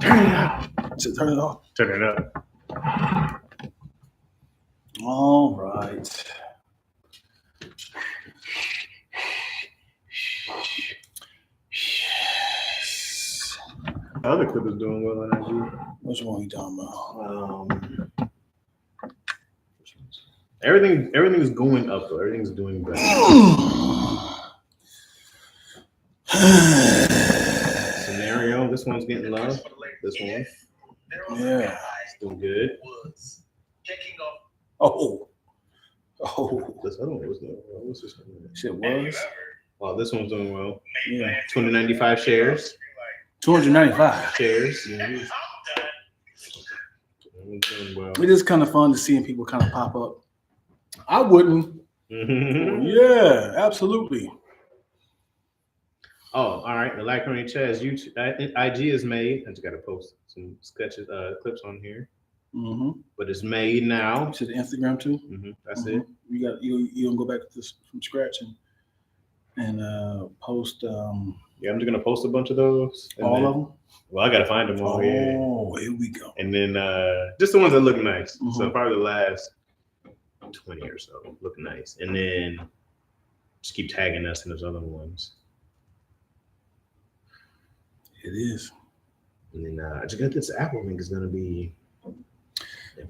Turn it off. Turn it up. All right. The other clip is doing well on IG. Which one are you talking about? Everything is going up though. Everything's doing better. Scenario. This one's getting love. This one. Yeah. It's doing good. Oh. This other one was doing well. What's this one? Shit was. Oh, this one's doing well. Yeah. 295 shares. 295 shares. Yeah. Well. It is kind of fun to see people kind of pop up. I wouldn't. Yeah, absolutely. Oh, all right. The Lackaroni Chaz YouTube IG is made. I just got to post some sketches, clips on here. Mm-hmm. But it's made now. To the Instagram too. Mm-hmm. That's it. You got you don't go back to this from scratch and post. Yeah, I'm just gonna post a bunch of those. All of them. Well, I gotta find them all. Oh, here we go. And then just the ones that look nice. Mm-hmm. So probably the last 20 or so look nice, and then just keep tagging us in those other ones. It is. And then I just got this Apple link is gonna be.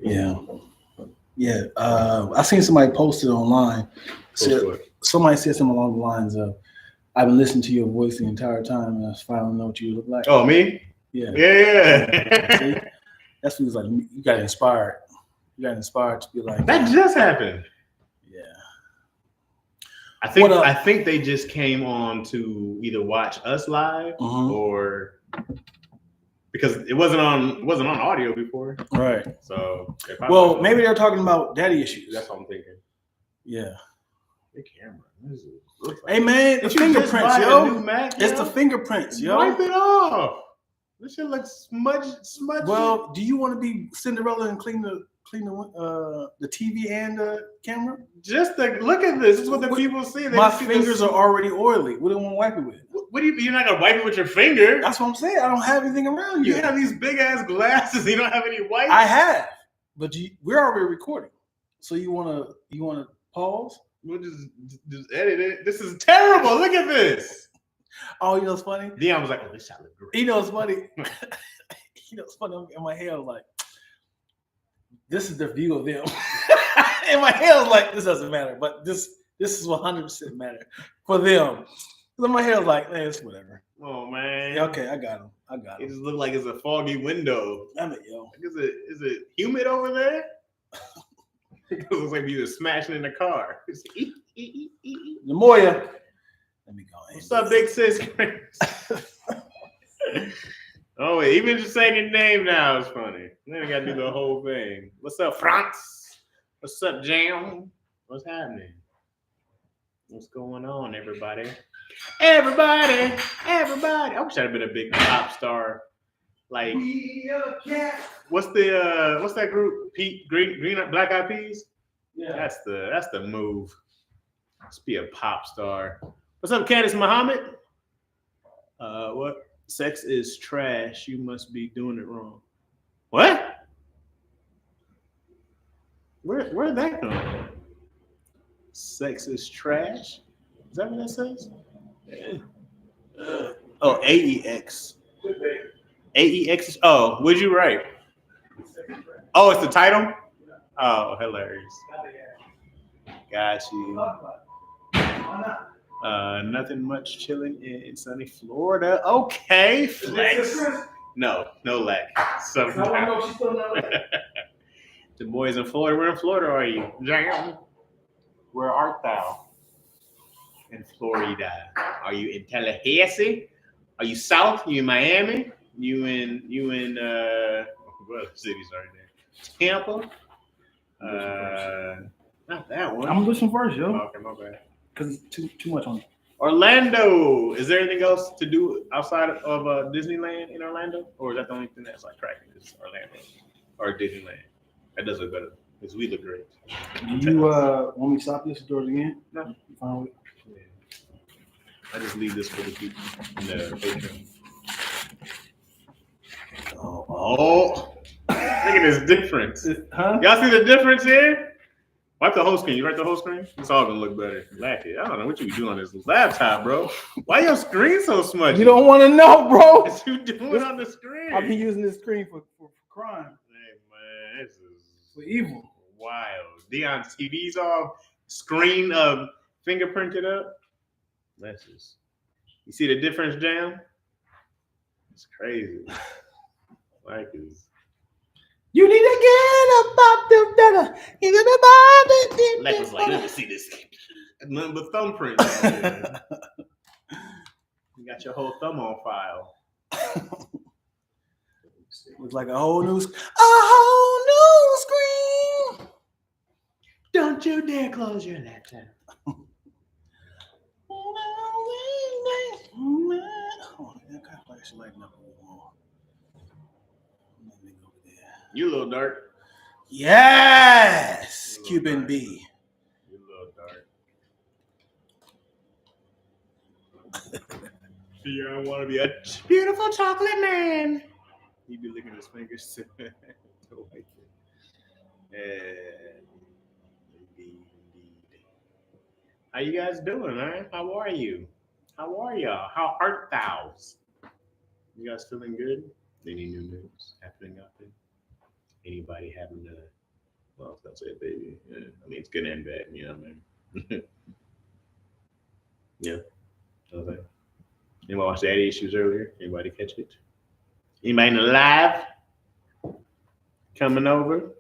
Yeah. I seen somebody posted online. Somebody said something along the lines of, "I've been listening to your voice the entire time, and I finally know what you look like." Oh, me? Yeah. See? That's what was like. You got inspired. You got inspired to be like. That just happened. Yeah. I think they just came on to either watch us live or because it wasn't on audio before. Right. So maybe they're talking about daddy issues. That's what I'm thinking. Yeah. The camera. Hey man, the fingerprints, yo. It's the fingerprints, yo. Wipe it off. This shit looks smudged. Well, do you want to be Cinderella and clean the TV and the camera? Just look at this. This is what the people see. My fingers are already oily. What do you want to wipe it with? What do you? You're not gonna wipe it with your finger. That's what I'm saying. I don't have anything around you. You have these big ass glasses. You don't have any wipes. I have, but we're already recording. So you wanna pause? We'll just edit it. This is terrible. Look at this. Oh, you know what's funny? Dion was like, "Oh, this shot look great." You know what's funny? It's funny. In my head, I was like, "This is the view of them." In my head, I was like, "This doesn't matter," but this is 100% matter for them. In my head, I was like, "Man, it's whatever." Oh man. Yeah, okay, I got him. It just looked like it's a foggy window. Damn it, yo. Is it humid over there? It looks like you were smashing in the car. Lamoya. Let me go. What's up, big sis? Oh, wait, even just saying your name now is funny. Then I got to do the whole thing. What's up, France? What's up, Jam? What's happening? What's going on, everybody? Everybody. I wish I'd have been a big pop star. Like, what's that group? Green Black Eyed Peas? Yeah. That's the move. Let's be a pop star. What's up, Candace Muhammad? What? Sex is trash. You must be doing it wrong. What? Where'd that come from? Sex is trash? Is that what that says? Oh, AEX. AEX. Oh, what'd you write? Oh, it's the title? Oh, hilarious. Got you. Nothing much, chilling in sunny Florida. Okay, flex. No lack. The boys in Florida. Where in Florida are you? Jam. Where art thou? In Florida. Are you in Tallahassee? Are you south? You in Miami? You in what other cities are there? Tampa? Not that one. I'm gonna listen first, yo. Okay, my bad. Because too much on it. Orlando. Is there anything else to do outside of Disneyland in Orlando? Or is that the only thing that's like cracking is Orlando or Disneyland? That does look better because we look great. Do you want me to stop this doors again? No. You fine with it? Yeah. I just leave this for the people in the Patreon. Oh Oh, look at this difference. Huh? Y'all see the difference here? Wipe the whole screen. You write the whole screen? It's all gonna look better. Lack it. I don't know what you be doing on this laptop, bro. Why your screen so smudgy? You don't want to know, bro. What you doing on the screen? I've been using this screen for crime. Hey, man, this is For evil. wild. Dion's TV's off. Screen fingerprinted up. That's just. You see the difference, Jam? It's crazy. Like is. You need to get about the better. You get about it. Lex was like, let me see this. Nothing but thumbprints. You got your whole thumb on file. Looks like a whole new screen. Don't you dare close your laptop. You a little dark. Yes, little Cuban dark. B. You a little dark. You don't want to be a beautiful chocolate man. He be licking his fingers. Indeed. How you guys doing, man? How are you? How are y'all? How art thou? You guys feeling good? Any new news happening out there? Anybody having well, I was gonna say a baby. Yeah. I mean, it's good and bad, you know what I mean? Yeah. Okay. Anybody watch Daddy Issues earlier? Anybody catch it? Anybody in the live? Coming over?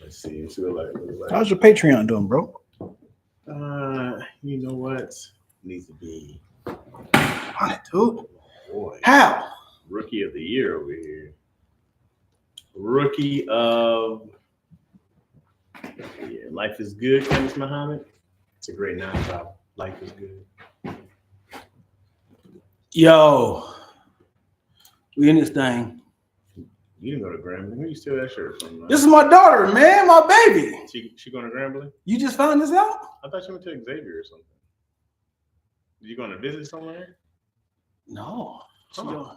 Let's see. Let's see what it looks like. How's your Patreon doing, bro? You know what? Needs to be. Hi, dude. Boy. How? Rookie of the year over here. Rookie of. Yeah, Life is Good, Kenneth Muhammad. It's a great non-stop. Life is Good. Yo, we in this thing. You didn't go to Grambling. Where you steal that shirt from? Man? This is my daughter, man, my baby. She going to Grambling? You just found this out? I thought she went to Xavier or something. Did you going to visit somewhere? No.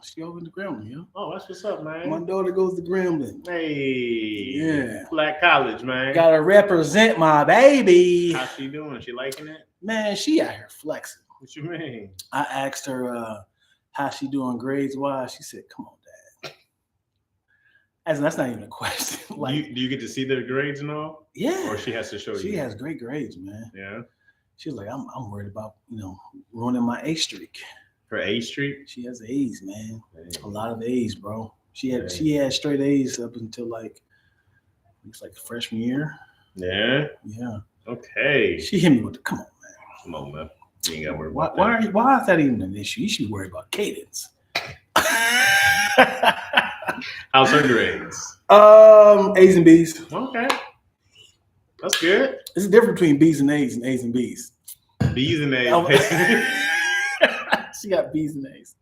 She over to Grambling, yo. Oh, that's what's up, man. My daughter goes to Grambling. Hey. Yeah. Black College, man. Gotta represent my baby. How's she doing? She liking it? Man, she out here flexing. What you mean? I asked her how she doing grades wise. She said, "Come on, Dad." As that's not even a question. Like, do you get to see their grades and all? Yeah. Or she has to show you? She has great grades, man. Yeah. She's like, I'm worried about ruining my A streak. Her A streak? She has A's, man. Dang. A lot of A's, bro. She had straight A's up until it's like freshman year. Yeah. Yeah. Okay. She hit me with the come on, man. Come on, man. You ain't gotta worry about that. Why is that even an issue? You should worry about cadence. How's her grades? A's and B's. Okay. That's good. There's a difference between B's and A's and B's. B's and A's. She got B's and A's.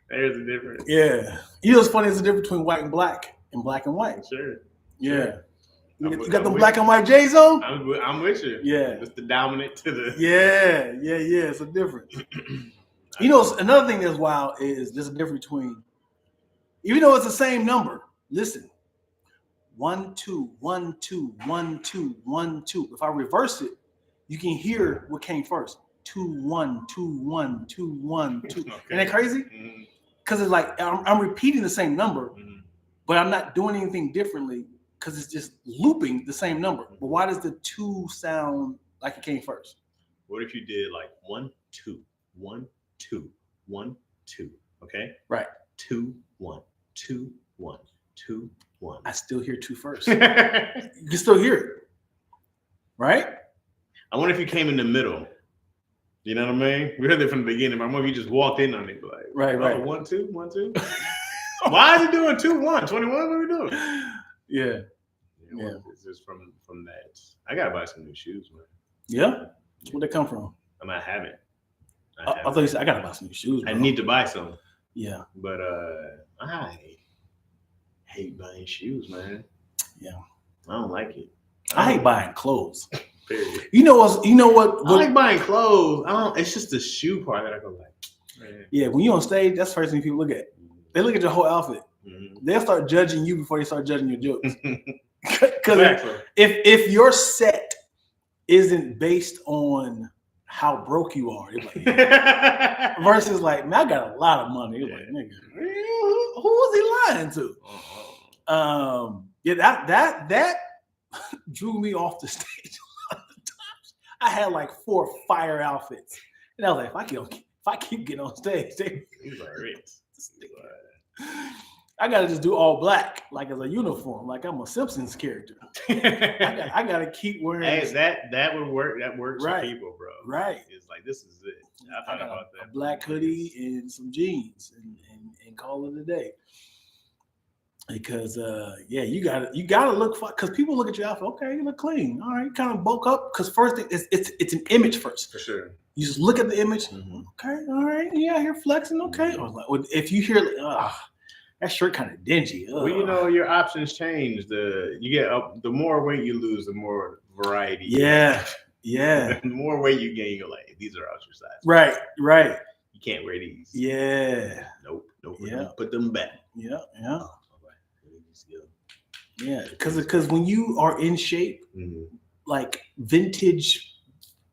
There's a difference. Yeah. You know what's funny? There's a difference between white and black and white. Sure. Yeah. You got I'm the with black and white J's on? I'm with you. Yeah. It's the dominant to the. Yeah. It's a difference. You know, another thing that's wild is there's a difference between, even though it's the same number, listen, 1, 2, 1, 2, 1, 2, 1, 2. If I reverse it, you can hear what came first. 2, 1, 2, 1, 2, 1, 2. Okay. Isn't that crazy? Because it's like I'm repeating the same number, but I'm not doing anything differently because it's just looping the same number. But why does the 2 sound like it came first? What if you did like 1, 2, 1, 2, 1, 2? Okay. Right. 2, 1, 2, 1, 2, 1. I still hear 2 first. You can still hear it, right? I wonder if you came in the middle. You know what I mean? We heard it from the beginning. My mom, you just walked in on it, like, right. 1, 2, 1, 2. Why is it doing 2, 1, 21? What are we doing? Yeah. It's just from that. I gotta buy some new shoes, man. Yeah. Where'd they come from? I might have it. I thought you said I gotta buy some new shoes. Bro. I need to buy some. Yeah. But I hate buying shoes, man. Yeah. I don't like it. I hate buying clothes. Period. You know what? I like buying clothes. It's just the shoe part that I go like. Yeah, when you're on stage, that's the first thing people look at. They look at your whole outfit. They'll start judging you before they start judging your jokes. Because if your set isn't based on how broke you are, like, yeah. Versus like, man, I got a lot of money. You're like, nigga, who was he lying to? Yeah, that drew me off the stage a lot of times. I had like 4 fire outfits, and I was like, if I keep getting on stage, I gotta just do all black, like as a uniform, like I'm a Simpsons character. I gotta keep wearing. Hey, that would work. That works for people, bro. Right. It's like, this is it. I thought about that. A black hoodie and some jeans, and call it a day. Because you gotta look for, because people look at your outfit. Okay, you look clean. All right, kind of bulk up. Because first it's an image first. For sure. You just look at the image. Okay, all right, yeah, here flexing. Okay, or if you hear, that shirt kind of dingy. Well, you know, your options change. The more weight you lose, the more variety. Yeah. The more weight you gain, you're like, these are ostracized. Right. You can't wear these. Yeah. Nope. Yeah. Put them back. Yeah. Yeah, because when you are in shape, like vintage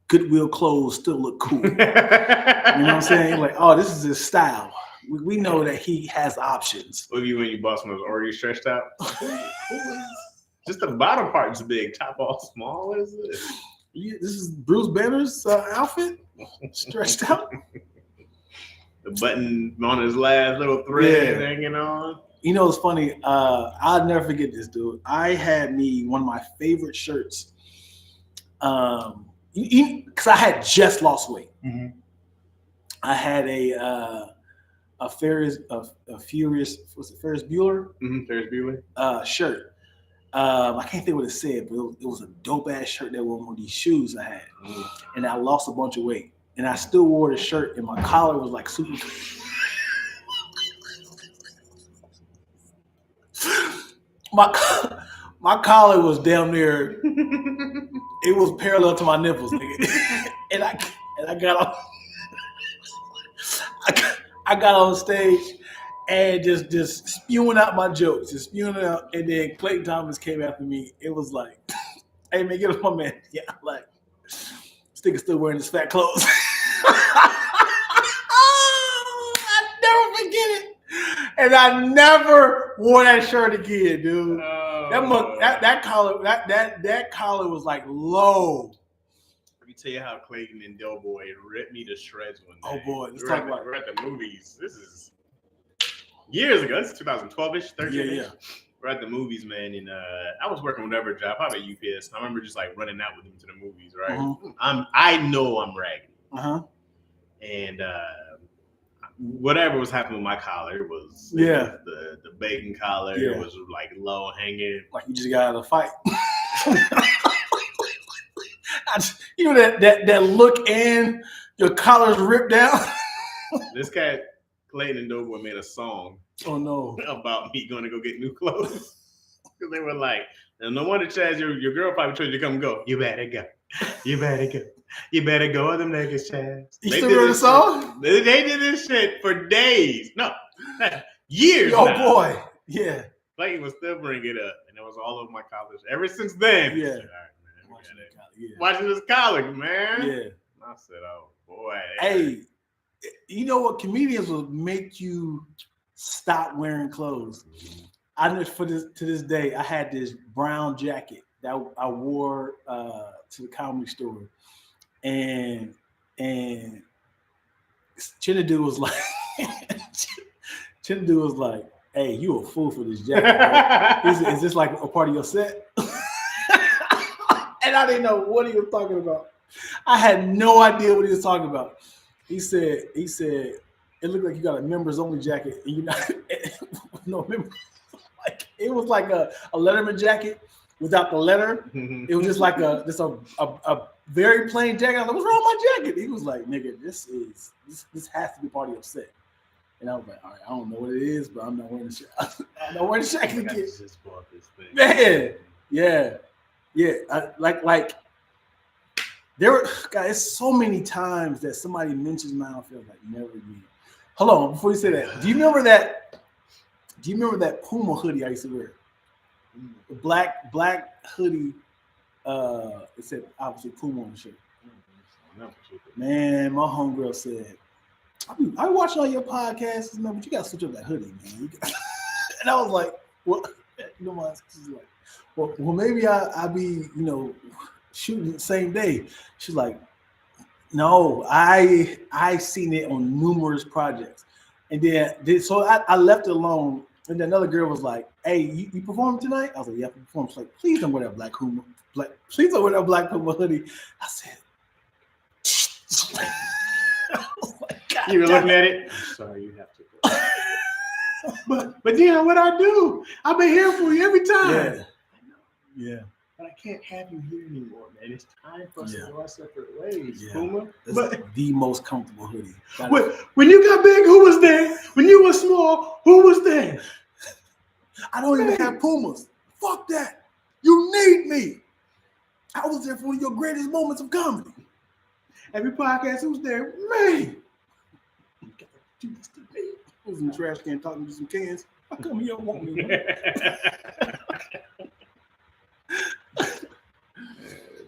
Goodwill clothes still look cool. You know what I'm saying? Like, oh, this is his style. We know that he has options. What if when you bought some of those already stretched out? Just the bottom part is big, top all small. What is this? This is Bruce Banner's outfit, stretched out. The button on his last little thread hanging on. You know, it's funny. I'll never forget this, dude. I had one of my favorite shirts. Because I had just lost weight. I had a Ferris Bueller? Ferris Bueller shirt. I can't think what it said, but it was a dope ass shirt that was one of these shoes I had. And I lost a bunch of weight. And I still wore the shirt, and my collar was like super. My collar was damn near. It was parallel to my nipples, nigga. and I got on. I got on stage and just spewing out my jokes, just spewing it out. And then Clayton Thomas came after me. It was like, hey man, get up my man. Yeah, like, this nigga still wearing his fat clothes. I never forget it. And I never wore that shirt again, dude. That collar was like low. Let me tell you how Clayton and Doughboy ripped me to shreds one day. Oh boy, we're at the movies. This is years ago. This is 2012ish, 13ish. Yeah. We're at the movies, man, and I was working whatever job, probably at UPS. I remember just like running out with him to the movies, right? I know I'm raggedy. And whatever was happening with my collar was the bacon collar. It was like low hanging. Like you just got out of the fight. You know that look and your collar's ripped down. This cat Clayton and Doughboy made a song. Oh no! About me going to go get new clothes because they were like, and no wonder Chaz, your girl probably told you to come and go. You better go. You better go. You better go with them niggas, Chaz. You still heard the song? They did this shit for days. No, years. Oh boy, yeah. Clayton was still bringing it up, and it was all over my college ever since then. Yeah. All right, man, watching this college, man. Yeah. I said, oh boy. Hey, you know what? Comedians will make you stop wearing clothes. I know to this day, I had this brown jacket that I wore to the comedy store, and Chinadu was like, hey, you a fool for this jacket. Right? Is this like a part of your set? And I didn't know what he was talking about. I had no idea what he was talking about. He said, it looked like you got a members only jacket and you're not no members. Like it was like a Letterman jacket without the letter. It was just like a very plain jacket. I was like, what's wrong with my jacket? He was like, nigga, this has to be part of your set. And I was like, all right, I don't know what it is, but I'm not wearing the shirt. I'm not wearing the jacket again. Just bought this thing. Man, yeah. Like there were guys so many times that somebody mentions my outfit, like never again. Hold on, before you say that, do you remember that? Do you remember that Puma hoodie I used to wear? The black hoodie. It said obviously Puma on the shirt. Man, my homegirl said, I watch all your podcasts, man, but you gotta switch up that hoodie, man. And I was like, well, you know what? She's like, well, maybe I be, shooting the same day. She's like, no, I seen it on numerous projects, and then so I left it alone. And then another girl was like, "Hey, you perform tonight?" I was like, "Yeah, I perform." She's like, "Please don't wear that please don't wear that black Puma hoodie." I said, "You were looking at it." I'm sorry, you have to. But then what I do? I've been here for you every time. Yeah. But I can't have you here anymore, man. It's time for us to go our separate ways, yeah. Puma. But the most comfortable hoodie. When you got big, who was there? When you were small, who was there? I don't even have Pumas. Fuck that. You need me. I was there for one of your greatest moments of comedy. Every podcast, who's there? Me. You gotta do this to me. I was in the trash can talking to some cans. How come you don't want me?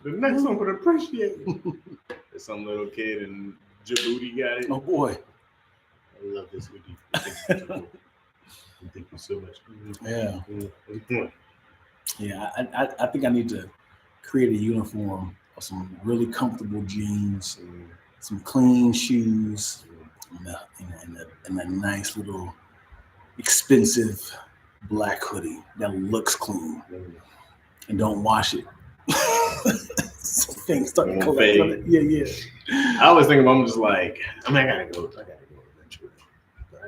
The next one would appreciate it. There's some little kid in Djibouti got it. Oh boy. I love this hoodie. Thank you so much. Yeah. Yeah, I think I need to create a uniform of some really comfortable jeans, some clean shoes, and a nice little expensive black hoodie that looks clean and don't wash it. Things start to collect. Yeah. I always think I'm just like, I gotta go eventually. But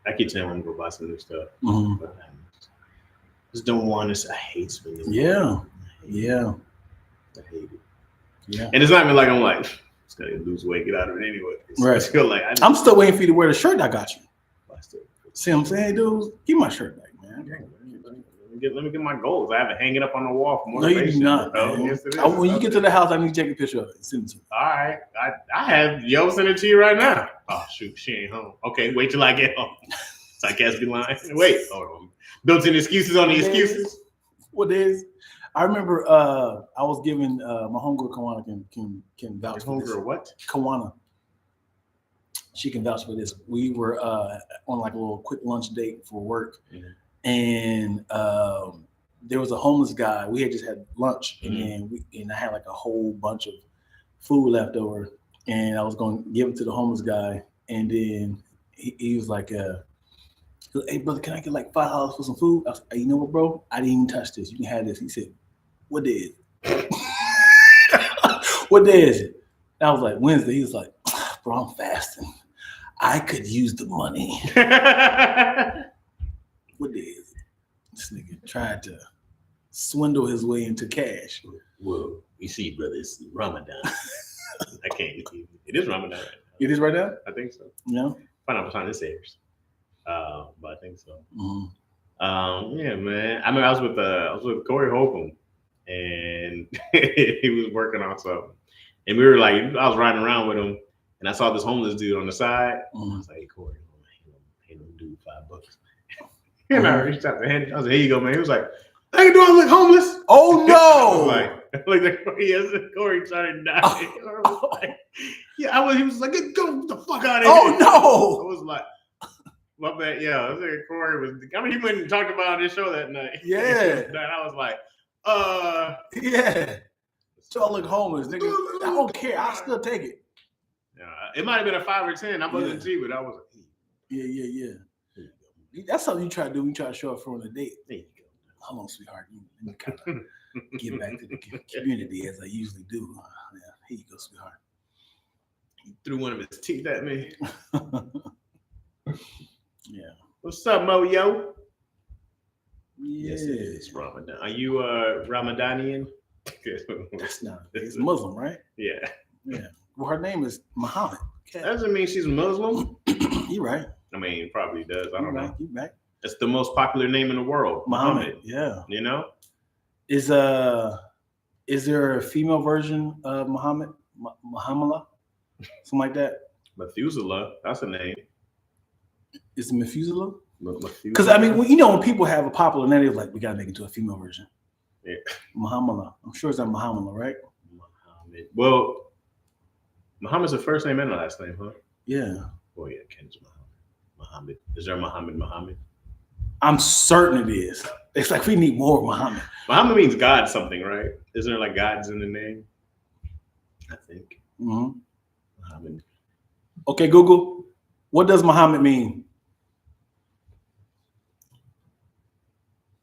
I keep saying I'm gonna go buy some new stuff. Mm-hmm. But I just don't want this. I hate spending money. Yeah. I hate it. Yeah. And it's not even like I'm like, just gotta lose weight, get out of it anyway. Right. I feel like I'm still waiting for you to wear the shirt I got you. See what I'm saying, hey, dude? Give my shirt back, man. Let me get my goals. I have to hang it up on the wall for motivation. No, you do not. Yes, when you get to the house, I need to take a picture of it and send it to you. All right. I have Yo send it to you right now. Oh, shoot. She ain't home. Okay, wait till I get home. So I guess be lying. Wait. Hold on. Built-in excuses on the excuses. What is? I remember I was giving my homegirl Kawana can vouch for this. Homegirl what? Kawana. She can vouch for this. We were on like a little quick lunch date for work. Mm-hmm. And there was a homeless guy. We had just had lunch, and I had like a whole bunch of food left over, and I was going to give it to the homeless guy. And then he was like, "Hey brother, can I get like $5 for some food?" I was like, "You know what, bro? I didn't even touch this. You can have this." He said, "What day is it?" "What day is it?" And I was like, "Wednesday." He was like, "Bro, I'm fasting. I could use the money." What day is it? This nigga tried to swindle his way into cash. Well, you see, brother, it's Ramadan. I can't. It is Ramadan right now. It is right now? I think so. Yeah. Find out what time this airs. But I think so. Mm-hmm. Yeah, man. I was with Corey Holcomb, and he was working on something, and we were like, I was riding around with him, and I saw this homeless dude on the side. I was like, "Hey, Corey, hey, dude, $5." And I reached out to him. I was like, "Here you go, man." He was like, "How you doing? I look homeless." Oh no! Corey started dying. He was like, "Go the fuck out of here!" Oh no! I was like, "My bad." Yeah, I was like, Corey was. He went and talked about on his show that night. Yeah. And I was like, yeah. So I look homeless, nigga. I don't care. I'll still take it. Yeah, it might have been a 5 or 10. I wasn't cheap, but I was like, yeah. That's something you try to do when you try to show up for on a date. There you go. Hold on, sweetheart. Let me kind of get back to the community as I usually do. Yeah, here you go, sweetheart. He threw one of his teeth at me. Yeah. What's up, Mo Yo? Yeah. Yes, it is Ramadan. Are you Ramadanian? That's not. It's Muslim, right? Yeah. Well, her name is Muhammad. That doesn't mean she's Muslim. You're right. I mean, probably does. I don't know. You're right. It's the most popular name in the world. Muhammad. Yeah. You know? Is there a female version of Muhammad? Muhammad? Something like that? Methuselah. That's a name. Is it Methuselah? Methuselah. Because I mean, when people have a popular name, they're like, we gotta make it into a female version. Yeah. Muhammad. I'm sure it's not Muhammad, right? Muhammad. Well, Muhammad's a first name and a last name, huh? Yeah. Oh yeah, Ken's Muhammad. Is there Muhammad? I'm certain it is. It's like we need more Muhammad. Muhammad means God something, right? Isn't there like gods in the name? I think. Mm-hmm. Muhammad. Okay, Google. What does Muhammad mean?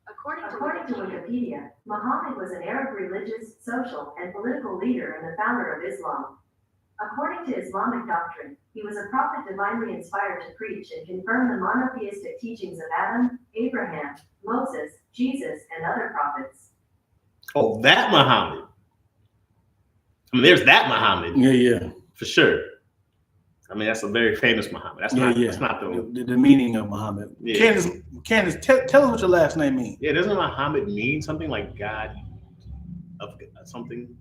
According to Wikipedia, Muhammad was an Arab religious, social, and political leader and the founder of Islam. According to Islamic doctrine, he was a prophet divinely inspired to preach and confirm the monotheistic teachings of Adam, Abraham, Moses, Jesus, and other prophets. Oh, that Muhammad. I mean, there's that Muhammad. Yeah. For sure. I mean, that's a very famous Muhammad. That's not the meaning of Muhammad. Yeah. Candace, tell us what your last name means. Yeah, doesn't Muhammad mean something like God of something?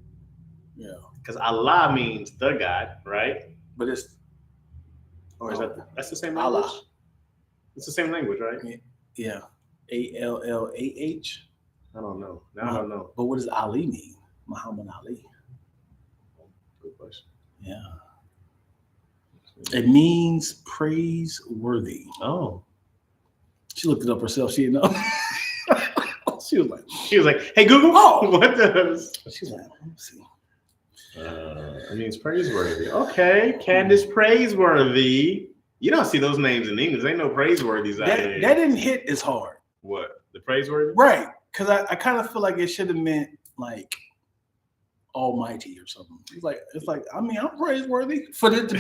Yeah. Because Allah means the God, right? But it's that's the same language? Allah. It's the same language, right? Yeah. ALLAH. I don't know. I don't know. But what does Ali mean? Muhammad Ali. Good question. Yeah. It means praiseworthy. Oh. She looked it up herself. She didn't know. She was like, hey, Google, oh, what does? She's like, let me see. It means praiseworthy. Okay, Candace Praiseworthy. You don't see those names in English. Ain't no praiseworthies out there. That didn't hit as hard. What? The praiseworthy? Right. Because I kind of feel like it should have meant like almighty or something. It's like I mean, I'm praiseworthy. For it to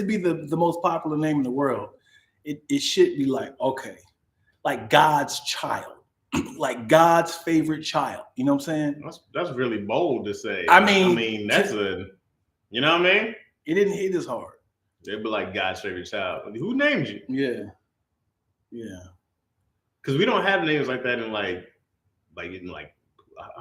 be the most popular name in the world, it should be like, okay, like God's child. Like God's favorite child. You know what I'm saying? That's really bold to say. I mean that's you know what I mean? It didn't hit as hard. They'd be like God's favorite child. Who named you? Yeah. Because we don't have names like that in like I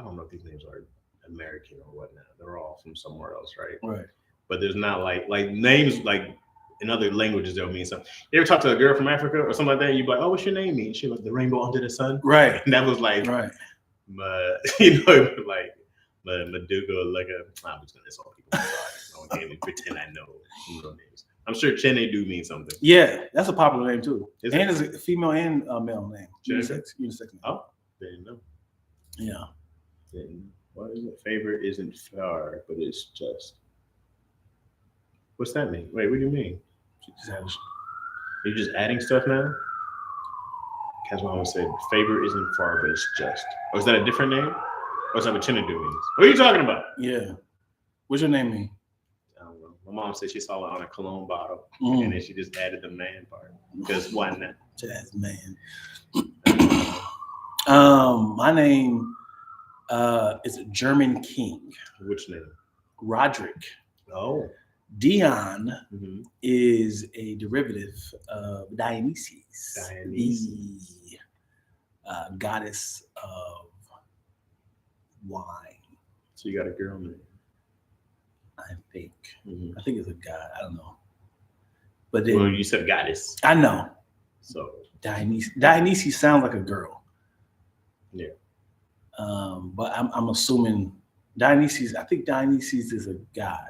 don't know if these names are American or whatnot. They're all from somewhere else, right? Right. But there's not like names like in other languages they'll mean something. You ever talk to a girl from Africa or something like that? And you'd be like, "Oh, what's your name mean?" She was the rainbow under the sun. Right. And that was like, right. Like Maduga, like I'm just gonna insult people. I'm sorry. I can't even pretend I know names. I'm sure Chene do mean something. Yeah, that's a popular name too. Is and it? it's a female and male name. Unisex name. Oh, didn't know. Yeah. What is it? Favor isn't far, but it's just. What's that mean? Wait, what do you mean? You're just adding stuff now? That's what I would say. Favor isn't far, but it's just. Oh, is that a different name? What's that what Chinadu means? What are you talking about? Yeah. What's your name mean? I don't know. My mom said she saw it on a cologne bottle, and then she just added the man part. Because why not? Chaz, man. My name is German King. Which name? Roderick. Oh. Dion is a derivative of Dionysus, the goddess of wine. So you got a girl name? I think. I think it's a god. I don't know. But then, well, you said goddess. I know. So Dionysus sounds like a girl. Yeah. But I'm assuming Dionysus. I think Dionysus is a guy.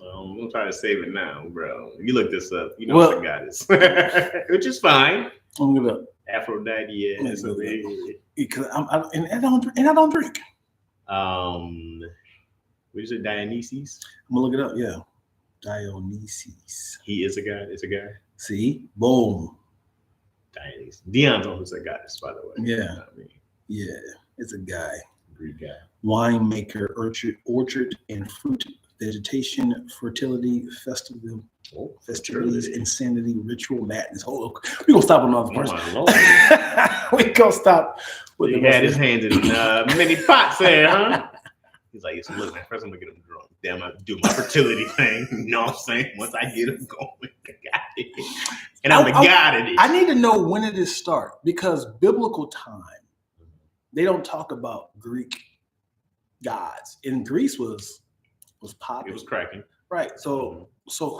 I'm gonna try to save it now, bro. You look this up. You know what a goddess, which is fine. I'm gonna look up. Aphrodite, yeah. Because I don't drink. What is it, Dionysus? I'm gonna look it up. Yeah, Dionysus. He is a god. It's a guy. See, boom. Dionysus. Dion's almost a goddess, by the way. Yeah. You know what I mean? Yeah, it's a guy. Greek guy. Winemaker, orchard and fruit, vegetation, fertility, festival, festivities, insanity, ritual, madness. We're gonna stop on another person. We gonna stop with he had his hands in many pots there, huh? He's like, so look, man, first I'm gonna get him drunk. Then I'm gonna do my fertility thing. You know what I'm saying? Once I get him going, and I'm the god of it. I need to know when did it start, because biblical time, they don't talk about Greek gods. In Greece was popping. It was cracking. Right. So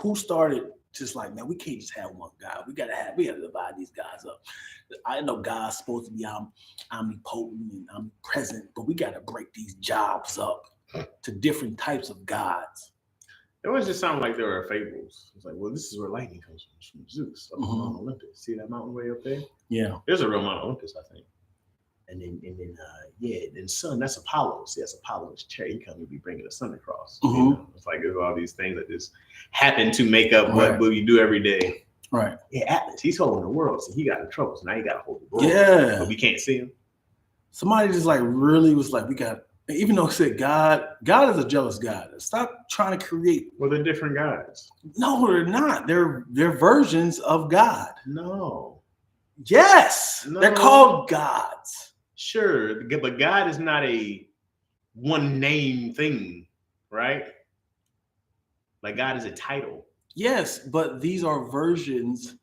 who started just like, man, we can't just have one God. We gotta divide these guys up. I know God's supposed to be omnipotent and omnipresent, but we gotta break these jobs up to different types of gods. It always just sounded like there were fables. It's like, well, this is where lightning comes from Zeus, up on Mount Olympus. See that mountain way up there? Yeah. There's a real Mount Olympus, I think. And then sun, that's Apollo. See, that's Apollo's chair. He come to be bringing the sun across. You know? It's like there's all these things that just happen to make up what you do every day. Right. Yeah, Atlas, he's holding the world, so he got in trouble. So now he got to hold the world. Yeah. But we can't see him. Somebody just like really was like, even though it said God is a jealous God. Stop trying to create. Well, they're different gods. No, they're not. They're versions of God. No. Yes. No. They're called gods. Sure, but God is not a one name thing, right? Like God is a title. Yes, but these are versions.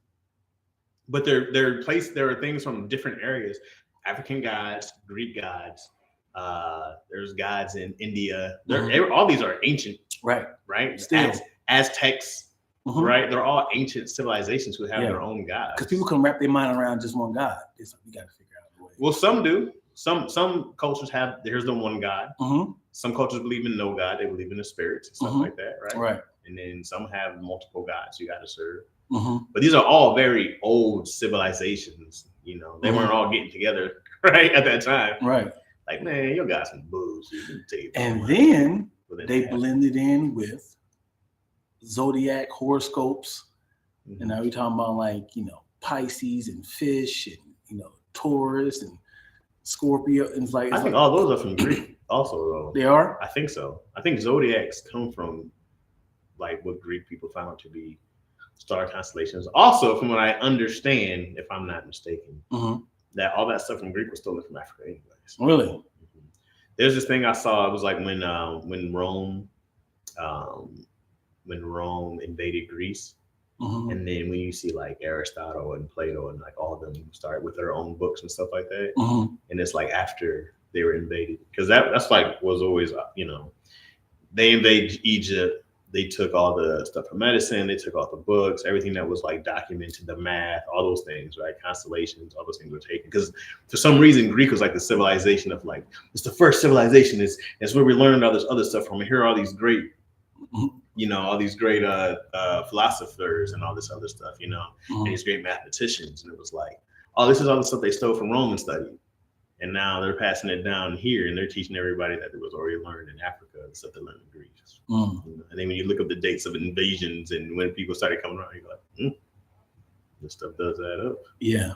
But there are things from different areas. African gods, Greek gods. There's gods in India. All these are ancient, right? Still. Aztecs, right? They're all ancient civilizations who have their own gods. Because people can wrap their mind around just one God. It's like, we got to figure out a way. Well, some do. Some cultures have. There's the one God. Some cultures believe in no God. They believe in the spirits and stuff like that, right? Right. And then some have multiple gods you got to serve. But these are all very old civilizations. You know, they weren't all getting together right at that time. Right. Like, man, your guys some bullshit. And then they blended in with Zodiac horoscopes. And now we're talking about like, Pisces and fish and, Taurus and Scorpio. And it's like, I think all those are from Greek also, though. They are? I think so. I think Zodiacs come from like what Greek people found to be star constellations. Also, from what I understand, if I'm not mistaken, that all that stuff from Greek was stolen from Africa anyways. Really? There's this thing I saw. It was like when Rome invaded Greece, and then when you see like Aristotle and Plato and like all of them start with their own books and stuff like that, and it's like after they were invaded, because that's like was always they invaded Egypt. They took all the stuff for medicine. They took all the books, everything that was like documented, the math, all those things, right? Constellations, all those things were taken. Because for some reason, Greek was like the civilization of like, it's the first civilization. It's where we learned all this other stuff from. And here are all these great, all these great philosophers and all this other stuff, and these great mathematicians. And it was like, oh, this is all the stuff they stole from Rome and studied. And now they're passing it down here, and they're teaching everybody that it was already learned in Africa, the stuff they learned in Greece. And then when you look up the dates of invasions and when people started coming around, you're like, this stuff does add up. Yeah.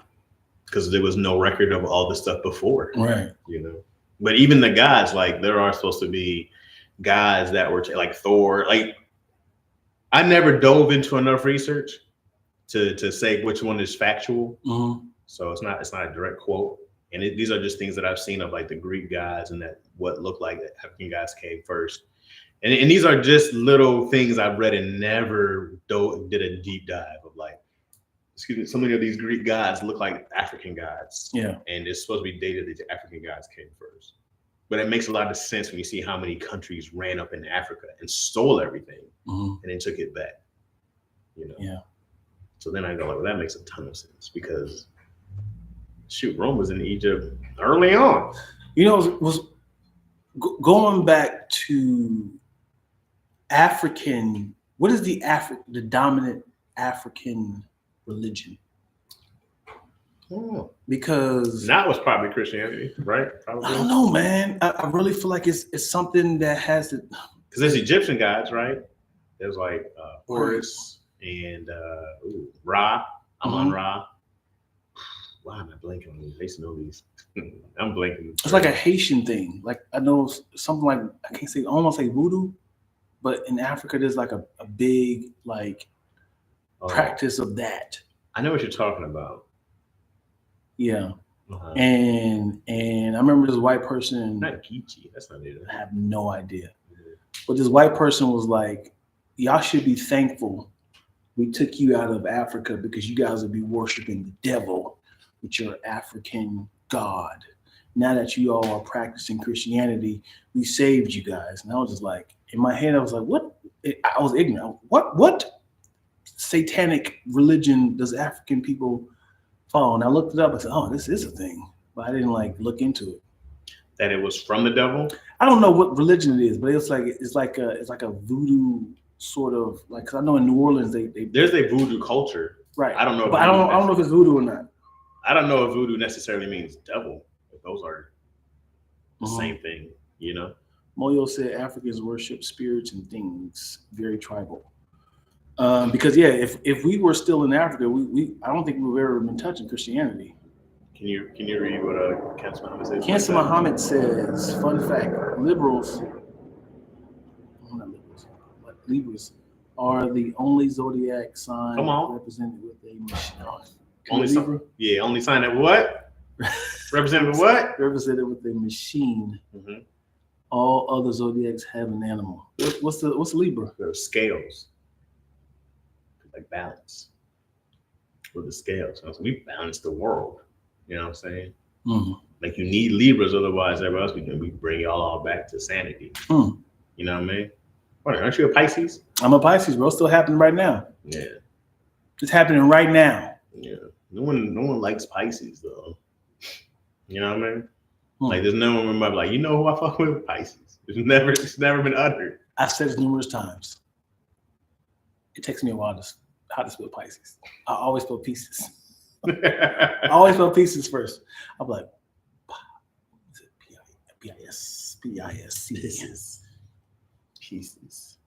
Because there was no record of all this stuff before. Right. But even the gods, like there are supposed to be gods that were like Thor. Like I never dove into enough research to say which one is factual. So it's not a direct quote. And these are just things that I've seen of like the Greek gods and that what looked like the African gods came first. And these are just little things I've read and never did a deep dive of like, so many of these Greek gods look like African gods. Yeah. And it's supposed to be dated that the African gods came first. But it makes a lot of sense when you see how many countries ran up in Africa and stole everything and then took it back. Yeah. So then I go like, well, that makes a ton of sense because Rome was in Egypt early on. Was going back to African. What is the dominant African religion? Because that was probably Christianity, right? Probably. I don't know, man. I really feel like it's something that has to. Because there's Egyptian gods, right? There's like Horus and Ra, Amon Ra. Why am I blanking on these? I used to know these. I'm blanking. It's like a Haitian thing. Like I know something like I almost say voodoo, but in Africa there's like a big like practice of that. I know what you're talking about. Yeah. And I remember this white person. Not Geechee. That's not it. I have no idea. But this white person was like, y'all should be thankful we took you out of Africa because you guys would be worshiping the devil with your African God. Now that you all are practicing Christianity, we saved you guys. And I was just like, in my head, I was like, what? I was ignorant. What? satanic religion does African people follow? And I looked it up. I said, oh, this is a thing, but I didn't like look into it. That it was from the devil? I don't know what religion it is, but it's like a voodoo sort of like. Cause I know in New Orleans there's a voodoo culture, right? I don't know, but I don't know if it's voodoo or not. I don't know if voodoo necessarily means devil. But those are the same thing, you know. Moyo said Africans worship spirits and things, very tribal. Because yeah, if we were still in Africa, we I don't think we've ever been touching Christianity. Can you read what Cancer Muhammad says? Cancer Muhammad says, fun fact, liberals, not liberals, but Libras are the only zodiac sign represented with a machine. Only sign that what? Represented with what? Represented with a machine. Mm-hmm. All other zodiacs have an animal. What's Libra? They're scales. Like balance. With the scales. So we balance the world. You know what I'm saying? Mm-hmm. Like you need Libras, otherwise everybody else we bring y'all all back to sanity. Mm. You know what I mean? What, aren't you a Pisces? I'm a Pisces, bro. It's still happening right now. Yeah. It's happening right now. Yeah. No one likes Pisces though. You know what I mean? Like there's no one remember like, you know who I fuck with? Pisces. It's never been uttered. I've said it numerous times. It takes me a while how to spell Pisces. I always spell pieces. I always spell pieces first. I'm like, is it P-I-S-C. Pieces.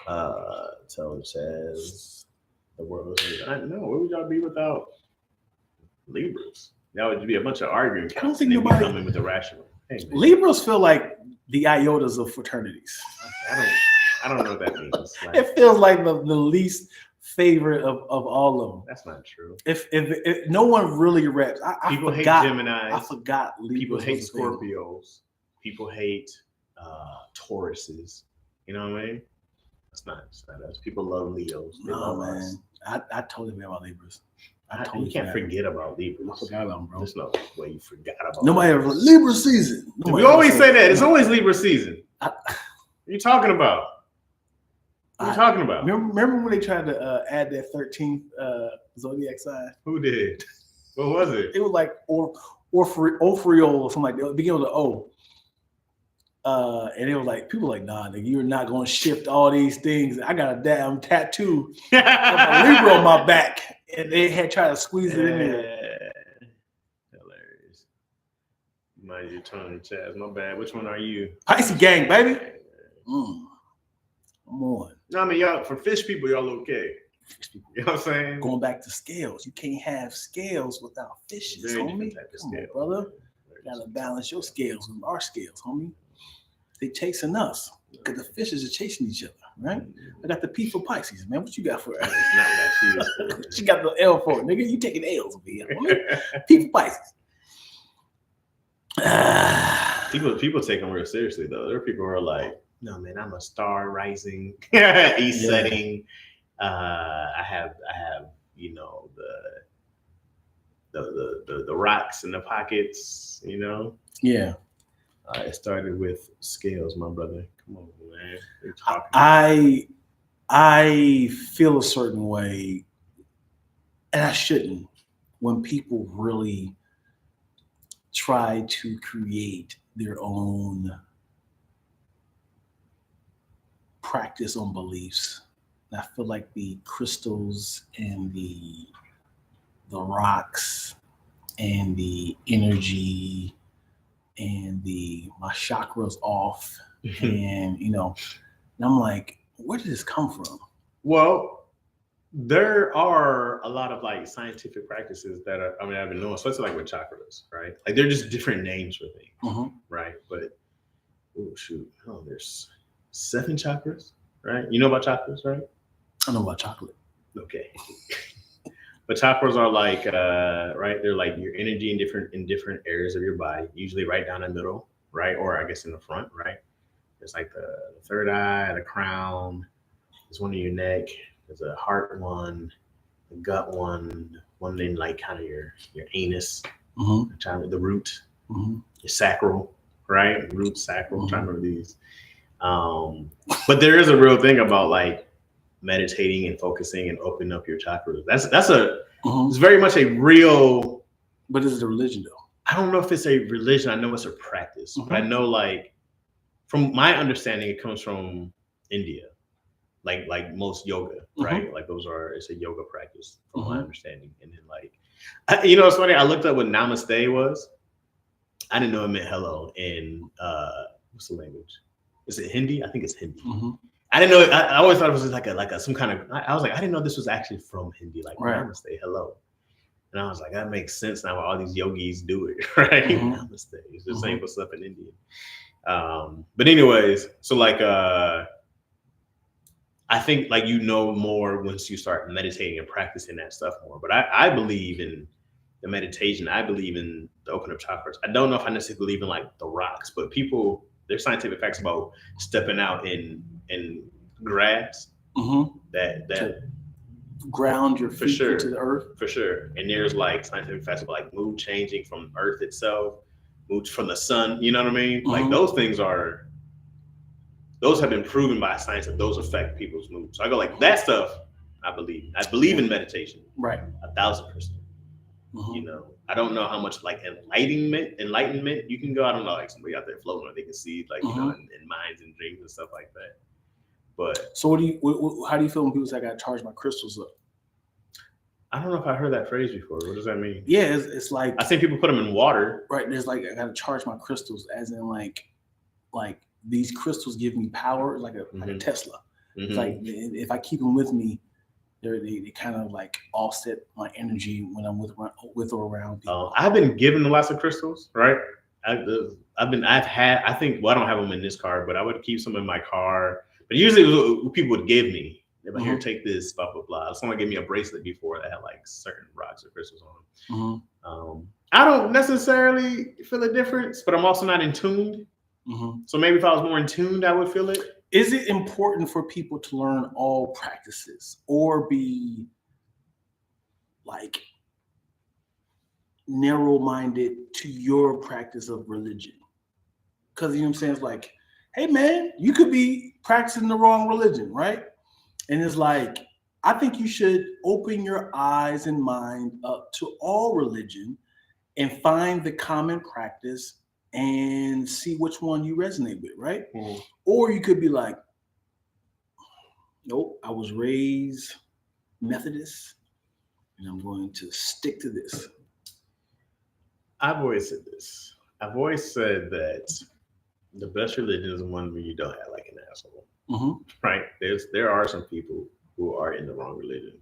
Tell Chaz the world is. I know. Where would y'all be without Libras? That would be a bunch of arguing. I don't think nobody coming with the rational. Hey, Libras feel like the iotas of fraternities. I don't know what that means. Like, it feels like the least favorite of all of them. That's not true. If no one really reps, people hate Geminis. I forgot. People hate Scorpios. People hate Tauruses. You know what I mean? That's not us. People love Leos. They love us. I totally forgot about Libras. You can't forget about Libras. I forgot about them, bro. There's no way you forgot about. Nobody ever Libra season. We always say that. It's always Libra season. What are you talking about? What are you talking about? Remember when they tried to add that 13th zodiac sign? Who did? What was it? It was like Ophriol or something like that. It began with an O. And it was like, people were like, nah, nigga, you're not going to shift all these things. I got a damn tattoo of a Libra on my back. And they had tried to squeeze it in there. Hilarious. Mind your tongue, Chaz. My bad. Which one are you? Pisces gang, baby. Come on. No, I mean, y'all, for fish people, y'all okay. You know what I'm saying? Going back to scales. You can't have scales without fishes, homie. Come on, brother. You gotta balance your scales with our scales, homie. They chasing us because the fishes are chasing each other, right? I got the P for Pisces, man. What you got for us? What you got the L for, nigga? You taking L's over here, homie. P for Pisces. People take them real seriously though. There are people who are like, no man, I'm a star rising, east setting. I have you know the rocks in the pockets, you know. Yeah. It started with scales, my brother. Come on, man. You're talking. I feel a certain way, and I shouldn't, when people really try to create their own practice on beliefs. And I feel like the crystals and the rocks and the energy and my chakras off, and and I'm like, where did this come from? Well, there are a lot of like scientific practices that are, I've been known, especially like with chakras, right? Like they're just different names for things, right? But there's 7 chakras, right? You know about chakras, right? I know about chocolate. Okay. But chakras are like, right? They're like your energy in different areas of your body, usually right down the middle, right? Or I guess in the front, right? There's like the third eye, the crown. There's one in your neck. There's a heart one, the gut one in like kind of your anus, the root, your sacral, right? Root, sacral. I'm trying to remember these. But there is a real thing about like meditating and focusing and opening up your chakras. That's it's very much a real. But is it a religion though? I don't know if it's a religion. I know it's a practice, but I know like from my understanding, it comes from India, like most yoga, right? Like it's a yoga practice from my understanding. And then like, it's funny. I looked up what Namaste was. I didn't know it meant hello in what's the language? Is it Hindi? I think it's Hindi. I didn't know. I always thought it was like a some kind of. I was like, I didn't know this was actually from Hindi, like Namaste, hello. And I was like, that makes sense now. All these yogis do it, right? Namaste. It's just saying what's up in India. But anyways, so like, I think like more once you start meditating and practicing that stuff more. But I believe in the meditation. I believe in the open up chakras. I don't know if I necessarily believe in like the rocks, but there's scientific facts about stepping out in grass that ground your feet into the earth. For sure. And there's like scientific facts about like mood changing from earth itself, mood from the sun, you know what I mean? Like those have been proven by science that those affect people's mood. So I go like that stuff, I believe. I believe in meditation. Right. 1,000%. I don't know how much like enlightenment you can go. I don't know, like somebody out there floating or they can see like, in minds and dreams and stuff like that. But so how do you feel when people say I got to charge my crystals up? I don't know if I heard that phrase before. What does that mean? Yeah, it's like I think people put them in water. Right. There's like I got to charge my crystals, as in like these crystals give me power, like a Tesla. It's like if I keep them with me, they kind of like offset my energy when I'm with or around people. I've been given lots of crystals, right? I don't have them in this car, but I would keep some in my car. But usually it was what people would give me. They're like, here, take this, blah, blah, blah. Someone gave me a bracelet before that had like certain rocks or crystals on them. I don't necessarily feel a difference, but I'm also not in tuned. So maybe if I was more in tuned, I would feel it. Is it important for people to learn all practices or be like narrow-minded to your practice of religion? Because you know what I'm saying? It's like, hey man, you could be practicing the wrong religion, right? And it's like, I think you should open your eyes and mind up to all religion and find the common practice and see which one you resonate with, right? Or you could be like, nope, I was raised Methodist and I'm going to stick to this. I've always said this. I've always said that the best religion is the one where you don't have like an asshole, right? There are some people who are in the wrong religion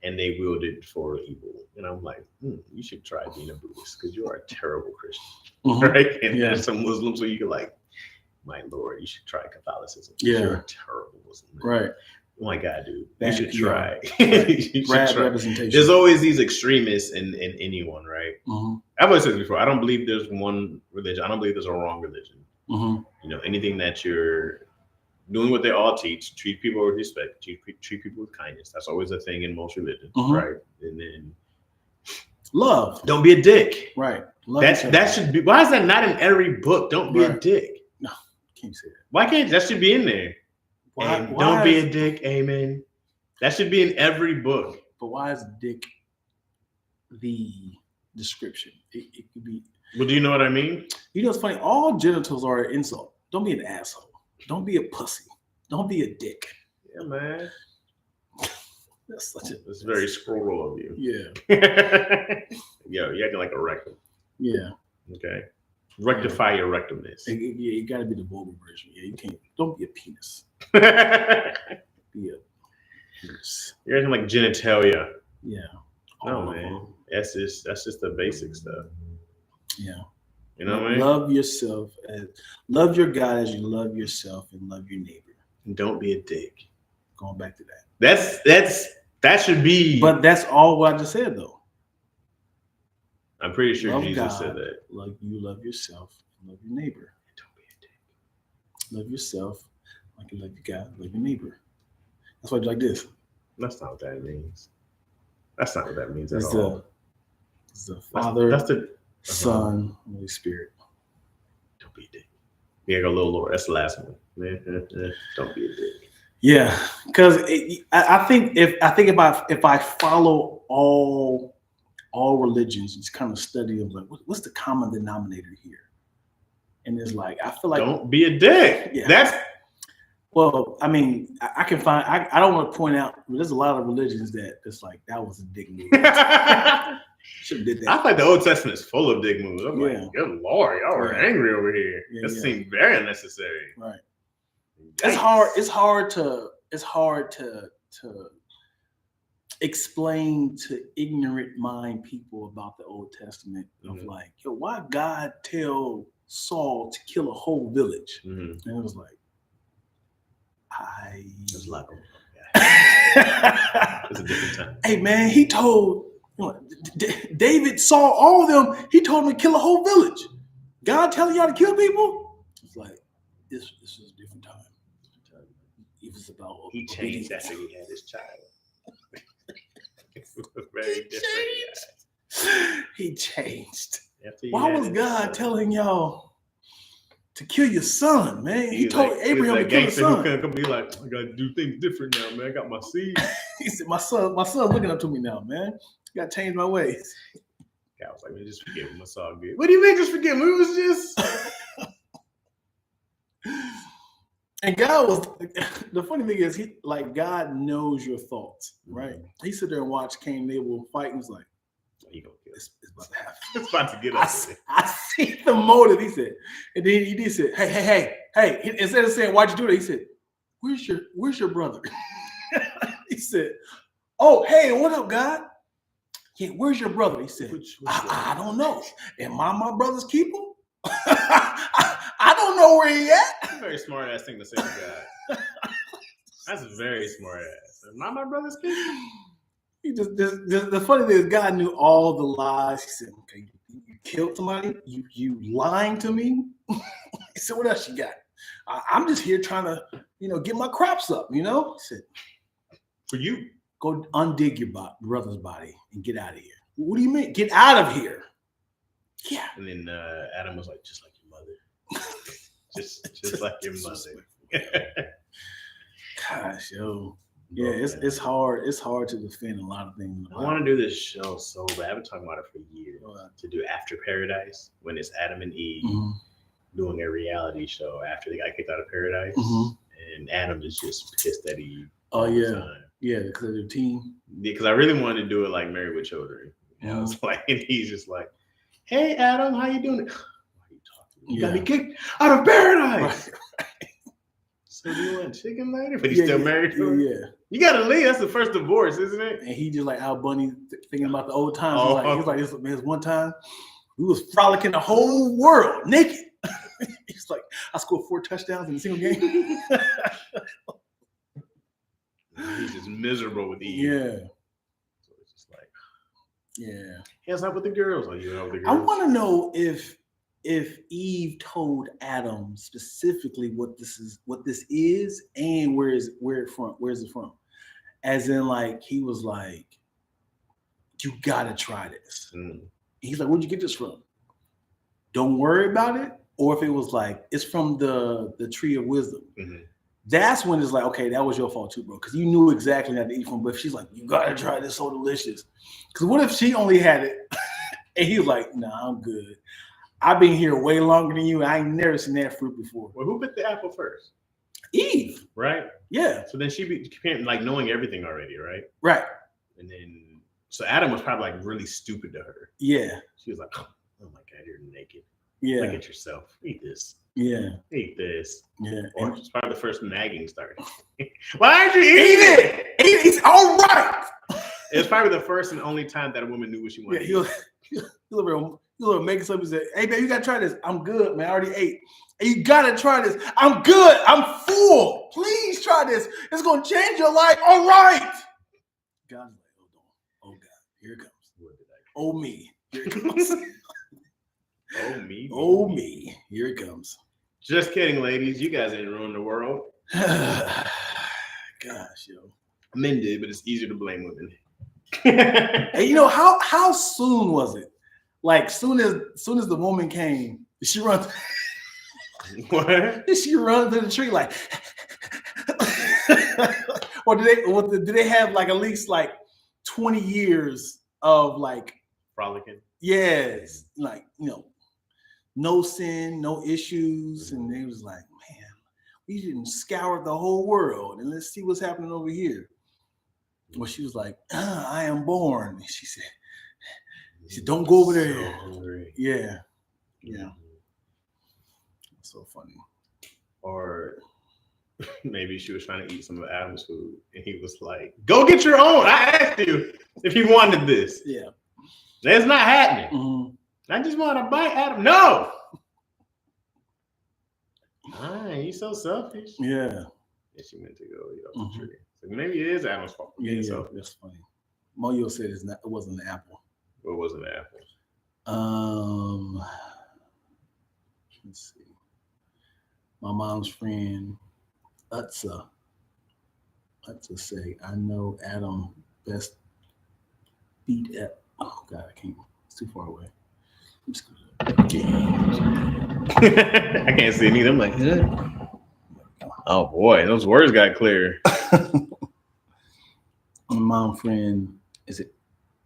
and they wield it for evil. And I'm like, you should try being a Buddhist because you are a terrible Christian, right? And there's some Muslims where you can like, my Lord, you should try Catholicism. You're a terrible Muslim. Right. Oh my God, dude. You should try. You should try. Representation. There's always these extremists in anyone, right? I've always said this before. I don't believe there's one religion. I don't believe there's a wrong religion. Anything that you're doing what they all teach, treat people with respect, treat people with kindness. That's always a thing in most religions, right? And then love. Don't be a dick. Right. That should be. Why is that not in every book? Don't be a dick. No, can't say that. Why can't that should be in there? Why don't be a dick. Amen. That should be in every book. But why is dick the description? It could be. Well, do you know what I mean? You know, it's funny. All genitals are an insult. Don't be an asshole. Don't be a pussy. Don't be a dick. Yeah, man. That's very scroll of you. Yeah. Yo, you're acting like a rectum. Yeah. Okay. Rectify your rectumness. Yeah, you gotta be the vulgar version. Yeah, you can't. Don't be a penis. Be a penis. You're acting like genitalia. Yeah. No, man. That's just the basic stuff. Yeah. You know what I mean? Love yourself and love your God as you love yourself and love your neighbor. And don't be a dick. Going back to that. That should be. But that's all what I just said though. I'm pretty sure love Jesus God, said that. Like you love yourself and love your neighbor. And don't be a dick. Love yourself like you love your God, love your neighbor. That's why you like this. That's not what that means. That's not what that means at all. It's the Father, that's the Son, Holy Spirit. Don't be a dick. Yeah, go little Lord. That's the last one. Don't be a dick. Yeah, because I think if I follow all religions, just kind of study of like what's the common denominator here, and it's like I feel like don't be a dick. Yeah. That's well, I mean, I can find. I don't want to point out. There's a lot of religions that it's like that was a dick move. Should have did that. I feel like the Old Testament is full of dick moves. I'm Yeah. like, good Lord, y'all were angry over here. Yeah, That yeah. seems very unnecessary. Right. Yikes. It's hard to explain to ignorant mind people about the Old Testament of like, yo, why God tell Saul to kill a whole village? And it was like, There's a lot going on. It's a different time. Hey man, he told David saw all of them. He told him to kill a whole village. God telling y'all to kill people? It's like this is a different time. It was about He changed after he had his child. It was very different. He changed. After he Why had was his God son. telling y'all to kill your son, man? He was told like, Abraham to kill his gangster who son. couldn't come be like, I gotta do things different now, man. I got my seed. He said, my son's looking up to me now, man. Gotta change my ways. God was like, man, just forgive him. It's all good. What do you mean just forgive him? It was just And God was the funny thing is God knows your thoughts, right? He sit there and watch Cain and Abel fight and was like, he gonna kill it's about to happen. It's about to get up. I see the motive, he said. And then he said, hey. Instead of saying, why'd you do that? He said, where's your brother? He said, oh, hey, what up, God? Yeah, where's your brother? He said, I don't know. Am I my brother's keeper? I don't know where he at. That's a very smart ass thing to say to God. That's very smart ass. Am I my brother's keeper? He just the funny thing is God knew all the lies. He said, okay, you killed somebody, you lying to me. He said, what else you got? I'm just here trying to, get my crops up, He said, For you. go undig your brother's body and get out of here. What do you mean? Get out of here. Yeah. And then Adam was like, just like your mother. just like your mother. Gosh, yo. Yeah, it's hard. It's hard to defend a lot of things. I want to do this show so bad. I've been talking about it for years. To do After Paradise, when it's Adam and Eve doing a reality show after they got kicked out of paradise, and Adam is just pissed at Eve. Oh yeah, yeah, because of their team. Because I really wanted to do it like Married with Children. It's like, and he's just like, "Hey Adam, how you doing?" Why are you talking? You got me kicked out of paradise. So do you want chicken later? But he's still married to her? Yeah. You gotta leave. That's the first divorce, isn't it? And he just like Al Bunny thinking about the old times. He's like, this one time we was frolicking the whole world naked. He's like, I scored 4 touchdowns in a single game. He's just miserable with Eve. Yeah. So it's just like, yeah. He not with the girls. Like, you know, with the girls. I want to know if Eve told Adam specifically what this is, and where's it from? As in, like, he was like, you gotta try this. He's like, where'd you get this from? Don't worry about it. Or if it was like, it's from the tree of wisdom. That's when it's like, okay, that was your fault too, bro. Because you knew exactly not to eat from. But if she's like, you gotta try this, so delicious. Because what if she only had it and he was like, nah, I'm good. I've been here way longer than you. I ain't never seen that fruit before. Well, who bit the apple first? Eve. Right? Yeah. So then she became like knowing everything already, right? Right. And then, so Adam was probably like really stupid to her. Yeah. She was like, oh my God, you're naked. Yeah. Look at yourself. Eat this. Yeah. Eat this. Yeah. Or it's probably the first nagging started. Why aren't you eating it? It's all right. It was probably the first and only time that a woman knew what she wanted. Yeah, he'll making something and say, hey man, you gotta try this. I'm good, man. I already ate. And you gotta try this. I'm good. I'm full. Please try this. It's gonna change your life. All right. God's like, hold on. Oh God, here it comes. Oh me. Here it comes. Oh me. Oh me. Here it comes. Just kidding, ladies. You guys didn't ruin the world. Gosh, yo. Men did, but it's easier to blame women. And you know how soon was it? Like soon as the woman came, she runs. What? She runs to the tree like. Or do they have like at least like 20 years of like Frolicking. yes, like no sin, no issues, and they was like, man, we didn't scour the whole world, and let's see what's happening over here. Well, she was like, I am born. And she said, don't go over there. So hungry. Yeah. Yeah. So funny. Or maybe she was trying to eat some of Adam's food, and he was like, go get your own. I asked you if you wanted this. Yeah. That's not happening. Mm-hmm. I just want to bite Adam. No. You so selfish. Yeah. And she meant to go eat off the tree. So maybe it is Adam's fault. Yeah, that's funny. Moyo said it wasn't an apple. What was an apple? Let's see. My mom's friend Utsa say, I know Adam best beat at. Oh God, I can't. It's too far away. I'm just I can't see neither. I'm like, oh boy, those words got clear. My mom friend, is it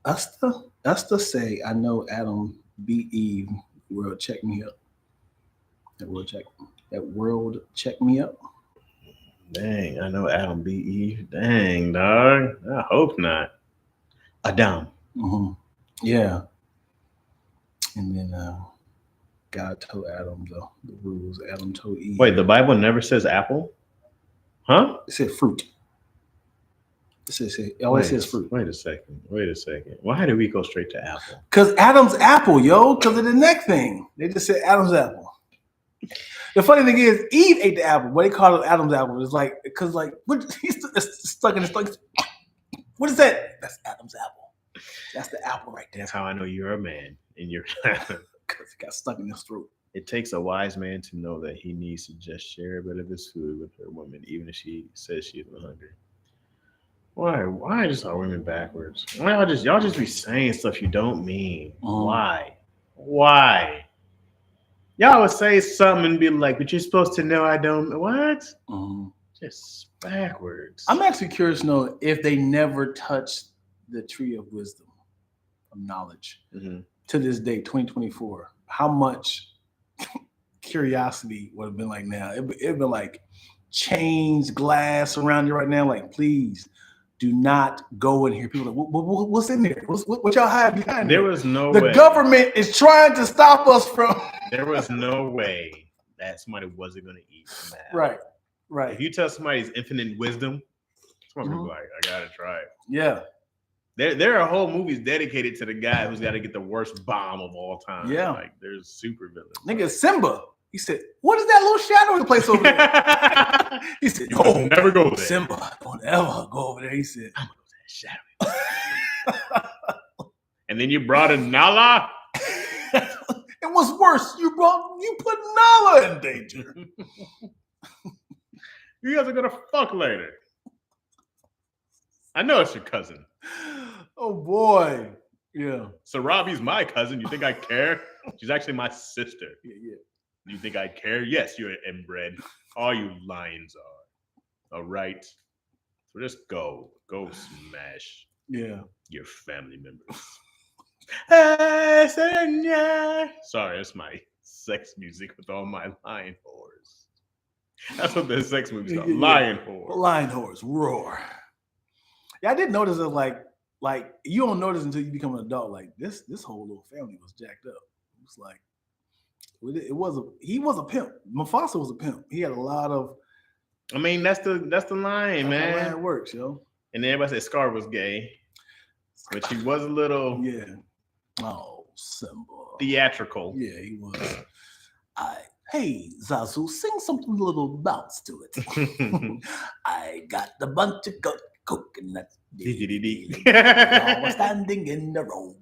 Usta? Usta say, I know Adam beat Eve. World check me up. That world check me up. Dang, I know Adam beat Eve. Dang, dog. I hope not. Adam. Mm-hmm. Yeah. And then God told Adam the rules. Adam told Eve. Wait, the Bible never says apple? Huh? It said fruit. It always says fruit. Wait a second. Why did we go straight to apple? Because Adam's apple, yo. Because of the neck thing. They just said Adam's apple. The funny thing is, Eve ate the apple. What they call it Adam's apple. It's like, because like, what, he's stuck in his stomach. What is that? That's Adam's apple. That's the apple right there. That's how I know you're a man. And you're because it got stuck in his throat. It takes a wise man to know that he needs to just share a bit of his food with her woman, even if she says she's hungry. Why just are women backwards? Why y'all just be saying stuff you don't mean? Why? Y'all would say something and be like, but you're supposed to know I don't. What? Just backwards. I'm actually curious to know if they never touched the tree of wisdom, of knowledge, to this day, 2024. How much curiosity would have been like now? It'd been like chains, glass around you right now. Like, please do not go in here. People are like, what's in there? What y'all hide behind there? There was no way. The government is trying to stop us from. There was no way that somebody wasn't going to eat from that. Right. If you tell somebody's infinite wisdom, somebody will be like, I gotta try it. Yeah. There are whole movies dedicated to the guy who's got to get the worst bomb of all time. Yeah. Like there's super villains. Nigga, Simba. He said, what is that little shadow in the place over there? He said, yo, never go there. Simba, don't ever go over there. He said, I'm gonna go to that shadow. And then you brought in Nala. And what's worse, you put Nala in danger. You guys are gonna fuck later. I know it's your cousin. Oh boy. Yeah. So Robbie's my cousin. You think I care? She's actually my sister. Yeah. You think I care? Yes, you're inbred. All you lions are. All right. So just go smash. Yeah. Your family members. Sorry, that's my sex music with all my lion whores. That's what the sex movie's called. Lion whore. Lion whores roar. Yeah, I did notice that like you don't notice until you become an adult. Like this whole little family was jacked up. It was like he was a pimp. Mufasa was a pimp. He had a lot of. I mean, that's the line, man. That's how it works, yo. And everybody said Scar was gay, but he was a little Oh, Simba. Theatrical. Yeah, he was. Hey, Zazu, sing something with a little bounce to it. I got the bunch of coconuts. All standing in the row.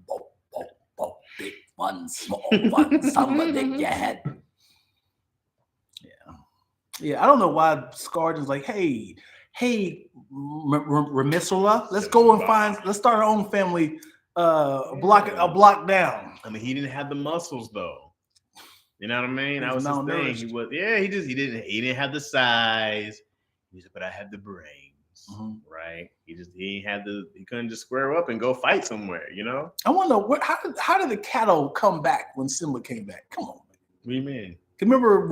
Big one, small one, somebody you had. Yeah, I don't know why Scarjon's like, hey, Remisula, let's go and let's start our own family a block down. I mean, he didn't have the muscles though. You know what I mean? That was his thing. He didn't have the size. He said, but I had the brains, right? He couldn't just square up and go fight somewhere, you know? I wonder how did the cattle come back when Simba came back? Come on, man. What do you mean? Remember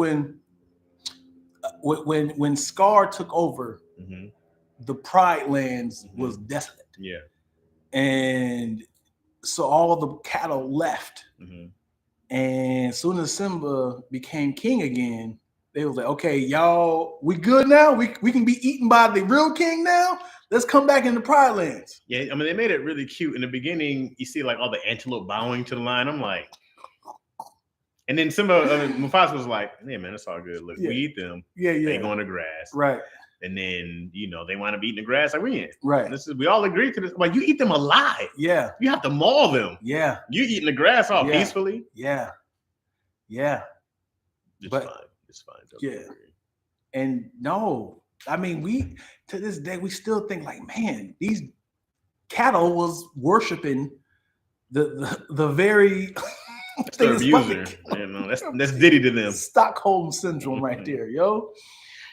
when Scar took over, the Pride Lands was desolate. Yeah. And so all the cattle left. And as soon as Simba became king again, they was like, okay, y'all, we good now? We can be eaten by the real king now? Let's come back in the Pride Lands. Yeah, I mean, they made it really cute. In the beginning, you see like all the antelope bowing to the line. I'm like, and then Mufasa was like, yeah, man, it's all good. Look, we eat them. Yeah. They go in the grass. Right. And then, they wind up eating the grass like we in. Right. We all agree to this. Like, you eat them alive. Yeah. You have to maul them. Yeah. You eating the grass all peacefully. Yeah. Yeah. It's fine. It's fine. Yeah. And no, I mean, we to this day we still think like, man, these cattle was worshiping the very the abuser. That's Diddy to them. Stockholm syndrome right there, yo.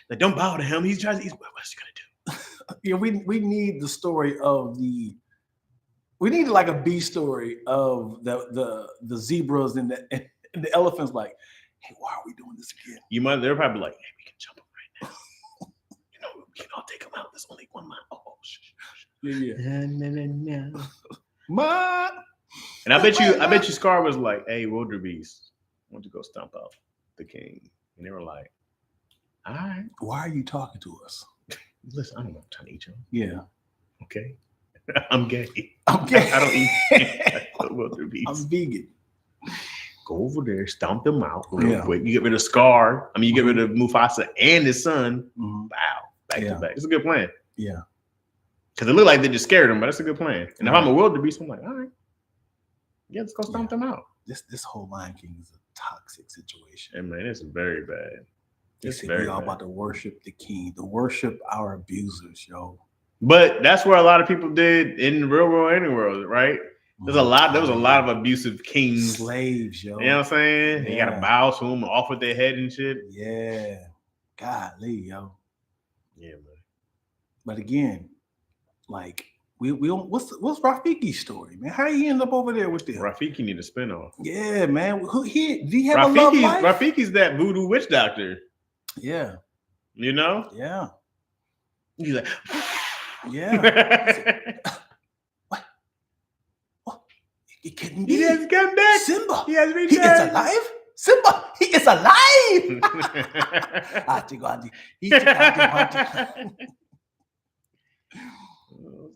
Like, don't bow to him. He's trying to. What's he gonna do? Yeah, we need the story of we need like a B story of the zebras and the elephants. Like, hey, why are we doing this again? They're probably like, hey, we can jump him right now. We can all take him out. There's only one mile. Oh, yeah. And I bet you Scar was like, hey, wildebeest, I want to go stomp out the king. And they were like, all right. Why are you talking to us? Listen, I don't know. I'm trying to eat you. Yeah. Okay. I'm gay. I don't eat wildebeest. I'm vegan. Go over there, stomp them out real quick. You get rid of Scar. You get rid of Mufasa and his son. Bow. Back to back. It's a good plan. Yeah. Because it looked like they just scared him, but that's a good plan. And if I'm a wildebeest, I'm like, all right. Yeah, let's go stomp them out. This whole Lion King is a toxic situation. And man, it's very bad. It's very all about to worship the king, to worship our abusers, yo. But that's where a lot of people did in the real world, any world, right? There was a lot of abusive kings. Slaves, yo. You know what I'm saying? Yeah. You gotta bow to them, off with their head and shit. Yeah. Golly, yo. Yeah, man. But again, like we what's Rafiki's story, man? How he end up over there with them? Rafiki need a spinoff. Yeah, man. Did he have a love life? Rafiki's that voodoo witch doctor. Yeah. You know? Yeah. He's like, yeah. What? Oh, it couldn't be. He has come back. Simba. He has returned. He is alive. Simba. He is alive.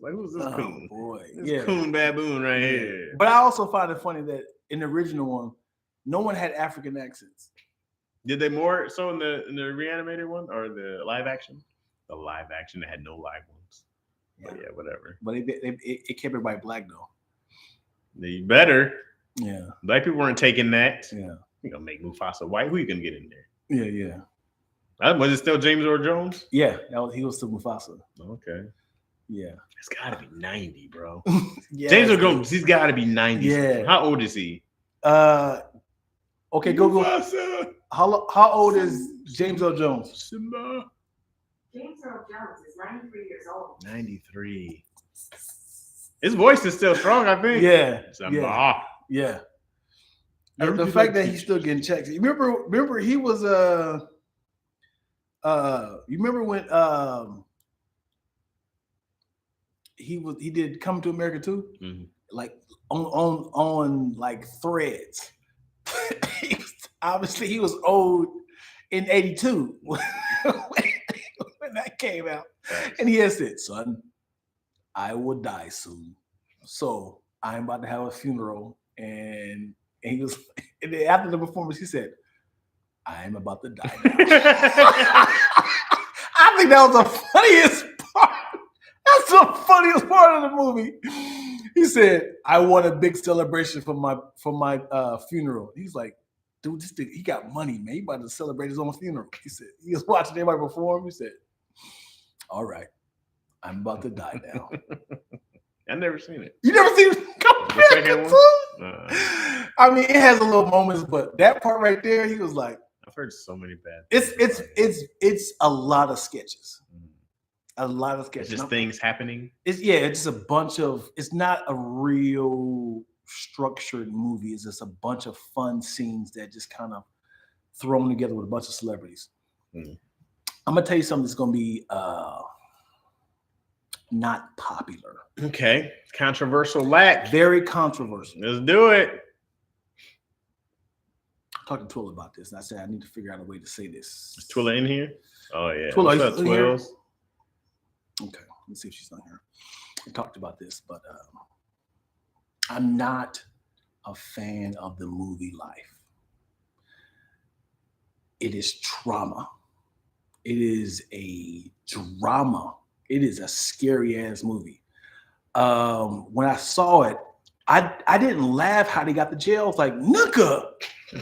Like, who's this coon? Boy. This coon baboon right here. But I also find it funny that in the original one, no one had African accents. Did they more so in the reanimated one or the live action? The live action, they had no live ones. Yeah, but yeah, whatever. But it kept everybody black though. They better. Yeah. Black people weren't taking that. Yeah. You gonna make Mufasa white? Who you gonna get in there? Yeah. Was it still James Earl Jones? Yeah, he was still Mufasa. Okay. Yeah. It's gotta be 90, bro. Yeah, James Earl Jones, he's gotta be 90. Yeah. How old is he? Okay, Google. Mufasa. How old is James Earl Jones? Simba. James Earl Jones is 93 years old. 93. His voice is still strong, I think. Yeah. Simba. Yeah. The fact that he's still getting checks. Remember he was you remember when he did Come to America too? Mm-hmm. Like on like Threads. Obviously he was old in 82 when that came out. And he had said, son, I will die soon. So I'm about to have a funeral. And he was, and then after the performance, he said, I'm about to die now. I think that was the funniest part. That's the funniest part of the movie. He said, I want a big celebration for my funeral. He's like, dude, this thing, he got money, man. He about to celebrate his own funeral. He said, he was watching everybody perform. He said, all right, I'm about to die now. I've never seen it. You never seen it? I mean, it has a little moments, but that part right there, he was like, I've heard so many bad things. It's a lot of sketches. Mm-hmm. A lot of sketches. It's just things happening. It's just a bunch of. It's not a real structured movie. It's just a bunch of fun scenes that just kind of thrown together with a bunch of celebrities. I'm gonna tell you something that's gonna be not popular. Okay, controversial. Lack. Very controversial. Let's do it. I talked to Twilla about this, and I said I need to figure out a way to say this. Is Twilla in here? Oh yeah. Twilla, What's up, Twills? Okay, let's see if she's not here. We talked about this, but I'm not a fan of the movie Life. It is trauma. It is a drama. It is a scary ass movie. When I saw it, I didn't laugh how they got to jail. I was like, nigga,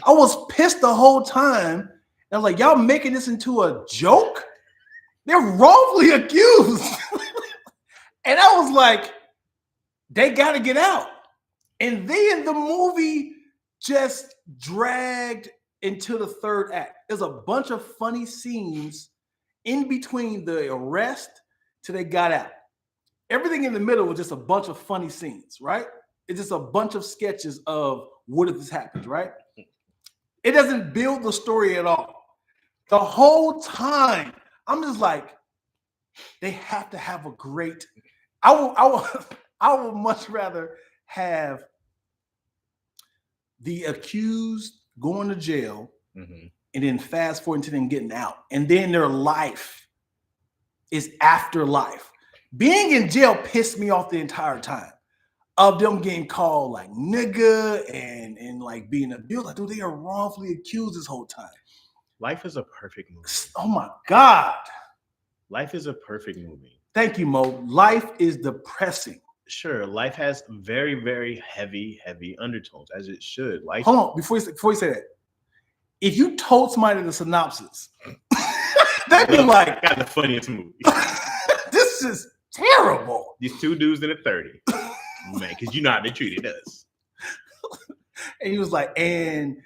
I was pissed the whole time. And I was like, y'all making this into a joke? They're wrongfully accused. And I was like, they got to get out. And then the movie just dragged into the third act. There's a bunch of funny scenes in between the arrest till they got out. Everything in the middle was just a bunch of funny scenes, right? It's just a bunch of sketches of what if this happens, right? It doesn't build the story at all. The whole time, I'm just like, they have to have a great. I would much rather have the accused going to jail and then fast forward to them getting out, and then their life is afterlife. Being in jail pissed me off the entire time. Of them getting called like nigga and like being abused. Like, dude, they are wrongfully accused this whole time. Life is a perfect movie. Oh my God. Life is a perfect movie. Thank you, Mo. Life is depressing. Sure, life has very, very heavy undertones, as it should. Life. Hold on, before you say that, if you told somebody the synopsis, they'd be like, "Got the funniest movie." This is terrible. These two dudes in the 30s, man, because you know how they treated us. And he was like, and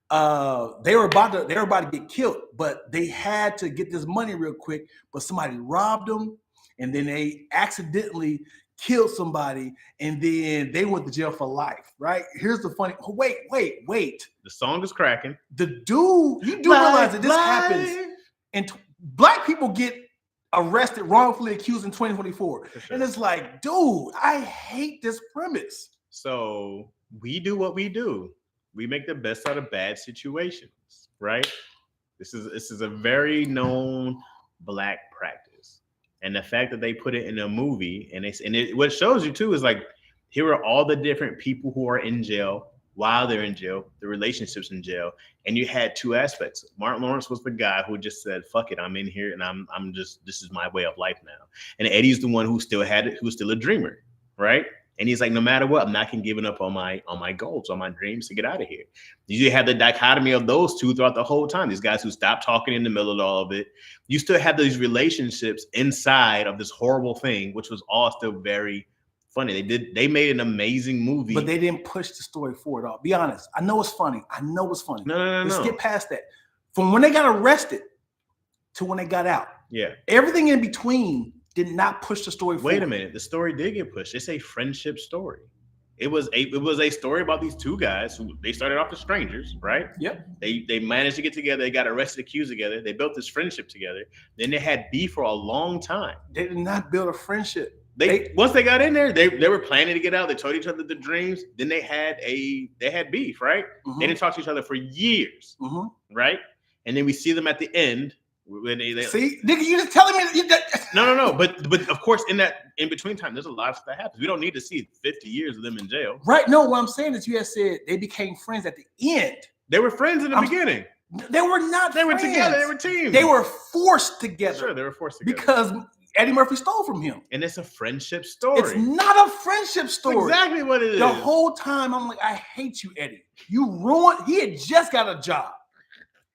they were about to get killed, but they had to get this money real quick. But somebody robbed them, and then they accidentally killed somebody, and then they went to jail for life. Right? Here's the funny. Wait. The song is cracking. The dude, you do realize that this happens, and black people get arrested, wrongfully accused in 2024, sure. And it's like, dude, I hate this premise. So we do what we do. We make the best out of bad situations, right? This is a very known black practice, and the fact that they put it in a movie, what it shows you too is like, here are all the different people who are in jail while they're in jail, the relationships in jail, and you had two aspects. Martin Lawrence was the guy who just said, "Fuck it, I'm in here, and I'm just this is my way of life now." And Eddie's the one who still had it, who's still a dreamer, right? And he's like, no matter what, I'm not giving up on my goals, on my dreams to get out of here. You have the dichotomy of those two throughout the whole time. These guys who stopped talking in the middle of all of it. You still have these relationships inside of this horrible thing, which was all still very funny. They made an amazing movie. But they didn't push the story forward at all. Be honest. I know it's funny. No. Let's get past that. From when they got arrested to when they got out. Yeah. Everything in between did not push the story forward. Wait a minute. The story did get pushed. It's a friendship story. It was a story about these two guys who they started off as strangers, right? Yep. They managed to get together. They got arrested, accused together. They built this friendship together. Then they had beef for a long time. They did not build a friendship. Once they got in there, they were planning to get out. They told each other the dreams. Then they had beef, right? Mm-hmm. They didn't talk to each other for years, right? And then we see them at the end. When they see, nigga, you just telling me no. But of course, in between time, there's a lot of stuff that happens. We don't need to see 50 years of them in jail, right? No, what I'm saying is, you had said they became friends at the end. They were friends in the beginning. They were not. They were together. They were teams. They were forced together. Sure, they were forced together because Eddie Murphy stole from him. And it's a friendship story. It's not a friendship story. That's exactly what it is. The whole time, I'm like, I hate you, Eddie. You ruined. He had just got a job.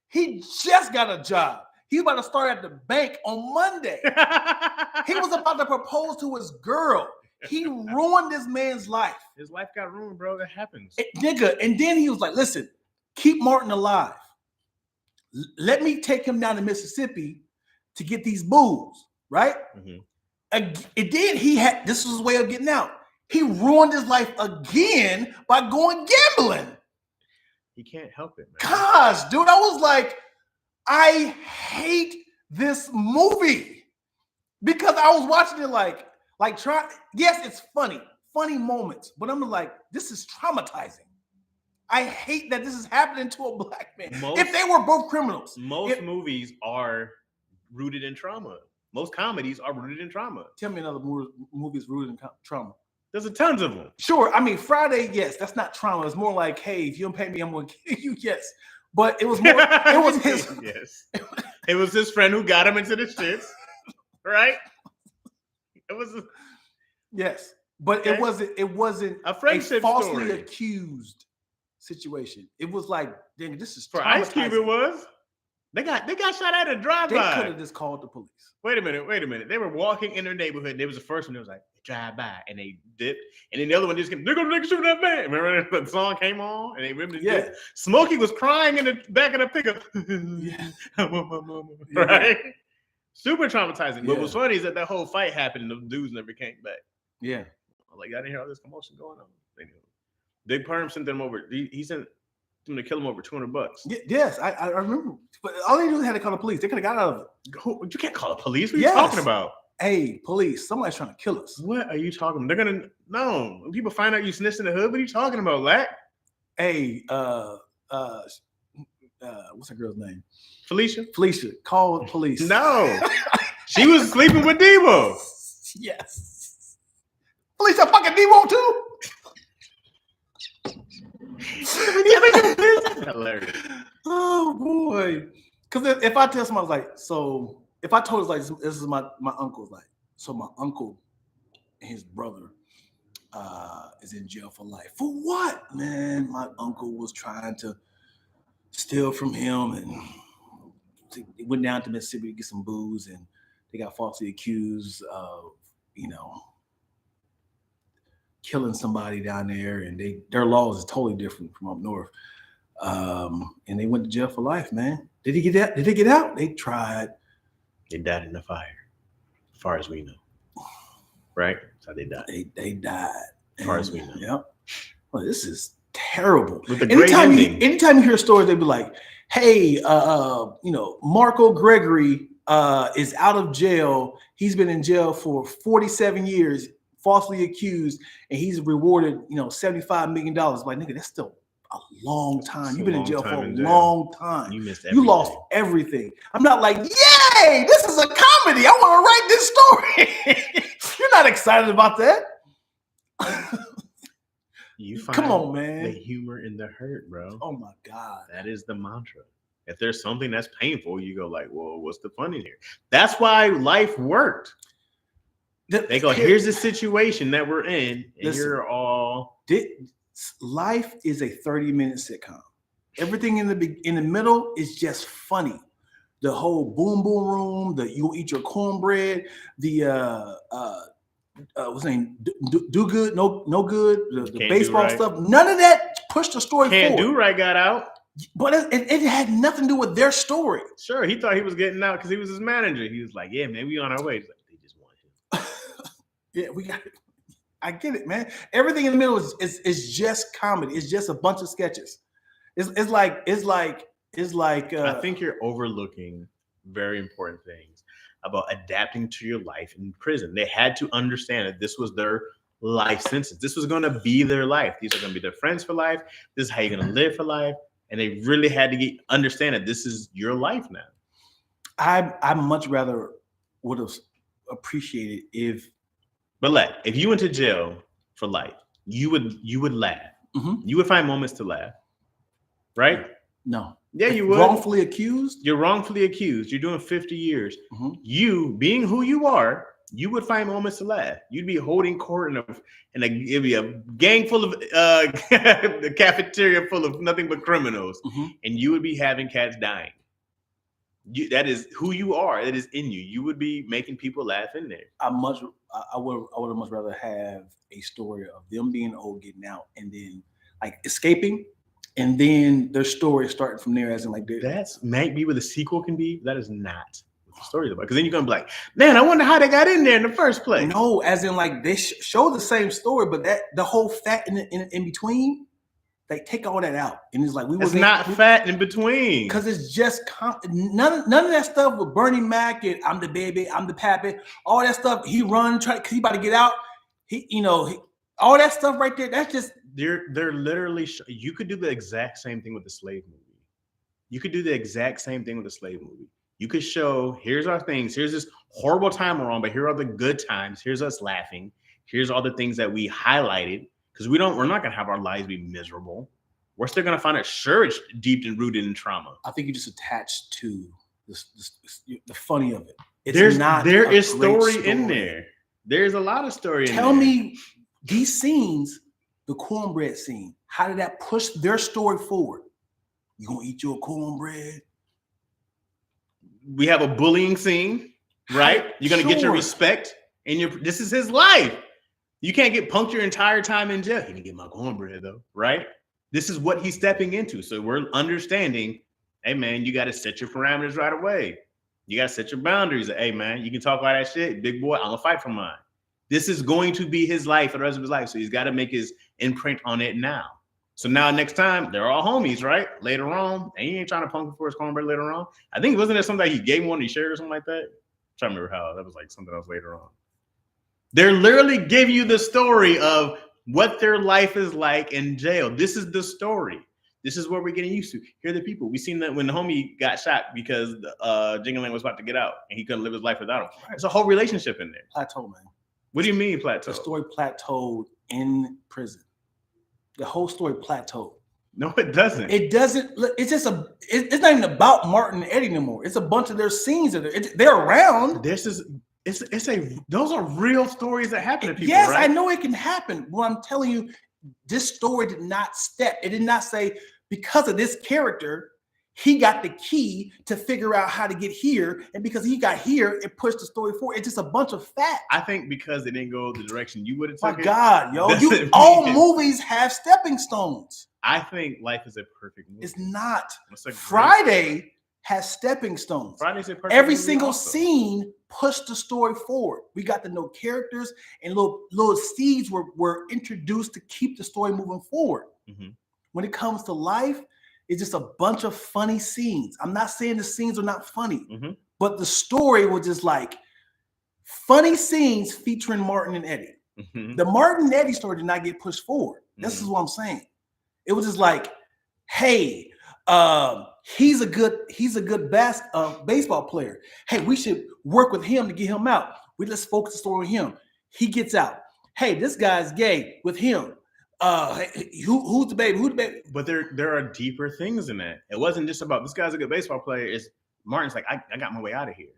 He was about to start at the bank on Monday. He was about to propose to his girl. He ruined this man's life. His life got ruined, bro. That happens. Nigga. And then he was like, listen, keep Martin alive. Let me take him down to Mississippi to get these booze, right? Mm-hmm. And then this was his way of getting out. He ruined his life again by going gambling. He can't help it, man. Gosh, dude, I was like, I hate this movie because I was watching it like yes, it's funny moments, but I'm like, this is traumatizing. I hate that this is happening to a black man. If they were both criminals. Most movies are rooted in trauma. Most comedies are rooted in trauma. Tell me another movie is rooted in trauma. There's tons of them. Sure. I mean, Friday, yes, that's not trauma. It's more like, hey, if you don't pay me, I'm going to kill you. Yes. But it was more, it was his. Yes. It was his friend who got him into the shits. Right? It was. Yes. But okay. it wasn't a friendship falsely story. Accused situation. It was like, dang, this is for Ice Cube. It was. They got shot at a drive-by. They could have just called the police. Wait a minute. They were walking in their neighborhood. And there was the first one that was like, drive by, and they dipped. And then the other one just came, they're gonna shoot that man. Remember the song came on and they ripped it? Yeah. Smokey was crying in the back of the pickup. Yeah. Right? Super traumatizing. But what's funny is that whole fight happened and the dudes never came back. Yeah. Like, I didn't hear all this commotion going on. Big Perm sent them over. He sent them to kill him over $200. Yes, I remember. But all they did was had to call the police. They could have got out of it. You can't call the police. What are you talking about? Hey, police, somebody's trying to kill us. What are you talking about? They're going to, no. When people find out you snitched in the hood, what are you talking about, Lack? Hey, what's that girl's name? Felicia, call the police. No. She was sleeping with Debo. Yes. Felicia fucking Debo too? Hilarious. Oh, boy. Because if I tell somebody, like, so... If I told us like this is my uncle's like, so my uncle and his brother is in jail for life. For what? Man, my uncle was trying to steal from him and he went down to Mississippi to get some booze and they got falsely accused of, killing somebody down there and their laws is totally different from up north. And they went to jail for life, man. Did he get out? Did they get out? They tried. They died in the fire, as far as we know. Right? That's how they died. They died. As far as we know. Yep. Well, this is terrible. With the great ending. Anytime you hear a story, they'd be like, hey, Marco Gregory is out of jail. He's been in jail for 47 years, falsely accused, and he's rewarded, $75 million. Like, nigga, that's still a long time. You've been in jail for a long time. You missed everything. You lost everything. I'm not like, yay, this is a comedy. I want to write this story. You're not excited about that. You find come on, man. The humor in the hurt, bro. Oh my God. That is the mantra. If there's something that's painful, you go like, well, what's the fun in here? That's why life worked. They go, here's the situation that we're in, and you're all... Life is a 30-minute sitcom. Everything in the middle is just funny. The whole boom room, you eat your cornbread, the what's the name? Do good, no good, the baseball stuff. None of that pushed the story forward. Can't Do Right got out. But it had nothing to do with their story. Sure, he thought he was getting out because he was his manager. He was like, yeah, man, we on our way. He's like, they just want him. Yeah, we got it. I get it, man. Everything in the middle is just comedy. It's just a bunch of sketches. It's like I think you're overlooking very important things about adapting to your life in prison. They had to understand that this was their life sentence. This was going to be their life. These are going to be their friends for life. This is how you're going to live for life. And they really had to understand that this is your life now. I much rather would have appreciated if. But if you went to jail for life, you would laugh. Mm-hmm. You would find moments to laugh, right? No. Yeah, you would. Wrongfully accused? You're wrongfully accused. You're doing 50 years. Mm-hmm. You, being who you are, you would find moments to laugh. You'd be holding court it'd be a gang full of the cafeteria full of nothing but criminals, mm-hmm. and you would be having cats dying. That is who you are. That is in you. You would be making people laugh in there. I would have much rather have a story of them being old, getting out, and then like escaping, and then their story starting from there, as in like that's might be what the sequel can be. That is not what story's about. Because then you're gonna be like, man, I wonder how they got in there in the first place. No, as in like they show the same story, but that the whole fat in between, they take all that out, and it's like It's not fat in between. because it's just none of that stuff with Bernie Mac and I'm the baby, I'm the pappy, all that stuff. He run try because he about to get out. All that stuff right there. That's just they're literally. You could do the exact same thing with the slave movie. You could do the exact same thing with the slave movie. You could show, here's our things, here's this horrible time we're on, but here are the good times. Here's us laughing. Here's all the things that we highlighted. Because we're not gonna have our lives be miserable. We're still gonna find it sure it's deep and rooted in trauma. I think you just attached to the funny of it. There is story in there. There's a lot of story in there. Tell me these scenes, the cornbread scene, how did that push their story forward? You gonna eat your cornbread? We have a bullying scene, right? You're gonna get your respect, and this is his life. You can't get punked your entire time in jail. He didn't get my cornbread though, right? This is what he's stepping into. So we're understanding, hey man, you gotta set your parameters right away. You gotta set your boundaries. Hey man, you can talk all that shit, big boy, I'm gonna fight for mine. This is going to be his life for the rest of his life. So he's got to make his imprint on it now. So now next time, they're all homies, right? Later on, and he ain't trying to punk him for his cornbread later on. I think wasn't there something that he gave one, he shared or something like that? I'm trying to remember how that was like something else later on. They're literally giving you the story of what their life is like in jail. This is the story. This is what we're getting used to. Here are the people. We seen that when the homie got shot because Jingling was about to get out and he couldn't live his life without him. It's a whole relationship in there. Plateau, man. What do you mean plateau? The story plateaued in prison. The whole story plateaued. No, it doesn't. It doesn't. It's just it's not even about Martin and Eddie anymore. It's a bunch of their scenes that they're around. Those are real stories that happen to people. Yes, right? I know it can happen. But I'm telling you, this story did not step. It did not say because of this character, he got the key to figure out how to get here, and because he got here, it pushed the story forward. It's just a bunch of facts. I think because it didn't go the direction you would have My taken. God, yo, all movies have stepping stones. I think Life is a Perfect movie. It's not. Friday movie. Has stepping stones. Friday's a perfect Every movie single also. scene pushed the story forward. We got to know characters, and little seeds were introduced to keep the story moving forward. Mm-hmm. When it comes to Life, it's just a bunch of funny scenes. I'm not saying the scenes are not funny, but the story was just like funny scenes featuring Martin and Eddie. Mm-hmm. The Martin and Eddie story did not get pushed forward. This is what I'm saying. It was just like, hey, he's a good baseball player. Hey, we should work with him to get him out. Let's focus the story on him. He gets out. Hey, this guy's gay with him. Who's the baby? Who's the baby? But there are deeper things in that. It wasn't just about this guy's a good baseball player. It's Martin's like, I got my way out of here.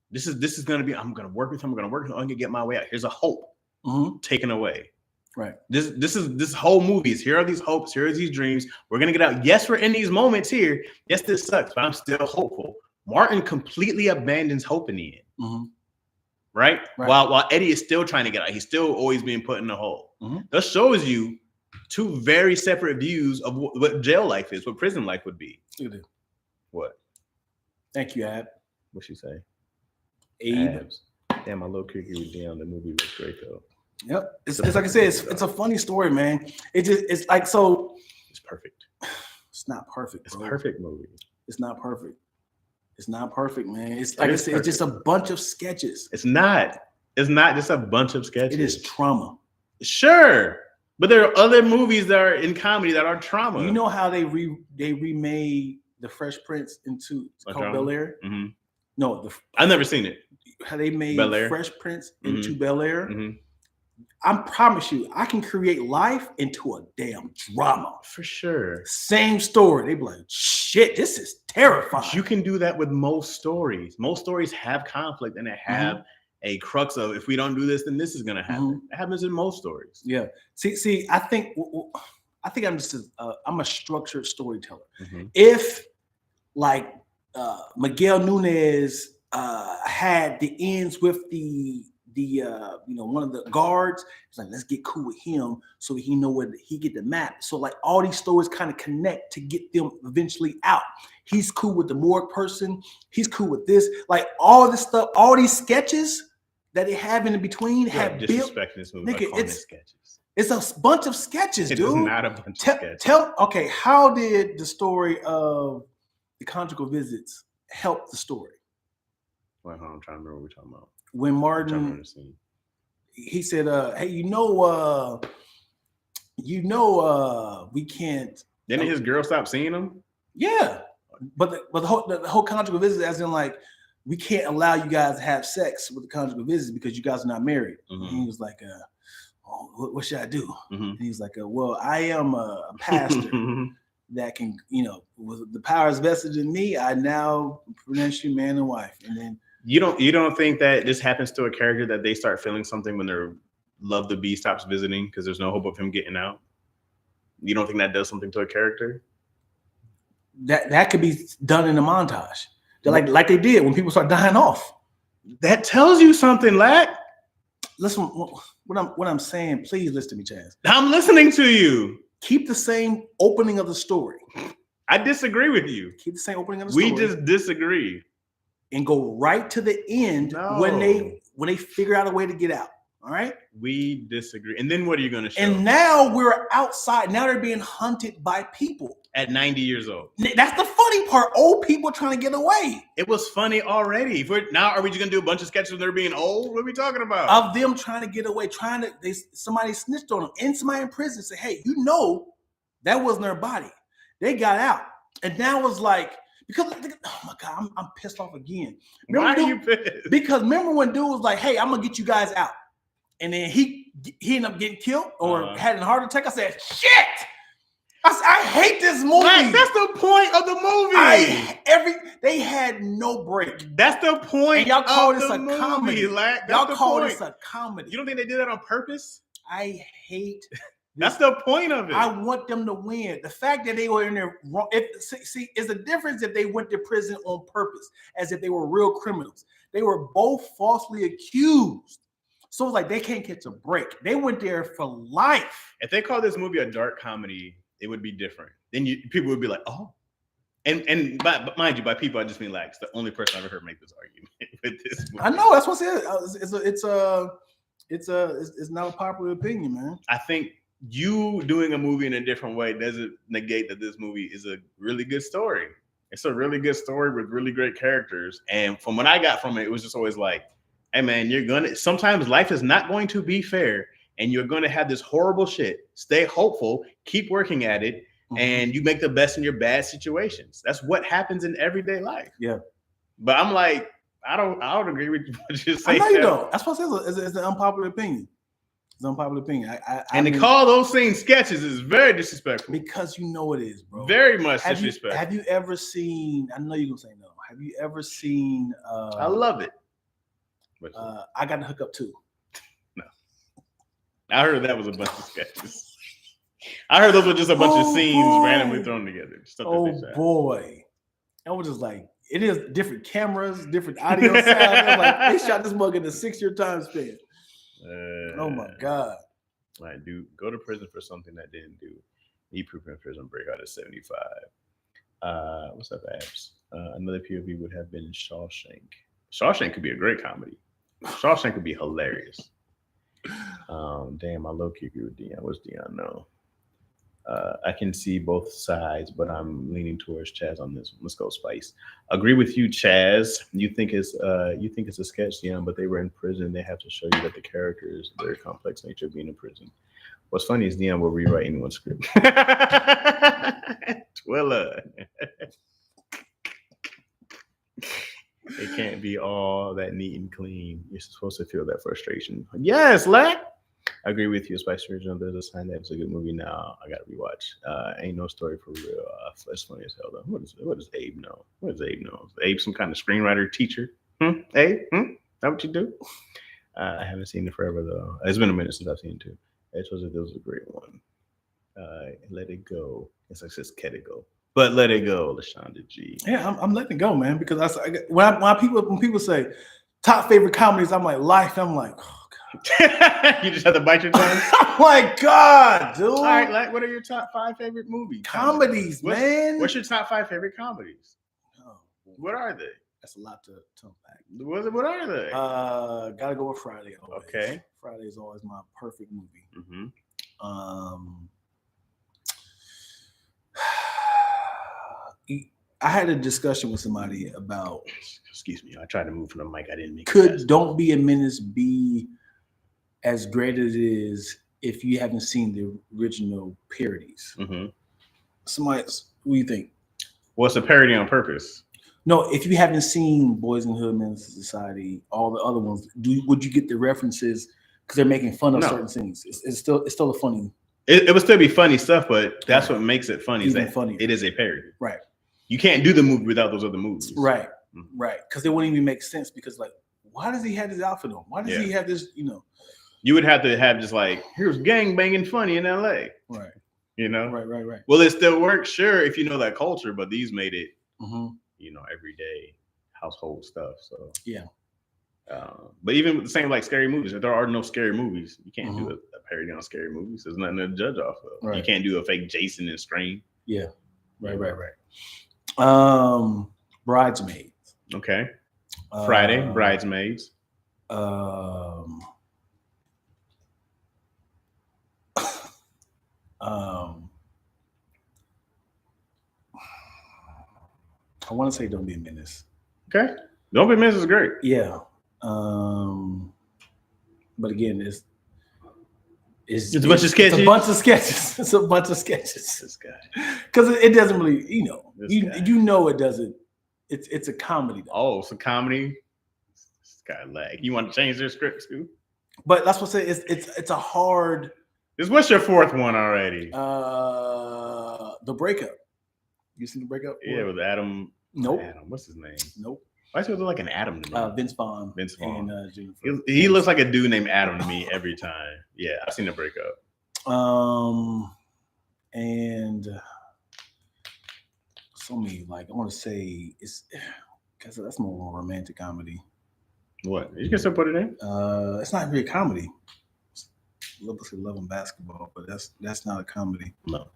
This is gonna be. I'm gonna work with him. I'm gonna get my way out. Here's a hope taken away. Right. This whole movie is here are these hopes. Here are these dreams. We're gonna get out. Yes, we're in these moments here. Yes, this sucks, but I'm still hopeful. Martin completely abandons hope in the end. Right? While Eddie is still trying to get out, he's still always being put in the hole. That shows you two very separate views of what jail life is, what prison life would be. What? Thank you, Ab. What'd she say? Abe. Damn, my little cookie was down. The movie was great though. Yep. It's like I said, it's a funny story, man. It's like so. It's perfect. It's not perfect. It's a perfect movie. It's not perfect. It's not perfect, man. It's like I said, it's just a bunch of sketches. It's not just a bunch of sketches. It is trauma. Sure. But there are other movies that are in comedy that are trauma. You know how they remade The Fresh Prince into called Bel Air? No, I've never seen it. How they made Bel-Air. Fresh Prince into Bel Air? I promise you, I can create Life into a damn drama. For sure. Same story. They be like, shit, this is terrifying. You can do that with most stories. Most stories have conflict and they have a crux of if we don't do this, then this is gonna happen. It happens in most stories. Yeah. See, I think I'm just I'm a structured storyteller. If like Miguel Nunez had the ends with the one of the guards. He's like, let's get cool with him so he know where he get the map. So like all these stories kind of connect to get them eventually out. He's cool with the morgue person. He's cool with this. Like all this stuff, all these sketches that they have in between have built. Disrespecting this movie. Nigga, Like sketches. It's a bunch of sketches, dude. It's not a bunch of sketches. Okay, how did the story of the conjugal visits help the story? Well, I'm trying to remember what we're talking about. When Martin, he said, "Hey, we can't." Didn't his girl stop seeing him? Yeah, but the whole conjugal visit, as in like, we can't allow you guys to have sex with the conjugal visits because you guys are not married. Mm-hmm. And he was like, what should I do? Mm-hmm. And he was like, well, I am a pastor that can, with the powers vested in me, I now pronounce you man and wife. And then you don't think that this happens to a character that they start feeling something when their love the bee stops visiting because there's no hope of him getting out? You don't think that does something to a character? That could be done in a montage. Like they did when people start dying off. That tells you something, Lack. Listen, what I'm saying, please listen to me, Chaz. I'm listening to you. Keep the same opening of the story. I disagree with you. Keep the same opening of the story. We just disagree. And go right to the end when they figure out a way to get out. All right? We disagree. And then what are you going to show? And now we're outside. Now they're being hunted by people. At 90 years old. That's the funny part. Old people trying to get away. It was funny already. Are we just going to do a bunch of sketches when they're being old? What are we talking about? Of them trying to get away, somebody snitched on them. And somebody in prison said, hey, that wasn't their body. They got out. And now it's like, because, oh my God, I'm pissed off again. Why are you pissed? Because remember when dude was like, hey, I'm going to get you guys out. And then he ended up getting killed or had a heart attack. I said, shit! I hate this movie. Like, that's the point of the movie. They had no break. That's the point. And y'all call this a comedy. Y'all call this a comedy. You don't think they did that on purpose? I hate. That's the point of it. I want them to win. The fact that they were in there wrong. It's a difference if they went to prison on purpose, as if they were real criminals. They were both falsely accused. So it's like they can't catch a break. They went there for life. If they call this movie a dark comedy, it would be different. Then people would be like, oh. And but mind you, by people, I just mean Lack. It's the only person I've ever heard make this argument with this movie. I know, that's what it is. It's not a popular opinion, man. I think you doing a movie in a different way doesn't negate that this movie is a really good story. It's a really good story with really great characters. And from what I got from it, it was just always like, hey man, sometimes life is not going to be fair. And you're going to have this horrible shit. Stay hopeful, keep working at it, and you make the best in your bad situations. That's what happens in everyday life. Yeah. But I'm like, I don't agree with what you say. I know you don't. That's what I said. It's an unpopular opinion. It's an unpopular opinion. To call those things sketches is very disrespectful. Because you know it is, bro. Very much disrespectful. Have you ever seen, I know you're going to say no. Have you ever seen? I love it. I Got to Hook Up Too. I heard that was a bunch of sketches. I heard those were just a bunch of scenes randomly thrown together. Boy. I was just like, it is different cameras, different audio sound. Like, they shot this mug in a 6-year time span. Oh my God. Like, dude, go to prison for something that didn't do. Need proof in prison, break out at 75. What's up, Abs? Another POV would have been Shawshank. Shawshank could be a great comedy. Shawshank could be hilarious. Damn, I low-key agree with Dion. What's Dion? No. I can see both sides, but I'm leaning towards Chaz on this one. Let's go, Spice. Agree with you, Chaz. You think it's a sketch, Dion, but they were in prison. They have to show you that the character is very complex nature of being in prison. What's funny is Dion will rewrite anyone's script. Twilla. It can't be all that neat and clean. You're supposed to feel that frustration. Yes, Lack. I agree with you. Spice Original, there's a sign that it's a good movie now. I gotta rewatch. Ain't no story for real. That's funny as hell though. What does Abe know? What does Abe know? Is Abe some kind of screenwriter teacher? Abe? That what you do? I haven't seen it forever though. It's been a minute since I've seen it too. It was a great one. Let It Go. It's like it says Let It Go. But Let It Go, LaShonda G. Yeah, I'm letting it go, man. Because when people say, top favorite comedies. I'm like Life. I'm like, oh God. You just have to bite your tongue. I'm like, God, dude. All right, like, what are your top 5 favorite movies? Comedies, man. What's your top 5 favorite comedies? Oh, What are they? that's a lot to unpack. What are they? Gotta go with Friday. Always. Okay. Friday is always my perfect movie. Mm-hmm. I had a discussion with somebody about. Excuse me, I tried to move from the mic. I didn't make it. Could Don't Be a Menace be as great as it is if you haven't seen the original parodies? Mm-hmm. Somebody, what do you think? Well, it's a parody on purpose. No, if you haven't seen Boys in the Hood, Men of Society, all the other ones, would you get the references because they're making fun of certain things? It's still a funny. It would still be funny stuff, but that's what makes it funny. Even funnier. It is a parody. Right. You can't do the movie without those other movies. Right. Right. Because they wouldn't even make sense because, like, why does he have his outfit on? Why does he have this, You would have to have just like, here's gang banging funny in LA. Right. Right. Well, it still works, sure, if you know that culture, but these made it, everyday household stuff. So, yeah. But even with the same like scary movies, if there are no scary movies, you can't do a parody on scary movies. There's nothing to judge off of. Right. You can't do a fake Jason and Scream. Yeah. Right. Bridesmaids. Okay. Friday, Bridesmaids. I want to say Don't Be a Menace. Okay. Don't Be a Menace is great. Yeah. But again, it's a bunch of sketches. It's a bunch of sketches. It's a bunch of sketches. This guy. Because it doesn't really, it doesn't. It's a comedy. Though. Oh, it's a comedy. This guy lag. You want to change their script too? But that's what I say. It's a hard. What's your fourth one already? The Breakup. You seen The Breakup? Yeah, with Adam. Nope. Adam. What's his name? Nope. Why does he look like an Adam to me? Vince Vaughn. And he looks like a dude named Adam to me every time. Yeah, I've seen The Breakup. And so many, like, I want to say it's because that's more romantic comedy. What? You can still put it in? It's not really a comedy. It's Love and Basketball, but that's not a comedy. No.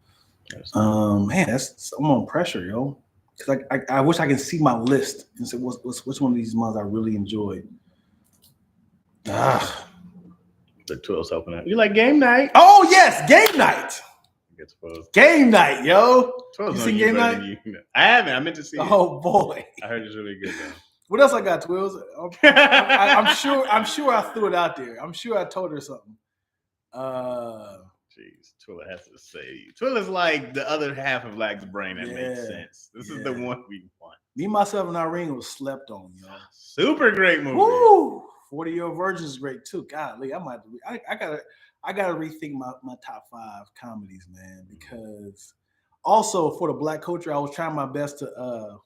Man, I'm on pressure, yo. Because I wish I could see my list and say which one of these ones I really enjoyed. The 12's helping out. You like Game Night? Oh yes, Game Night. Game Night, yo. You seen Game Night? I haven't. I meant to see it. Oh boy. I heard it's really good though. What else I got, Twills? I'm sure I threw it out there. I'm sure I told her something. Jeez, Twilla has to say. Twilla's like the other half of Lack's brain that makes sense. This is the one we want. Me, Myself, and Irene was slept on, yo. Super great movie. Woo! 40-Year Virgin is great too. Golly, I gotta rethink my top 5 comedies, man. Because also for the Black culture, I was trying my best to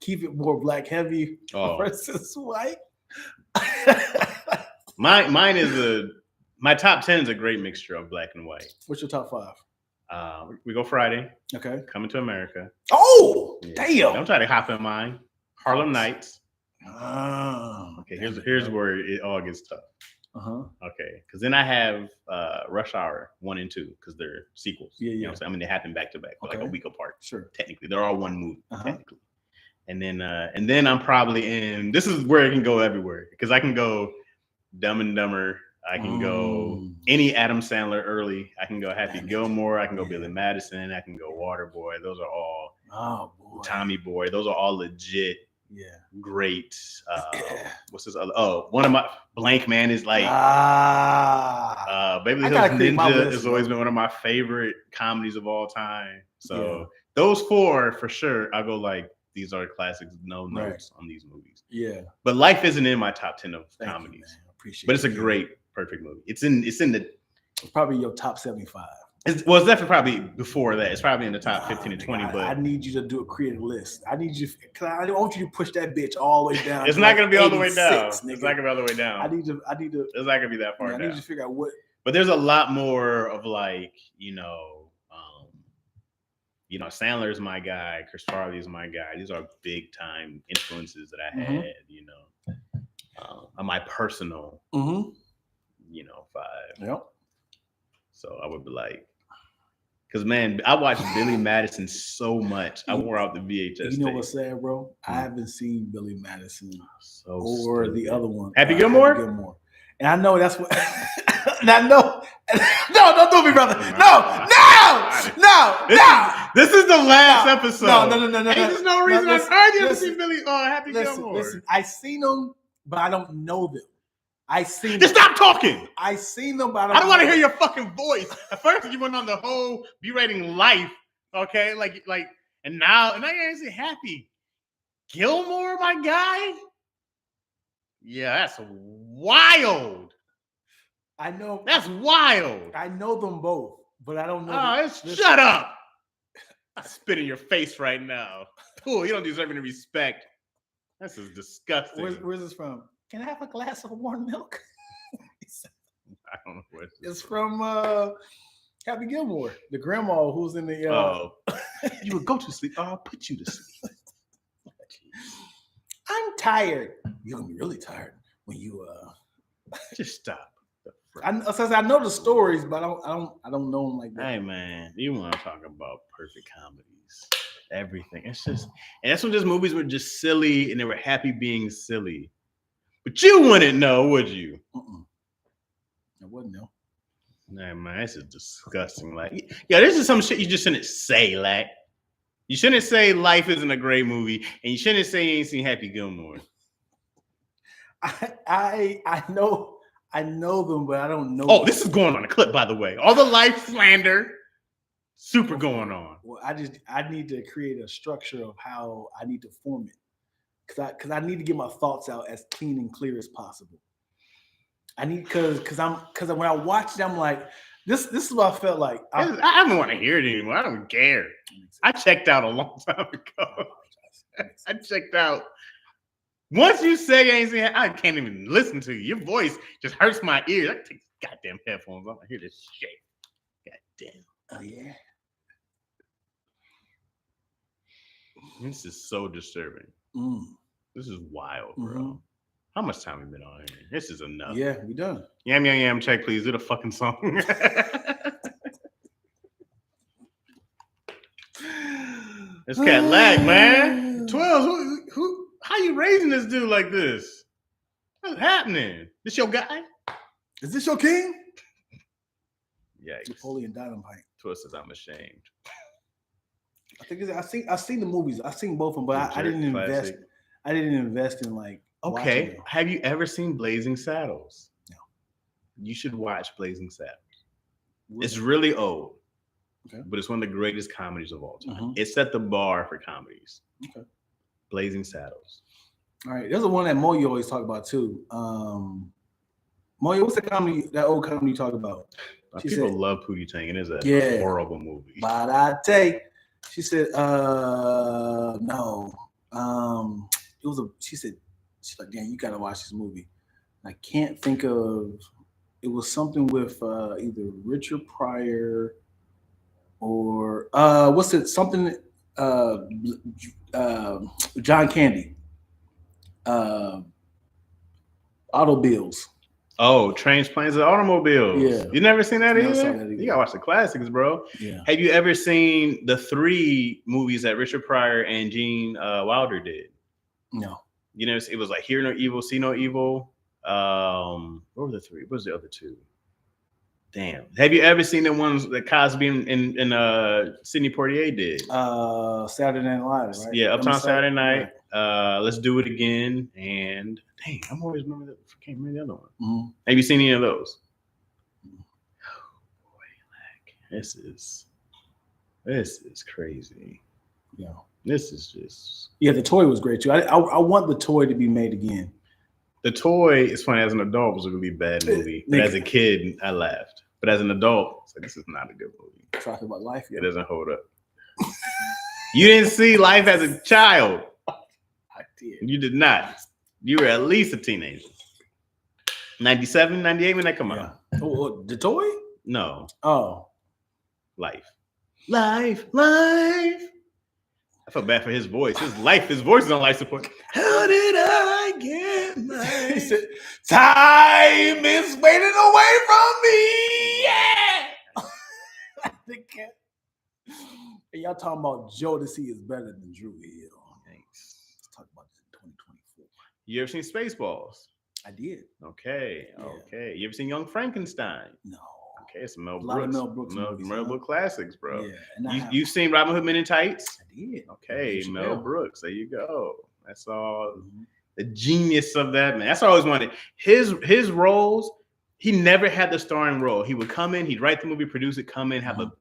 keep it more Black heavy versus white. Mine is my top 10 is a great mixture of Black and white. What's your top 5? We go Friday. Okay. Coming to America. Oh, yeah. Damn! Don't try to hop in mine. Harlem Nights. Oh, okay. Here's where it all gets tough. Okay, because then I have Rush Hour 1 and 2 because they're sequels. Yeah. You know what I'm saying? I mean, they happen back to back, but like a week apart. Sure. Technically, they're all one movie. Technically. And then I'm probably in. This is where it can go everywhere because I can go Dumb and Dumber. I can go any Adam Sandler early. I can go Happy Gilmore. I can go Billy Madison. I can go Waterboy. Those are all Tommy Boy. Those are all legit. Yeah. Great. What's this other? Oh, one of my Blank Man is like Beverly Hills Ninja has always been one of my favorite comedies of all time. So those 4 for sure. I go like these are classics. No notes on these movies. Yeah. But Life isn't in my top 10 of comedies. You, appreciate but it's a great, perfect movie. It's probably your top 75. It's definitely probably before that. It's probably in the top 15 to 20. But I need you to do a creative list. I need you because I want you to push that bitch all the way down. It's not gonna be all the way down. It's not gonna be all the way down. I need to. It's not gonna be that far down. I need you to figure out what. But there's a lot more of like you know, Sandler's my guy. Chris Farley's my guy. These are big time influences that I had. You know, on my personal, you know, vibe. Yep. So I would be like, because man, I watched Billy Madison so much. I wore out the VHS. You know what's sad, bro? I haven't seen Billy Madison or stupid. the other one, Happy Gilmore. Happy Gilmore. And I know that's what. And I know. No, don't do me, brother. No. This is the last episode. No. There's no reason I've heard you ever seen Billy Happy Gilmore. Listen, I seen them, but I don't know them. I seen. Just stop talking. I seen them, but I don't want to hear your fucking voice. At first, you went on the whole B-rating life, okay? Like, and now you ain't say Happy Gilmore, my guy. Yeah, that's wild. I know. That's wild. I know them both, but I don't know. Shut up. I spit in your face right now. Cool, you don't deserve any respect. This is disgusting. Where's this from? Can I have a glass of warm milk? I don't know what it's from Happy Gilmore, the grandma who's in the. You would go to sleep. I'll put you to sleep. I'm tired. You're gonna be really tired when you just stop. I know the stories, but I don't know them like that. Hey man, you want to talk about perfect comedies? Everything. It's just, and that's when just movies were just silly and they were happy being silly. But you wouldn't know, would you? I wouldn't know. Nah, man, this is disgusting. Like, yeah, this is some shit you just shouldn't say, Lack. You shouldn't say Life isn't a great movie, and you shouldn't say you ain't seen Happy Gilmore. I know them, but I don't know. Oh, this is going on a clip, by the way. All the Life slander, super going on. Well, I need to create a structure of how I need to form it. Because I need to get my thoughts out as clean and clear as possible. I need because when I watched it, I'm like, this is what I felt like. I don't want to hear it anymore. I don't care. I checked out a long time ago. I checked out. Once you say you ain't seen it, I can't even listen to you. Your voice just hurts my ears. I take goddamn headphones off. I hear this shit. Goddamn. Oh yeah. This is so disturbing. This is wild, bro. How much time have we been on here? This is enough. Yeah, we done. Yam, check, please. Do the fucking song. This cat Lack, man. 12. Who? How you raising this dude like this? What's happening? This your guy? Is this your king? Yikes. Napoleon Dynamite. 12 says I'm ashamed. I think I seen the movies. I seen both of them, but I didn't invest. I didn't invest in like. Okay. Have you ever seen Blazing Saddles? No. You should watch Blazing Saddles. It's really old, but it's one of the greatest comedies of all time. It set the bar for comedies. Okay. Blazing Saddles. All right. There's the one that Moyo always talk about too. Moyo, what's that old comedy you talk about? People love Pootie Tang, and it's a horrible movie. But I take. She said, no. It was she's like, damn, you gotta watch this movie. I can't think of, it was something with either Richard Pryor or what's it? Something John Candy. Auto Bills. Oh, Trains, Planes, and Automobiles. Yeah. You never seen that either? You gotta watch the classics, bro. Yeah. Have you ever seen the 3 movies that Richard Pryor and Gene Wilder did? No. You know, it was like Hear No Evil, See No Evil. What were the 3? What was the other 2? Damn. Have you ever seen the ones that Cosby and Sidney Poitier did? Saturday Night Live, right? Yeah, Uptown Saturday Night. Right. Let's Do It Again. And dang, I'm always remember that. I can't remember the other one. Have you seen any of those? Oh boy, like this is crazy. Yeah. This is just the toy was great too. I want the toy to be made again. The Toy is funny. As an adult, it was a really bad movie. But as a kid, I laughed. But as an adult, it's like, this is not a good movie. Talking about life, it doesn't hold up. You didn't see Life as a child. I did. You did not. You were at least a teenager. 97, 98 when that come out. Oh, the Toy? No. Oh, Life. Life. I felt bad for his voice. His voice is on life support. How did I get He mine? said, "Time is waiting away from me." Yeah. The cat. And y'all talking about Jodeci is better than Drew Hill. Thanks. Let's talk about this in 2024. You ever seen Spaceballs? I did. Okay. Yeah. Okay. You ever seen Young Frankenstein? No. Okay, it's Mel A Brooks. lot of Mel Brooks movies, Mel huh? Brooks classics, bro. Yeah. And You've seen Robin Hood Men in Tights? I did. Okay, Dave Mel Chappelle. Brooks. There you go. That's all. Mhm. The genius of that man. That's all I always wanted. His roles, he never had the starring role. He would come in, he'd write the movie, produce it, come in, have a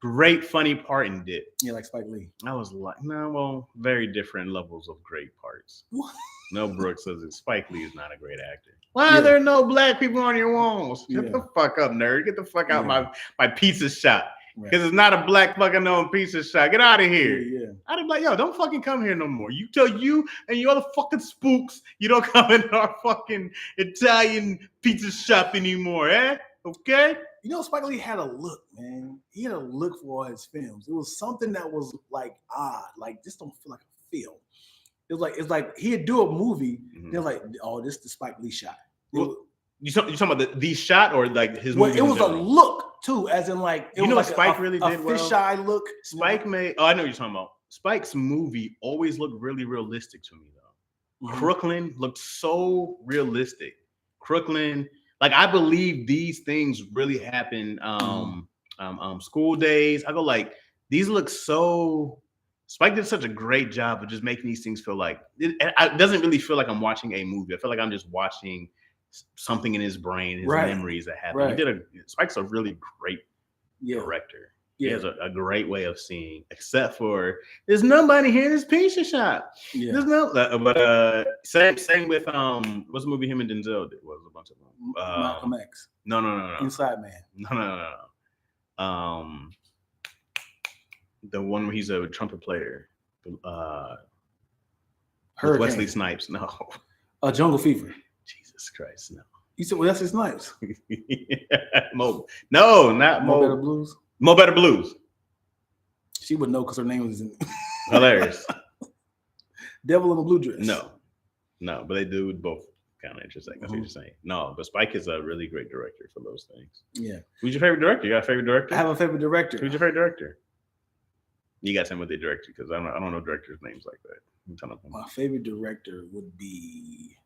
great funny part, and dip. Yeah, like Spike Lee. I was like, no, well, very different levels of great parts. What? Mel Brooks says that Spike Lee is not a great actor. Why are there no black people on your walls? Get the fuck up, nerd. Get the fuck out my pizza shop. Because it's not a black fucking known pizza shop. Get out of here. Yeah. I'd be like, yo, don't fucking come here no more. You tell you and your other fucking spooks you don't come in our fucking Italian pizza shop anymore, eh? Okay? You know, Spike Lee had a look, man. He had a look for all his films. It was something that was like odd. Like, this don't feel like a film. It's like he'd do a movie. Mhm. They're like, oh, this is the Spike Lee shot. Well, you talking about the shot or like his Well, movie? it was a look too, as in like it You was know like Spike really did a well? fisheye look. Spike made. Oh, I know what you're talking about. Spike's movie always looked really realistic to me, though. Mhm. Crooklyn looked so realistic. Crooklyn, like I believe these things really happen. School days. I go like these look so. Spike did such a great job of just making these things feel like it doesn't really feel like I'm watching a movie. I feel like I'm just watching something in his brain, his memories that happen. Right. Spike's a really great director. He has a great way of seeing, except for there's nobody here in this pizza shop. Yeah. There's no, but same with what's the movie him and Denzel did? Was a bunch of them. Malcolm X. No. Inside Man. No. The one where he's a trumpet player. With Wesley Snipes. No. Jungle Fever. Jesus Christ, no. You said Wesley Snipes. No, not Mo Better Blues. Mo Better Blues. She would know because her name was in Hilarious. Devil in a Blue Dress. No, but they do both kind of interesting. I see what you're saying. No, but Spike is a really great director for those things. Yeah. Who's your favorite director? You got a favorite director? I have a favorite director. Who's your favorite director? You got some with the director because I don't know directors' names like that. My favorite director would be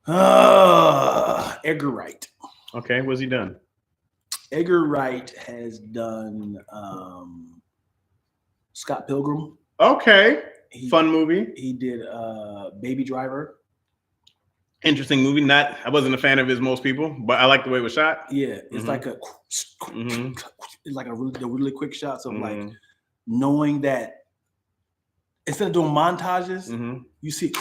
Edgar Wright. Okay, what's he done? Edgar Wright has done Scott Pilgrim. Okay, fun movie. He did Baby Driver. Interesting movie. I wasn't a fan of his most people, but I like the way it was shot. Yeah, it's like it's like a really quick shots of like knowing that instead of doing montages, you see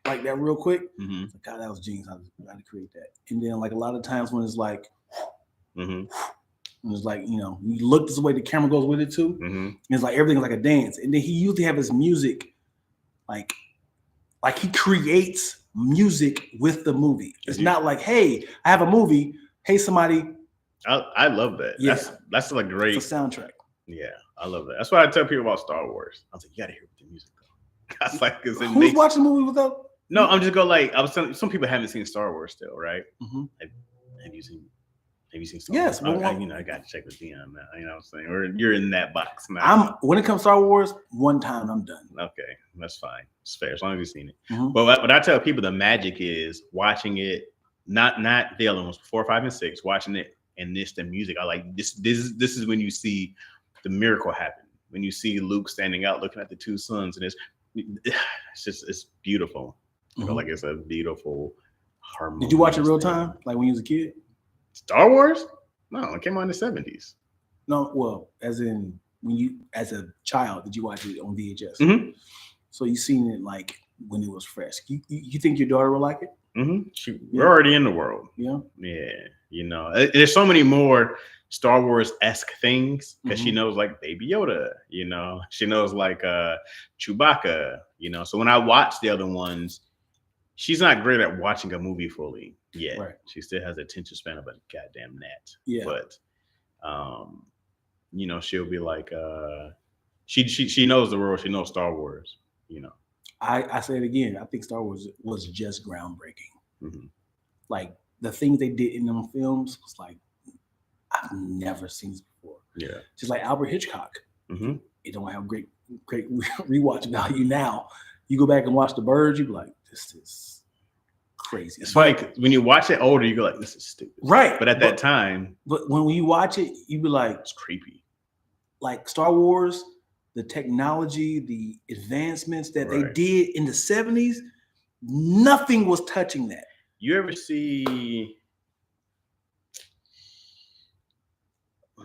like that real quick. Like, God, that was genius. How to create that. And then like a lot of times when it's like, and it's like, you know, you look this way, the camera goes with it too. And it's like everything's like a dance. And then he usually have his music like he creates music with the movie. It's not like, hey, I have a movie. Hey, somebody. I love that. Yeah. That's like great. It's a soundtrack. Yeah, I love that. That's why I tell people about Star Wars. I was like, you gotta hear what the music though. I was like, who's watching the movie without? No, I'm just go like I was telling some people haven't seen Star Wars still, right? Have you seen Star Wars? Yes. Well, I got to check with Dion now. You know what I'm saying? Or you're in that box now. When it comes to Star Wars, one time I'm done. Okay, that's fine. It's fair as long as you've seen it. But what I tell people, the magic is watching it, not the other ones, 4, 5, and 6, watching it and the music. I like this. This is when you see the miracle happen. When you see Luke standing out looking at the two suns, and it's beautiful. I feel like it's a beautiful harmony. Did you watch it real time, like when you was a kid? Star Wars? No, it came out in the 70s. No, well, as in when you, as a child, did you watch it on VHS? So you seen it like when it was fresh. You think your daughter will like it? We're already in the world. Yeah. You know, there's so many more Star Wars-esque things because she knows like Baby Yoda, you know, she knows like Chewbacca, you know. So when I watch the other ones, she's not great at watching a movie fully yet. Right. She still has attention span of a goddamn gnat. Yeah. But you know, she'll be like, she knows the world. She knows Star Wars. You know, I say it again. I think Star Wars was just groundbreaking. Mhm. Like the things they did in them films was like I've never seen this before. Yeah. Just like Albert Hitchcock. Mm-hmm. It don't have great rewatch value now. You go back and watch The Birds, you be like, this is crazy. It's like when you watch it older, you go like, this is stupid. Right. But at that time, but when you watch it, you be like, it's creepy. Like Star Wars, the technology, the advancements that they did in the 70s, nothing was touching that. You ever see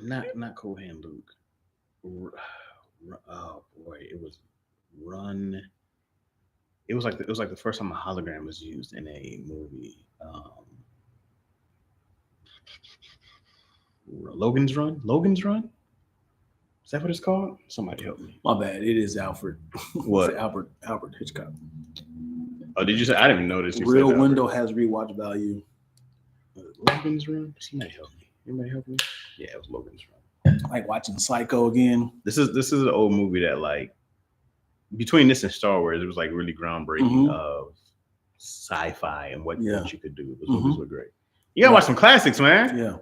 not Cool Hand Luke? Oh boy, it was Run. It was like the first time a hologram was used in a movie. Logan's Run. Is that what it's called? Somebody help me. My bad. It is Alfred. What? Albert Hitchcock. Oh, did you say? I didn't even notice. Real Window has rewatch value. Logan's Run. Somebody help me. Anybody help me? Yeah, it was Logan's Run. Like watching Psycho again. This is an old movie that like between this and Star Wars, it was like really groundbreaking of sci-fi and what you could do. Those movies were great. You gotta watch some classics, man. Yeah,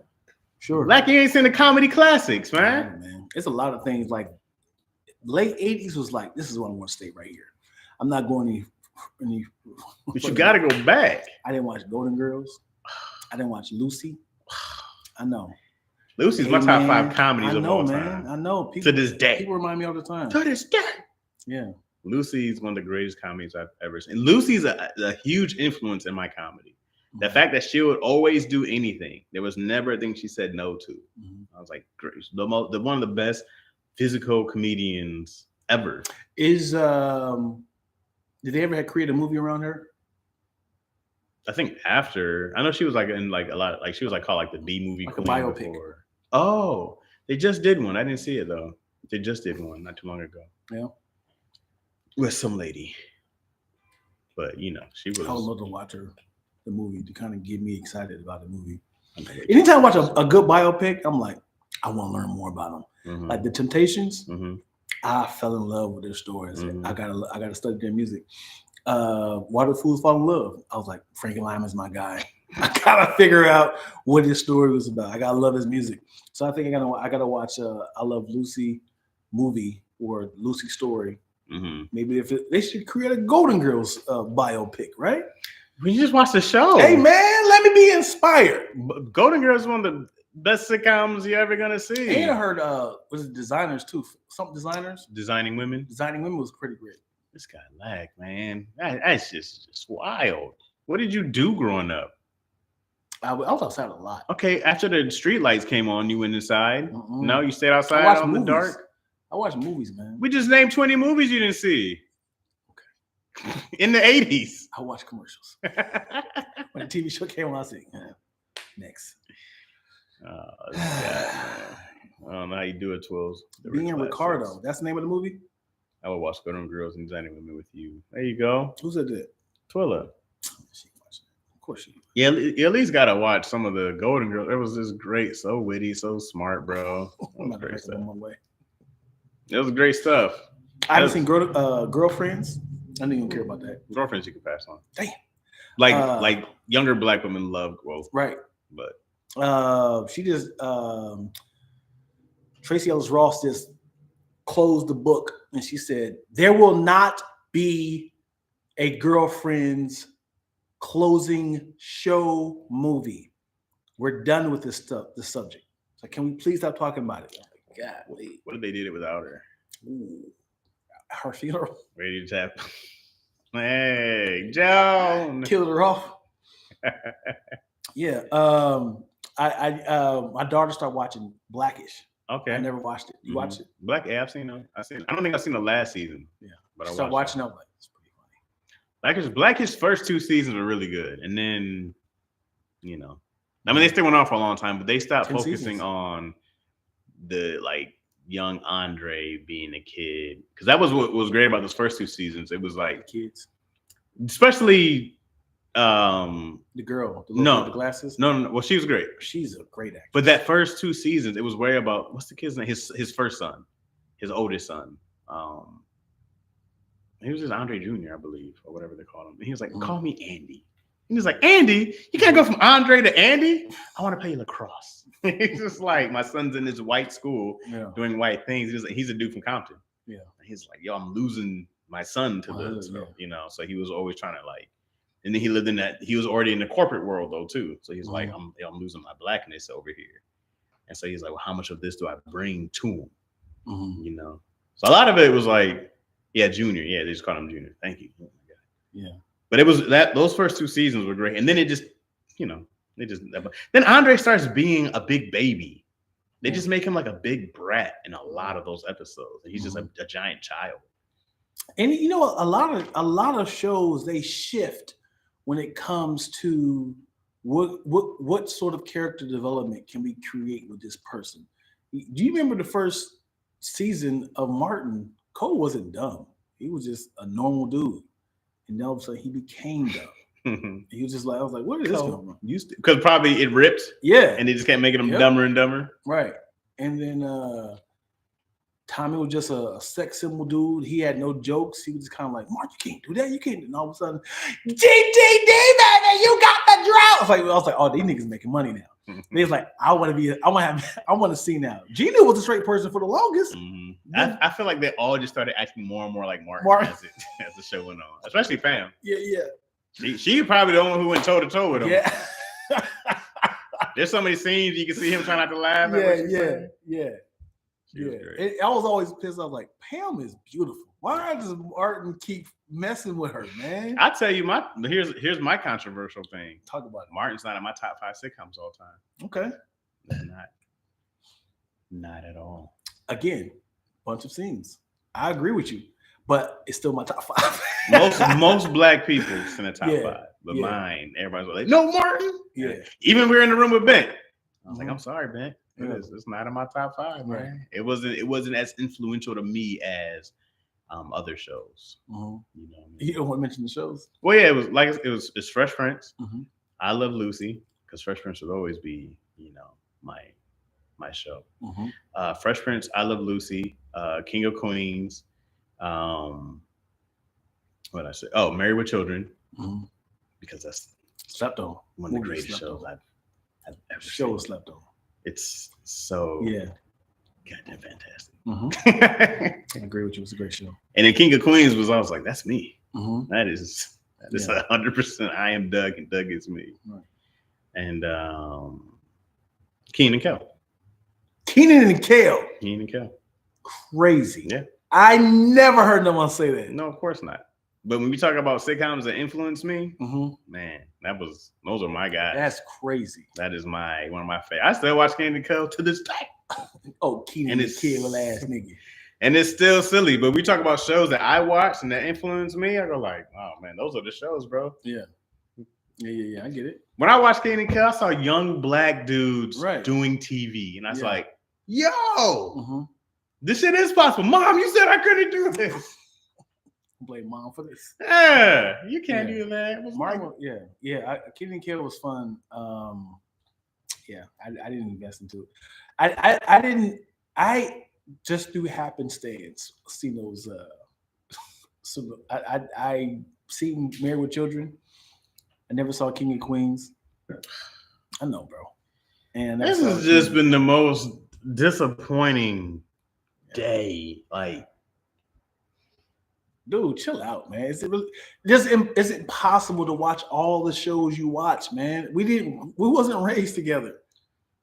sure. Like you ain't seen the comedy classics, man. Yeah, man. It's a lot of things. Like late 80s was like, this is what I want to stay right here. I'm not going any but you gotta go back. I didn't watch Golden Girls. I didn't watch Lucy. I know. Lucy's my top 5 comedies of all time. I know. People, to this day. People remind me all the time. To this day. Yeah. Lucy's one of the greatest comedies I've ever seen. Lucy's a huge influence in my comedy. The fact that she would always do anything. There was never a thing she said no to. I was like, great. One of the best physical comedians ever. Did they ever create a movie around her? I think after. I know she was like in like a lot. Like she was like called like the B movie like queen a biopic. Before. Oh, they just did one. I didn't see it though. They just did one not too long ago. Yeah. With some lady. But you know, she was. I would love to watch the movie to kind of get me excited about the movie. Anytime I watch a good biopic, I'm like, I want to learn more about them. Like the Temptations, I fell in love with their stories. I gotta study their music. Why Do Fools Fall in Love? I was like, Frankie Lyman's my guy. I gotta figure out what his story was about. I gotta love his music. So I think I gotta watch I Love Lucy movie or Lucy story. Maybe they should create a Golden Girls biopic, right? We just watched the show. Hey man, let me be inspired. Golden Girls is one of the best sitcoms you're ever gonna see. And I heard was it Designers too? Some Designers? Designing Women. Designing Women was pretty great. This guy Lack, man. That's just wild. What did you do growing up? I was outside a lot. Okay, after the street lights came on, you went inside. No, you stayed outside out in the dark. I watch movies, man. We just named 20 movies you didn't see. Okay. In the 80s. I watch commercials. When the TV show came on, I said, next. Oh, this guy, man. I don't know how you do it, Twills. Being Ricardo. That's the name of the movie? I would watch Golden Girls and Designing Women with you. There you go. Who said that? Twilla. Of course she. Yeah, you at least gotta watch some of the Golden Girls. It was just great, so witty, so smart, bro. I'm not great stuff. It was great stuff. I haven't seen Girlfriends. I didn't even care about that. Girlfriends you can pass on. Damn. Like younger black women love growth. Right. But she just Tracy Ellis Ross just closed the book and she said, there will not be a Girlfriends closing show movie. We're done with this stuff, this subject. So can we please stop talking about it? God, wait. What if they did it without her? Ooh. Her funeral. Ready to tap. Hey, Joan. Killed her off. Yeah. I my daughter started watching Blackish. Okay. I never watched it. You watched it? Black. Yeah, I've seen it. I don't think I've seen the last season. Yeah. But I started watching it. Like, it's pretty funny. Blackish's first 2 seasons were really good, and then, you know, I mean, they still went on for a long time, but they stopped focusing on the like young Andre being a kid, because that was what was great about those first 2 seasons. It was like kids, especially The girl, the No. with the glasses. No. Well, she was great. She's a great actress. But that first 2 seasons, it was way about what's the kid's name? His first son, his oldest son. He was just Andre Jr., I believe, or whatever they call him. And he was like, "Call me Andy." He was like, "Andy, you can't go from Andre to Andy. I want to play lacrosse." He's just like, my son's in this white school doing white things. He's a dude from Compton. Yeah, and he's like, "Yo, I'm losing my son to this." You know, so he was always trying to like. And then he lived in that. He was already in the corporate world though too. So he's like, I'm losing my blackness over here. And so he's like, well, how much of this do I bring to him? You know. So a lot of it was like, yeah, Junior. Yeah, they just called him Junior. Thank you. Oh my God. Yeah. But it was that those first 2 seasons were great, and then it just, you know, then Andre starts being a big baby. They just make him like a big brat in a lot of those episodes. And he's just a giant child. And you know, a lot of shows they shift when it comes to what sort of character development can we create with this person. Do you remember the first season of Martin? Cole wasn't dumb. He was just a normal dude. And then all of a sudden he became dumb. He was just like, I was like, where did this come from? Because probably it ripped. Yeah. And they just kept making him dumber and dumber. Right. And then Tommy was just a sex symbol dude. He had no jokes. He was just kind of like, Mark, you can't do that. You can't. And all of a sudden, GTD, baby, you got the drought. I was like, oh, these niggas making money now. And he was like, I want to see now. Gina was a straight person for the longest. I feel like they all just started acting more and more like Martin as the show went on, especially Pam. Yeah. She probably the one who went toe to toe with him. Yeah. There's so many scenes you can see him trying not to laugh. Yeah. I was always pissed. I was like, Pam is beautiful. Why does Martin keep messing with her, man? I tell you, here's my controversial thing. Talk about it. Martin's not in my top 5 sitcoms all time. Okay. Not at all. Again, bunch of scenes. I agree with you, but it's still my top 5. most black people in the top 5, but mine, everybody's like, no, Martin. Yeah. Even we were in the room with Ben. I was like, I'm sorry, Ben. It's not in my top 5, man. Right. It wasn't as influential to me as other shows. You know what I mean? You don't want to mention the shows? Well, yeah, it's Fresh Prince. I Love Lucy, because Fresh Prince would always be, you know, my show. Fresh Prince, I Love Lucy, King of Queens, what did I say? Oh, Married with Children, because that's slept on. One of the greatest shows I've ever seen. Show was slept on. It's so goddamn fantastic. I agree with you. It's a great show. And then King of Queens I was like, that's me. That is 100%. I am Doug, and Doug is me. Right. And Keenan and Kel. Keenan and Kel. Crazy. Yeah. I never heard no one say that. No, of course not. But when we talk about sitcoms that influenced me, man, those are my guys. That's crazy. That is one of my favorites. I still watch Keenan and Kel to this day. Oh, Keenan and Kel ass nigga. And it's still silly, but we talk about shows that I watched and that influenced me. I go like, oh man, those are the shows, bro. Yeah. I get it. When I watched Keenan and Kel, I saw young black dudes doing TV, and I was like, yo, this shit is possible. Mom, you said I couldn't do this. Blame mom for this. Yeah, you can't do that. Keenan and Kel was fun. I didn't invest into it. I didn't. I just through happenstance seen those. So I seen Married with Children. I never saw King of Queens. I know, bro. And this has just been the most disappointing day. Like, dude, chill out, man. Is it possible to watch all the shows you watch, man? We wasn't raised together.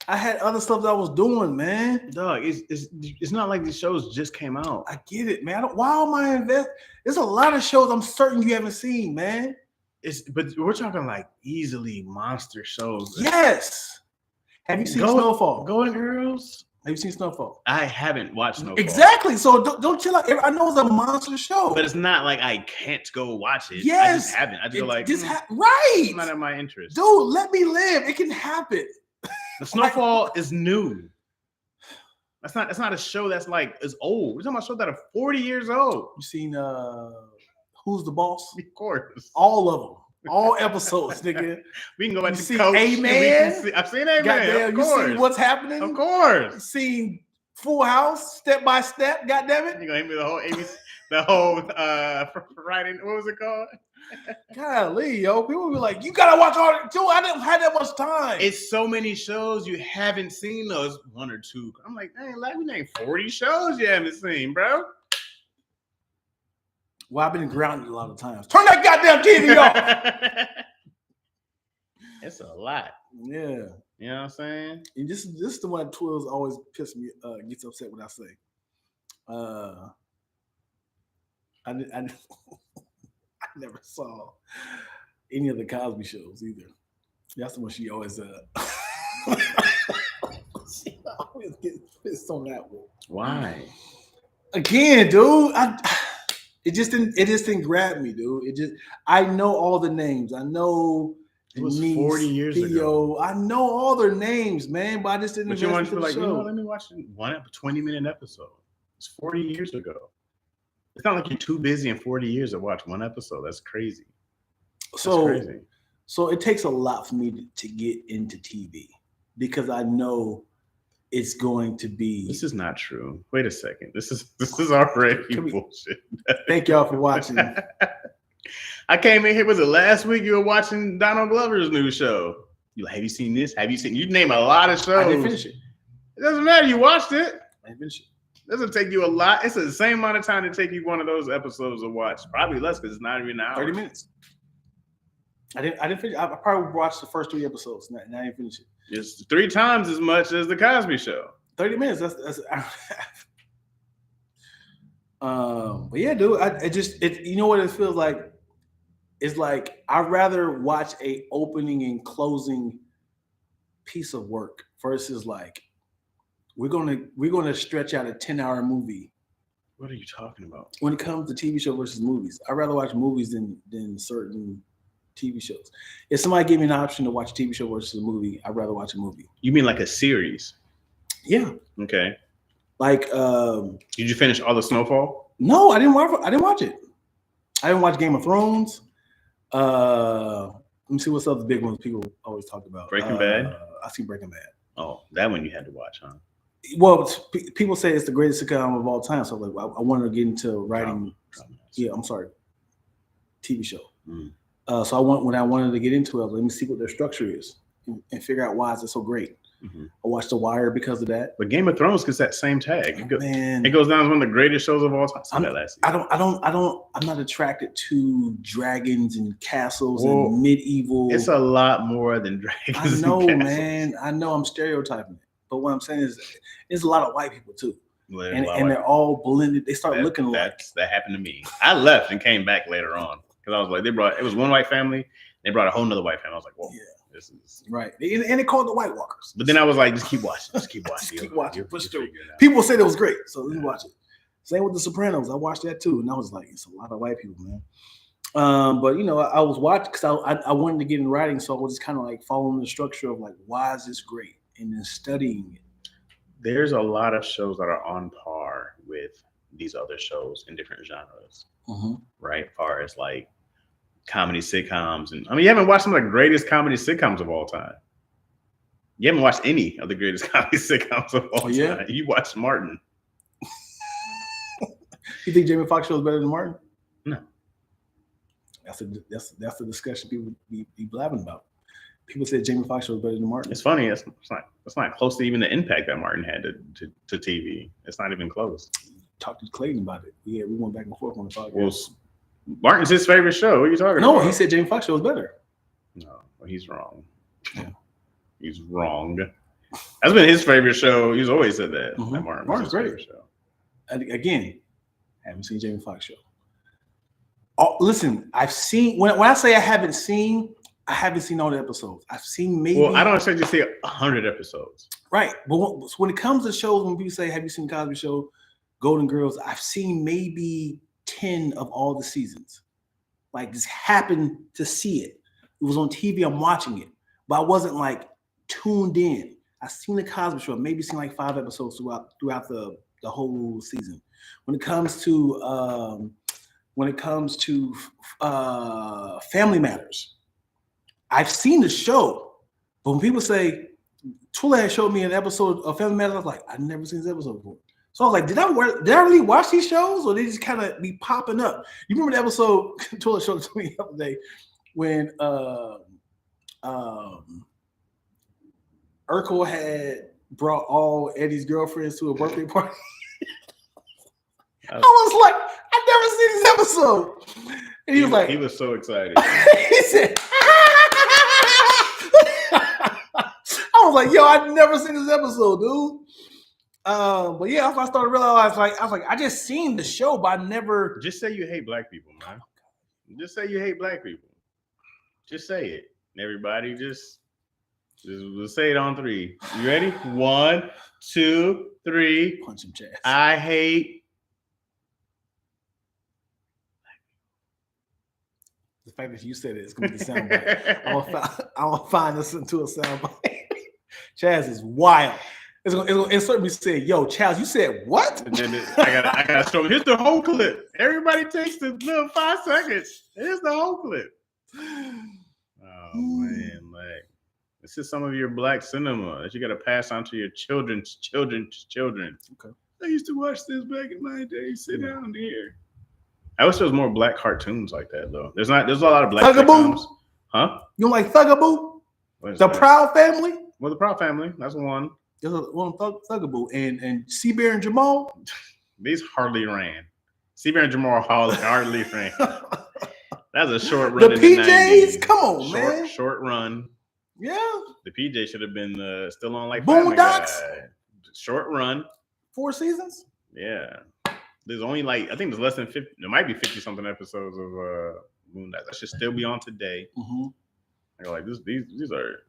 I had other stuff that I was doing, man. Dog, it's not like these shows just came out. I get it, man. Why am I investing? There's a lot of shows I'm certain you haven't seen, man. But we're talking like easily monster shows. Yes. Have you seen Snowfall? Golden Girls? Have you seen Snowfall? I haven't watched Snowfall. Exactly. So don't chill out. I know it's a monster show. But it's not like I can't go watch it. Yes. I just haven't. I just go like, right. It's not in my interest. Dude, let me live. It can happen. The Snowfall is new. That's not a show that's like is old. We're talking about shows that are 40 years old. You seen Who's the Boss? Of course. All of them. All episodes, nigga. We can go back You to see Coach. A-Man? I've seen A-Man. Goddamn, Of you course. see what's happening? Of course. Seen Full House, Step by Step. Goddamn You it! gonna hit me the whole ABC, the whole writing. What was it called? Golly, yo, people be like, "You gotta watch all." Dude, I didn't have that much time. It's so many shows you haven't seen. Those 1 or 2. I'm like, dang, like we named 40 shows you haven't seen, bro. Well, I've been grounded a lot of times. Turn that goddamn TV off. It's a lot. Yeah, You know what I'm saying? and this is the one that Twills always piss me, gets upset when I say. I never saw any of the Cosby shows either. That's the one she always she always gets pissed on that one. Why? Again, dude, it just didn't grab me, dude. I know all the names. I know It was Denise, 40 years Theo. ago. I know all their names, man, but I just didn't. But you want to be like, show. let me watch one 20-minute episode. It's 40 years ago. It's not like you're too busy in 40 years to watch one episode. That's crazy. So it takes a lot for me to get into TV because I know it's going to be. This is not true. Wait a second. This is already bullshit. Thank y'all for watching. I came in here. Was it last week? You were watching Donald Glover's new show. You like, have you seen this? Have you seen? You name a lot of shows. I didn't finish it. It doesn't matter. You watched it. I didn't finish it. It doesn't take you a lot. It's the same amount of time to take you one of those episodes to watch. Probably less because it's not even an hour. 30 minutes. I didn't finish. I probably watched the first 3 episodes and I didn't finish it. It's 3 times as much as the Cosby Show. 30 minutes. That's but yeah, dude. You know what it feels like? It's like I'd rather watch a opening and closing piece of work versus like we're gonna stretch out a 10-hour movie. What are you talking about? When it comes to TV show versus movies, I'd rather watch movies than certain TV shows. If somebody gave me an option to watch a TV show versus a movie, I'd rather watch a movie. You mean like a series? Yeah. Okay. Like, did you finish all the Snowfall? No, I didn't watch it. I didn't watch Game of Thrones. Let me see what's up the big ones people always talk about. Breaking Bad. I see Breaking Bad. Oh, that one you had to watch, huh? Well, people say it's the greatest sitcom of all time. So like, I wanted to get into writing. Yeah, I'm sorry. TV show. Mm. So when I wanted to get into it, let me see what their structure is and figure out why is it so great. Mm-hmm. I watched The Wire because of that. But Game of Thrones gets that same tag. It Man, goes down as one of the greatest shows of all time. I'm not attracted to dragons and castles and medieval. It's a lot more than dragons. I know, man. I know I'm stereotyping it. But what I'm saying is there's a lot of white people too. And they're all blended. They start looking alike. That happened to me. I left and came back later on. Because I was like, it was one white family. They brought a whole nother white family. I was like, whoa, this is right. And they called the White Walkers. But then I was like, just keep watching. Just keep watching. Just keep watching. Push through. People said it was great, so let's watch it. Same with The Sopranos. I watched that too, and I was like, it's a lot of white people, man. But you know, I was watching because I wanted to get in writing, so I was just kind of like following the structure of like, why is this great, and then studying it. There's a lot of shows that are on par with these other shows in different genres, right? As far as like comedy sitcoms, and I mean, you haven't watched some of the greatest comedy sitcoms of all time. You haven't watched any of the greatest comedy sitcoms of all time. You watched Martin. You think Jamie Foxx show is better than Martin? No. That's the discussion people be blabbing about. People said Jamie Foxx show is better than Martin. It's funny. It's not close to even the impact that Martin had to TV. It's not even close. Talked to Clayton about it. Yeah, we went back and forth on the podcast. Well, Martin's his favorite show. What are you talking about? No, he said Jamie Foxx show is better. No, he's wrong. Yeah. He's wrong. That's been his favorite show. He's always said that. Mm-hmm. That Martin's his favorite show. Again, haven't seen Jamie Foxx show. Oh, listen, I've seen when I say I haven't seen all the episodes. I've seen maybe. Well, I don't expect you to see 100 episodes. Right, but when it comes to shows, when people say, "Have you seen the Cosby Show?" Golden Girls, I've seen maybe 10 of all the seasons. Like, just happened to see it. It was on TV, I'm watching it. But I wasn't like tuned in. I've seen the Cosby Show, maybe seen like 5 episodes throughout the whole season. When it comes to when it comes to Family Matters. I've seen the show, but when people say Tula had showed me an episode of Family Matters, I was like, I've never seen this episode before. So I was like, did I really watch these shows, or they just kind of be popping up? You remember the episode Tula showed it to me the other day when Urkel had brought all Eddie's girlfriends to a birthday party. I was like, I've never seen this episode. And he was like, he was so excited. He said, I was like, yo, I've never seen this episode, dude. But yeah, I started to realize, I was like, I just seen the show, but I never. Just say you hate black people, man. Just say you hate black people. Just say it. Everybody, just we'll say it on 3. You ready? 1, 2, 3. Punch him, Chaz. I hate. The fact that you said it's gonna be soundbite. I'm gonna find this into a soundbite. Chaz is wild. It's gonna insert me say, "Yo, Chaz, you said what?" And then I gotta show. Here's the whole clip. Everybody takes the little 5 seconds. Here's the whole clip. Oh man, like this is some of your black cinema that you gotta pass on to your children's children. Okay. I used to watch this back in my day. Sit down here. I wish there was more black cartoons like that though. There's a lot of black cartoons. Huh? You don't like Thugaboo? The that? Proud Family? Well, the Proud Family. That's one. There's one Thugaboo and Seabear and Jamal. These hardly ran. Seabear and Jamal hardly ran. That's a short run. The PJs, come on, man. Short run. Yeah. The PJ should have been still on like Boondocks. Short run. 4 seasons. Yeah. There's only I think there's less than 50. There might be 50 something episodes of Boondocks. That should still be on today. Mm-hmm. Like these are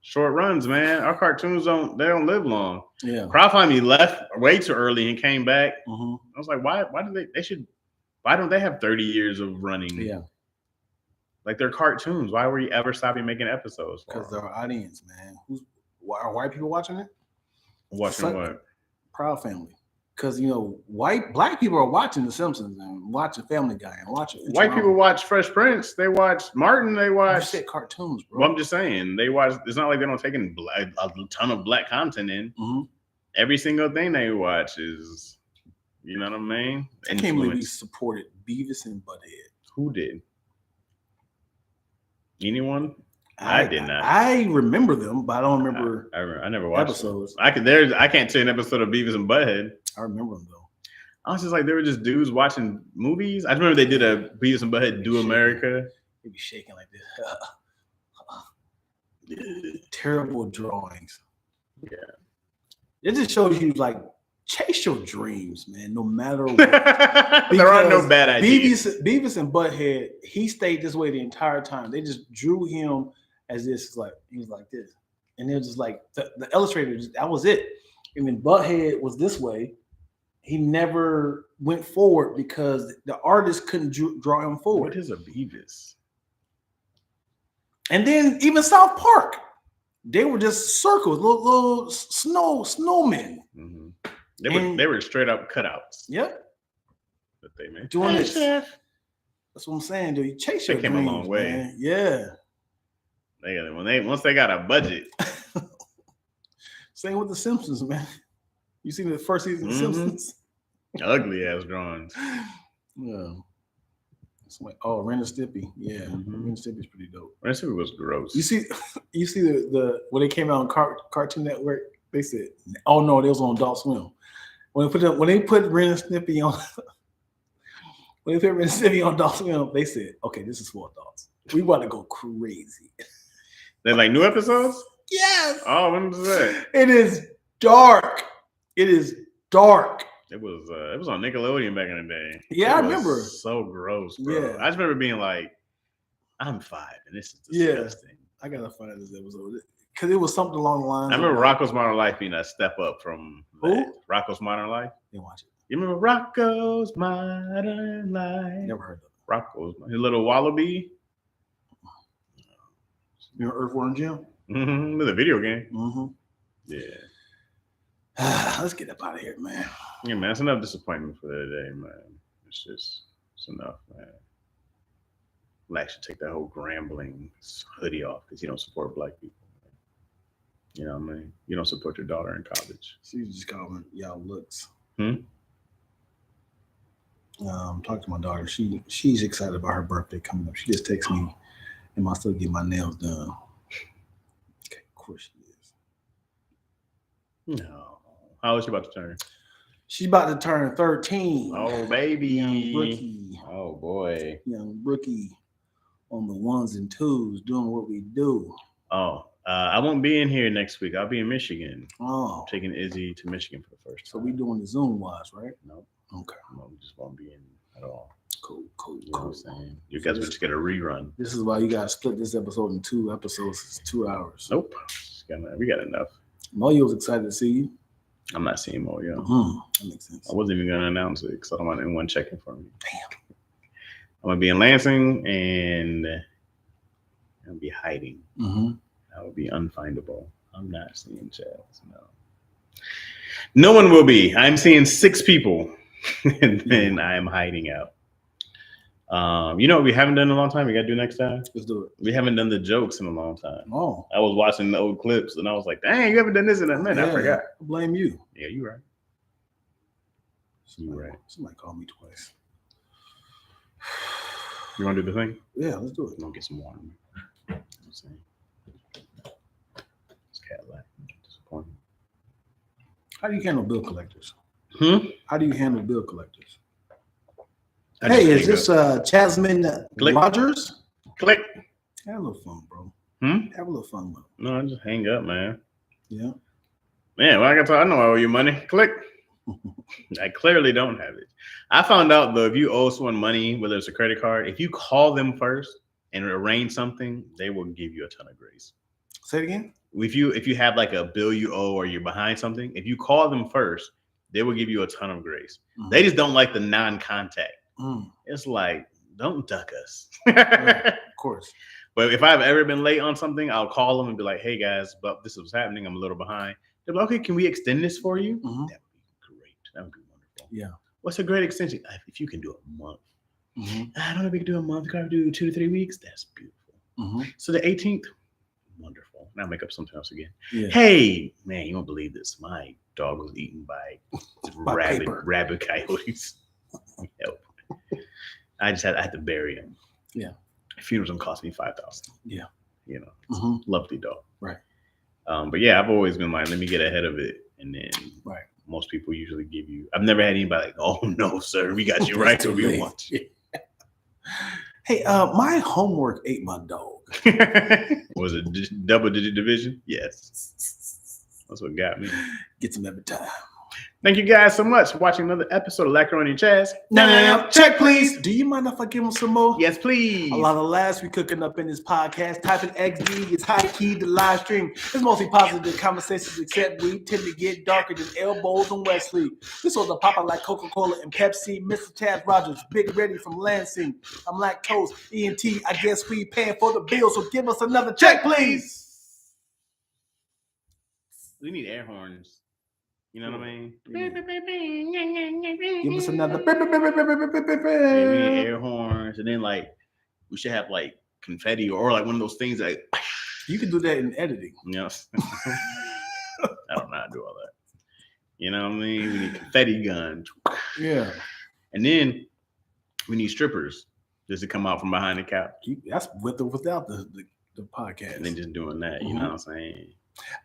short runs, man. Our cartoons don't live long. Yeah. Proud Family left way too early and came back. Mm-hmm. I was like, why don't they have 30 years of running? Yeah. Like they're cartoons. Why were you ever stopping making episodes? Because they're our audience, man. Are white people watching it? Watching what? Proud Family. Because black people are watching The Simpsons and watching Family Guy and watching. White people watch Fresh Prince. They watch Martin. They watch. You said cartoons, bro. Well, I'm just saying they watch. It's not like they don't take in a ton of black content in. Mm-hmm. Every single thing they watch is, you know what I mean. I can't believe we supported Beavis and Butthead. Who did? Anyone? I did not. I remember them, but I don't remember. I never watched episodes. I can't tell you an episode of Beavis and Butthead. I remember them though. I was just like, they were just dudes watching movies. I remember they did a Beavis and Butthead Do America. They be shaking like this. Terrible drawings. Yeah. It just shows you chase your dreams, man. No matter what. There are no bad ideas. Beavis and Butthead, he stayed this way the entire time. They just drew him as this, he was like this. And it was just the illustrator, that was it. And then Butthead was this way. He never went forward because the artist couldn't draw him forward. What is a Beavis? And then even South Park, they were just circles, little snowmen. Mm-hmm. They were straight up cutouts. Yep. That they made. Doing this. That's what I'm saying, dude. You chase your dreams, came a long way. Man. Yeah. Once they got a budget. Same with the Simpsons, man. You see the first season of Simpsons? Ugly ass drawings. Yeah. It's Ren and Stimpy. Yeah. Ren and Stimpy's pretty dope. Ren and Stimpy was gross. You see the when they came out on Cartoon Network, they said, "Oh no, they was on Adult Swim." When they put Ren and Stimpy on, Adult Swim, they said, "Okay, this is for adults. We want to go crazy." They're like new episodes. Yes. Oh, when was that? It is dark. It is dark. It was on Nickelodeon back in the day. Yeah, I remember. So gross, bro. Yeah. I just remember being like, I'm 5 and this is disgusting. Yeah. I gotta find this episode because it was something along the lines. I remember Rocco's Modern Life being a step up from Rocco's Modern Life. Didn't watch it. You remember Rocco's Modern Life? Never heard of it. Rocco's, his little wallaby. You know Earthworm Jim? Mm-hmm. With a video game. Mm-hmm. Yeah. Let's get up out of here, man. Yeah, man. It's enough disappointment for the day, man. It's just It's enough, man. Lack should take that whole Grambling hoodie off because you don't support black people. You know what I mean? You don't support your daughter in college. She just called me y'all looks. Hmm? Talk to my daughter. She's excited about her birthday coming up. She just texts me, "Am I still get my nails done?" Okay, of course she is. No. How old is she about to turn? She's about to turn 13. Oh, baby. Young rookie. Oh, boy. Young rookie on the ones and twos doing what we do. Oh, I won't be in here next week. I'll be in Michigan. Oh, I'm taking Izzy to Michigan for the first time. so we doing the Zoom wise, right? Nope. Okay. No, we just won't be in at all. Cool. You know what I'm saying? You guys will just get a rerun. This is why you gotta split this episode in 2 episodes. It's 2 hours. Nope. We got enough. Moyo was excited to see you. I'm not seeing more, yo. That makes sense. I wasn't even going to announce it because I don't want anyone checking for me. Damn. I'm going to be in Lansing and I'll be hiding. Mm-hmm. I will be unfindable. I'm not seeing Chaz. No. No one will be. I'm seeing 6 people and then I am hiding out. You know what we haven't done in a long time? We got to do next time? Let's do it. We haven't done the jokes in a long time. Oh. I was watching the old clips and I was like, dang, you haven't done this in a minute. Yeah, I forgot. I blame you. Yeah, you're right. You're right. Somebody called me twice. You want to do the thing? Yeah, let's do it. I'm going to get some water. You know what I'm saying? It's Cadillac. Disappointing. How do you handle bill collectors? Hmm? How do you handle bill collectors? I Hey, just is this Chasmin Click. Rogers? Click. Have a little fun, bro. Hmm? Have a little fun with it. No, I just hang up, man. Yeah. Man, well, I know I owe you money. Click. I clearly don't have it. I found out though, if you owe someone money, whether it's a credit card, if you call them first and arrange something, they will give you a ton of grace. Say it again. If you have like a bill you owe or you're behind something, if you call them first, they will give you a ton of grace. Mm-hmm. They just don't like the non-contact. Mm. It's like, don't duck us. Right, of course. But if I've ever been late on something, I'll call them and be like, hey guys, but this is happening. I'm a little behind. They're like, okay, can we extend this for you? Mm-hmm. That would be great. That would be wonderful. Yeah. What's a great extension? If you can do a month. Mm-hmm. I don't know if we can do a month. Can I do 2 to 3 weeks? That's beautiful. Mm-hmm. So the 18th, wonderful. Now make up something else again. Yeah. Hey, man, you won't believe this. My dog was eaten by rabid coyotes. Help. I had to bury him. Yeah. Funerals gonna cost me $5,000. Yeah. You know, Mm-hmm. lovely dog. Right. But yeah, I've always been like, let me get ahead of it, and then Right. most people usually give you. I've never had anybody like, oh no, sir, we got you right where we want you. Hey, my homework ate my dog. Was it double-digit division? Yes. That's what got me. Gets him every time. Thank you guys so much for watching another episode of Lackaroni and Chaz. No. Check, please. Do you mind if I give him some more? Yes, please. A lot of laughs we cooking up in this podcast. Typing XD is high key to live stream. It's mostly positive conversations, except we tend to get darker than elbows and Wesley. This was a popper like Coca-Cola and Pepsi. Mr. Chaz Rogers, Big Ready from Lansing. I'm Lacktoast ENT. I guess we paying for the bill, so give us another check, please. We need air horns. You know what I mean? Give us another. Yeah, we need air horns, and then like we should have like confetti or like one of those things that You can do that in editing. you know. I don't know how to do all that. You know what I mean? We need confetti guns. Yeah. And then we need strippers just to come out from behind the couch. That's with or without the podcast. And then just doing that, you know what I'm saying?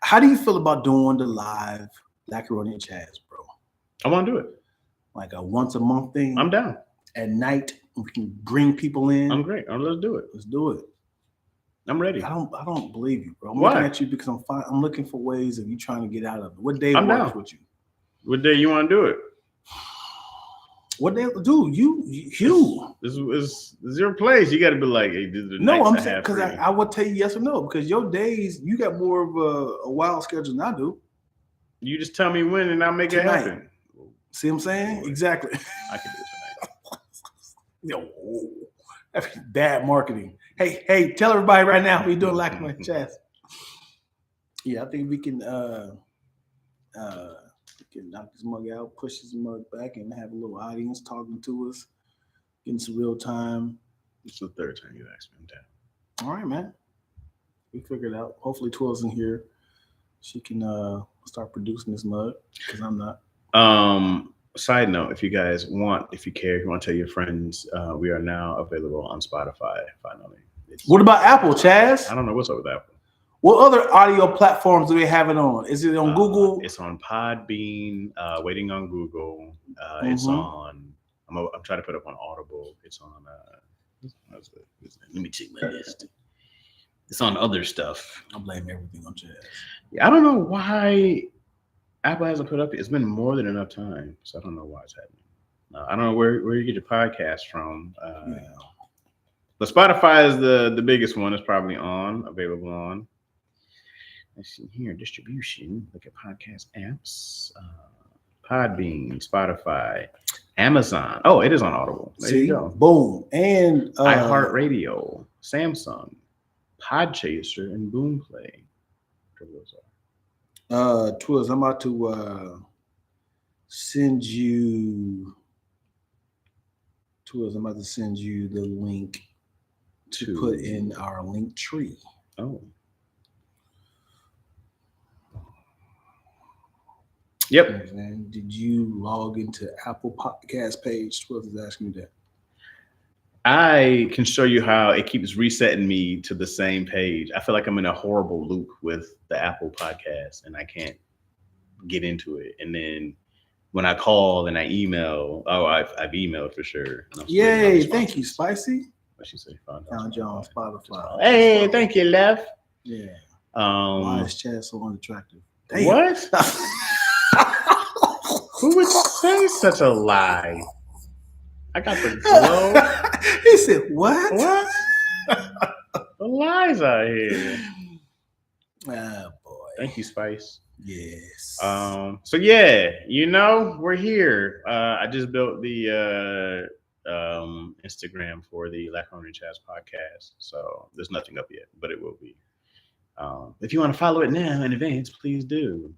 How do you feel about doing the live Lackaroni and Chaz, bro? I want to do it. Like a once a month thing. I'm down. At night, we can bring people in. I'm great. Let's do it. Let's do it. I'm ready. I don't believe you, bro. I'm Why? looking at you because I'm looking for ways of you trying to get out of it. What day I'm works down. with you? What day you want to do it? What day? Dude, you. This is your place. You got to be like, hey, this is the No, nights I'm I saying have because free. I would tell you yes or no because your days you got more of a wild schedule than I do. You just tell me when and I'll make it Tonight. happen. See what I'm saying? Exactly. I can do it Yo, that's bad marketing. Hey, tell everybody right now we're doing Lackaroni and Chaz. Yeah, I think we can knock this mug out, push this mug back, and have a little audience talking to us. getting some real time. It's the third time you asked me. I'm down. All right, man. We figured it out. Hopefully, Twill's in here. She can start producing this mug because I'm not. Side note: if you guys want, if you care, if you want to tell your friends, we are now available on Spotify. Finally. What about Apple, Chaz? I don't know what's up with Apple. What other audio platforms do they have it on? Is it on Google? It's on Podbean. Waiting on Google. It's on. I'm trying to put up on Audible. It's on. Let me check my list. It's on other stuff. I blame everything on Chaz. Yeah, I don't know why Apple hasn't put up. It's been more than enough time, so I don't know why it's happening. I don't know where you get your podcast from. But Spotify is the biggest one. It's probably available on. Let's see here, distribution. Look at podcast apps. Podbean, Spotify, Amazon. Oh, it is on Audible. There you go. Boom. And iHeartRadio, Samsung, Podchaser, and Boomplay. Twiz, I'm about to send you. Twiz, I'm about to send you the link to put in our link tree. Oh. Yep. And did you log into Apple Podcast page? Twiz is asking you that. I can show you how it keeps resetting me to the same page. I feel like I'm in a horrible loop with the Apple Podcast and I can't get into it. And then when I call and I email, I've emailed for sure. Yay, thank you, Spicy. What she say? Found you on Spotify. Hey, thank you, Lev. Yeah. Why is Chad so unattractive? Damn. What? Who would say such a lie? I got the glow. He said, what? What? The lies out here. Oh, boy. Thank you, Spice. Yes. So yeah, we're here. I just built the Instagram for the Lackaroni Chaz podcast. So there's nothing up yet, but it will be. If you want to follow it now in advance, please do.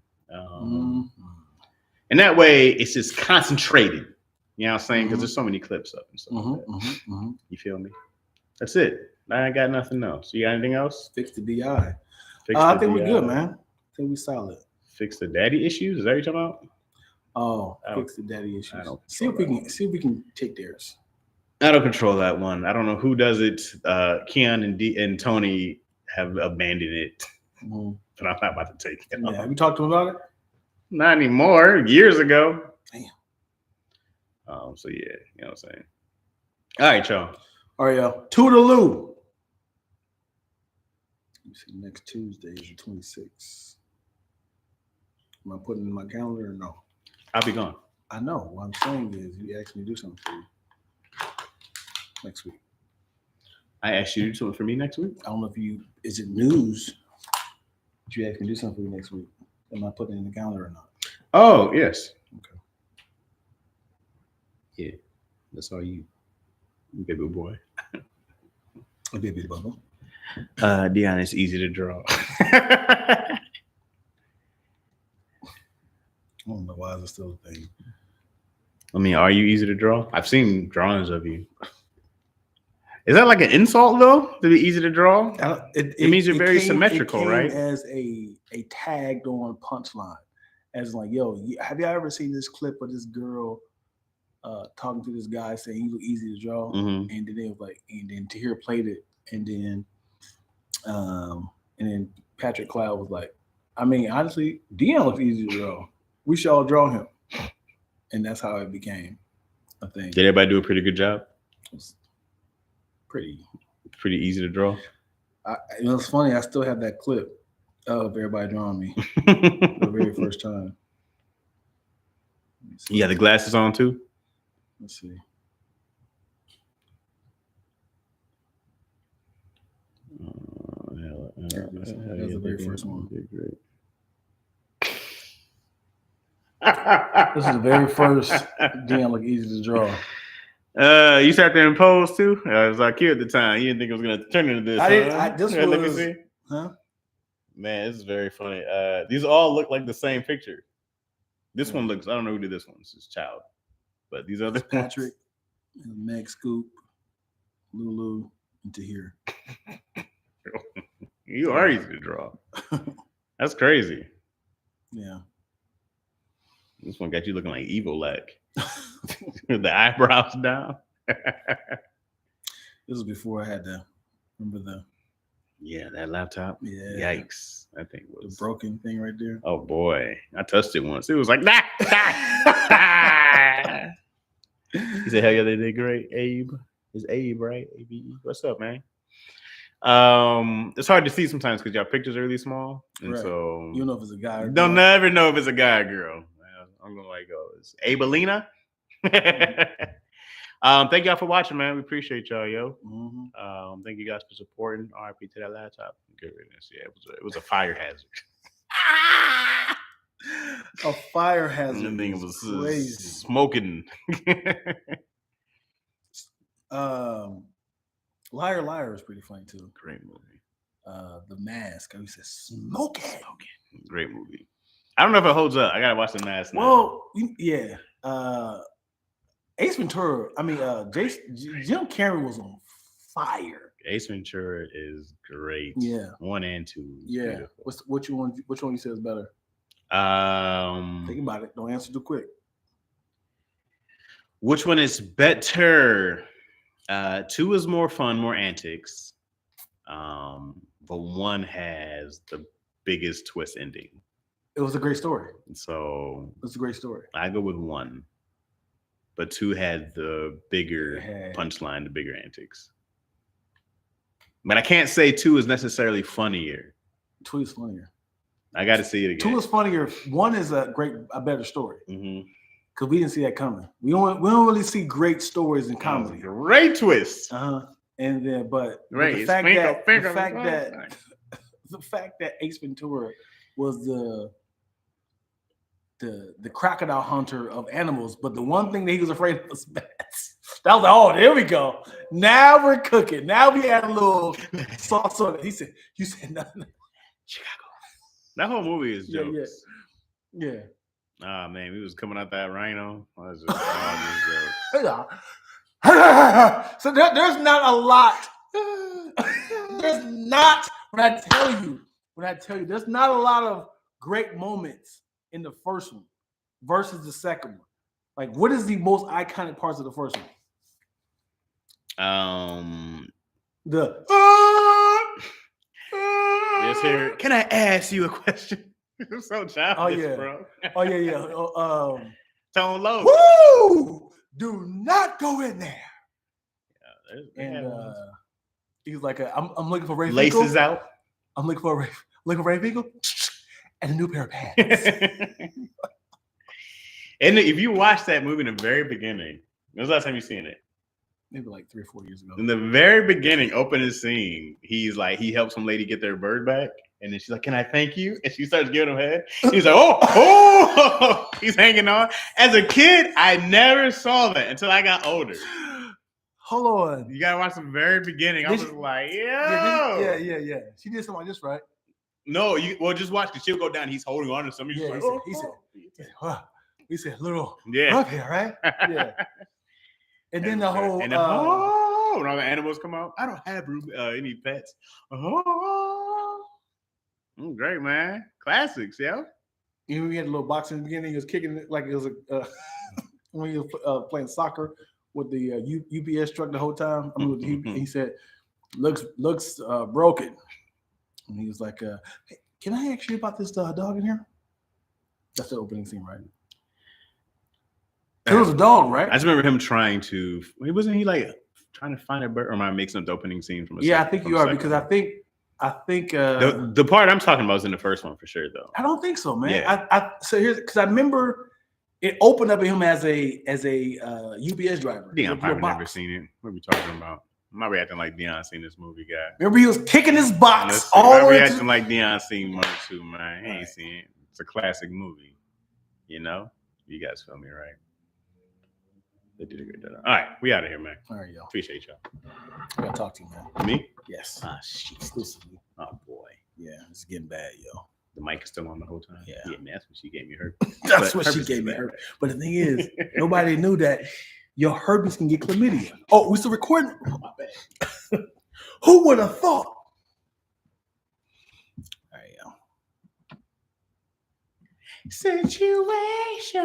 And that way it's just concentrated. You know what I'm saying? Because there's so many clips up and stuff like that. You feel me? That's it. I ain't got nothing else. You got anything else? Fix the DI. I think we're good, man. I think we're solid. Fix the daddy issues? Is that what you're talking about? Fix the daddy issues. See if we can take theirs. I don't control that one. I don't know who does it. Keon and Tony have abandoned it. But I'm not about to take it. Yeah. Have you talked to them about it? Not anymore. Years ago. Damn. So yeah, you know what I'm saying. All right, y'all. All right, y'all. Toodaloo. Let me see. Next Tuesday is the 26th. Am I putting it in my calendar or no? I'll be gone. I know. What I'm saying is you asked me to do something for you next week. I asked you to do something for me next week? I don't know if is it news that you asked me to do something for you next week? Am I putting it in the calendar or not? Oh, yes. Okay. Yeah. That's all you, baby boy. A baby bubble. Dion, it's easy to draw. I don't know why is it still a thing. I mean, are you easy to draw? I've seen drawings of you. Is that like an insult though? To be easy to draw? It means you're very symmetrical, right? As a tagged on punchline, as like, yo, have y'all ever seen this clip of this girl talking to this guy saying you look easy to draw? And then it was like, and then Tahir played it, and then Patrick Cloud was like, I mean, honestly, Dion looks easy to draw. We should all draw him. And that's how it became a thing. Did everybody do a pretty good job? It was pretty easy to draw. It's funny. I still have that clip of everybody drawing me the very first time. You got the glasses on too? Let's see. That's the very first one. Great. This is the very first Dion look easy to draw. You sat there and posed too? I was like, here at the time. You didn't think it was going to turn into this. Let me see. Huh? Man, this is very funny. These all look like the same picture. This one looks, I don't know who did this one. This is Child. But these other Patrick. Meg Scoop, Lulu, and Tahir. You are easy to draw. That's crazy. Yeah. This one got you looking like evil Lack. With the eyebrows down. This was before I had to remember the that laptop. Yeah. Yikes. I think it the was broken thing right there. Oh boy. I touched it once. It was like nah. He said, hell yeah, they did great. Abe. It's Abe, right? ABE. What's up, man? It's hard to see sometimes because y'all pictures are really small. And Right. so You don't know if it's a guy or don't girl. never know if it's a guy or girl. I'm gonna like go. It's Abelina. Thank y'all for watching, man. We appreciate y'all, yo. Mm-hmm. Thank you guys for supporting. RIP to that laptop. Good riddance. Yeah, it was a fire hazard. A fire hazard. I think it was crazy. Smoking. Liar Liar is pretty funny too. Great movie. The Mask. He said smoking. Great movie. I don't know if it holds up. I gotta watch The Mask now. Well, yeah. Ace Ventura. I mean, Jim Carrey was on fire. Ace Ventura is great. Yeah. 1 and 2. Yeah. Beautiful. Which one you say is better? Think about it. Don't answer too quick. Which one is better? 2 is more fun, more antics. But 1 has the biggest twist ending. It was a great story. So it's a great story. I go with 1. But 2 had the bigger punchline, the bigger antics. But I can't say 2 is necessarily funnier. 2 is funnier. I got to see it again. 2 is funnier. 1 is a better story. Mm-hmm. Because we didn't see that coming. We don't really see great stories in comedy. Great twist. And then, but right. the fact that Ace Ventura was the crocodile hunter of animals, but the one thing that he was afraid of was bats. That was like, oh, there we go. Now we're cooking. Now we add a little sauce on it. He said, "You said nothing." Chicago. That whole movie is jokes. Yeah. Ah, man, we was coming out that rhino. So there's not a lot. There's not. When I tell you, there's not a lot of great moments in the first one versus the second one. Like, what is the most iconic parts of the first one? Yes, here. Can I ask you a question? I'm so childish, bro. Oh yeah. Tone low. Woo! Do not go in there. Yeah, and he was like, "I'm looking for Ray Laces Finkel. Out. I'm looking for Ray Finkel and a new pair of pants." And if you watch that movie in the very beginning, when was the last time you seen it? Maybe like 3 or 4 years ago. In the very beginning, opening scene, he's like, he helps some lady get their bird back. And then she's like, "Can I thank you?" And she starts giving him head. He's like, oh, he's hanging on. As a kid, I never saw that until I got older. Hold on. You gotta watch the very beginning. I was like, yo. Yeah. She did something like this, right? No, just watch because she'll go down. He's holding on to something. He said, little up here, right? Yeah. And then the whole when all the animals come out. I don't have any pets. Great, man. Classics, yo. We had a little boxing in the beginning. He was kicking it like it was when he was playing soccer with the UPS truck the whole time. I mean, he said, looks broken. And he was like, "Hey, can I ask you about this dog in here?" That's the opening scene, right? It was a dog, right? I just remember him trying to. Wasn't he like trying to find a bird? Or am I mixing up the opening scene from? I think you are because I think the part I'm talking about is in the first one for sure, though. I don't think so, man. Yeah. So here's because I remember it opened up with him as a UPS driver. Dion probably never seen it. What are we talking about? I'm not acting like Dion seen this movie, guy. Remember he was kicking his box all the way. Acting like Dion seen one or two, man. He ain't seen it. It's a classic movie. You know, you guys feel me, right? They did a good job. All right, we out of here, man. All right, y'all. Appreciate y'all. I gotta talk to you, man. Me? Yes. Shit. Exclusively. Oh boy. Yeah, it's getting bad, yo. The mic is still on the whole time. Yeah, man, that's what she gave me her. That's what she gave me her. But the thing is, nobody knew that your herpes can get chlamydia. Oh, we still recording? Oh, my bad. Who would have thought? There you go. Situation.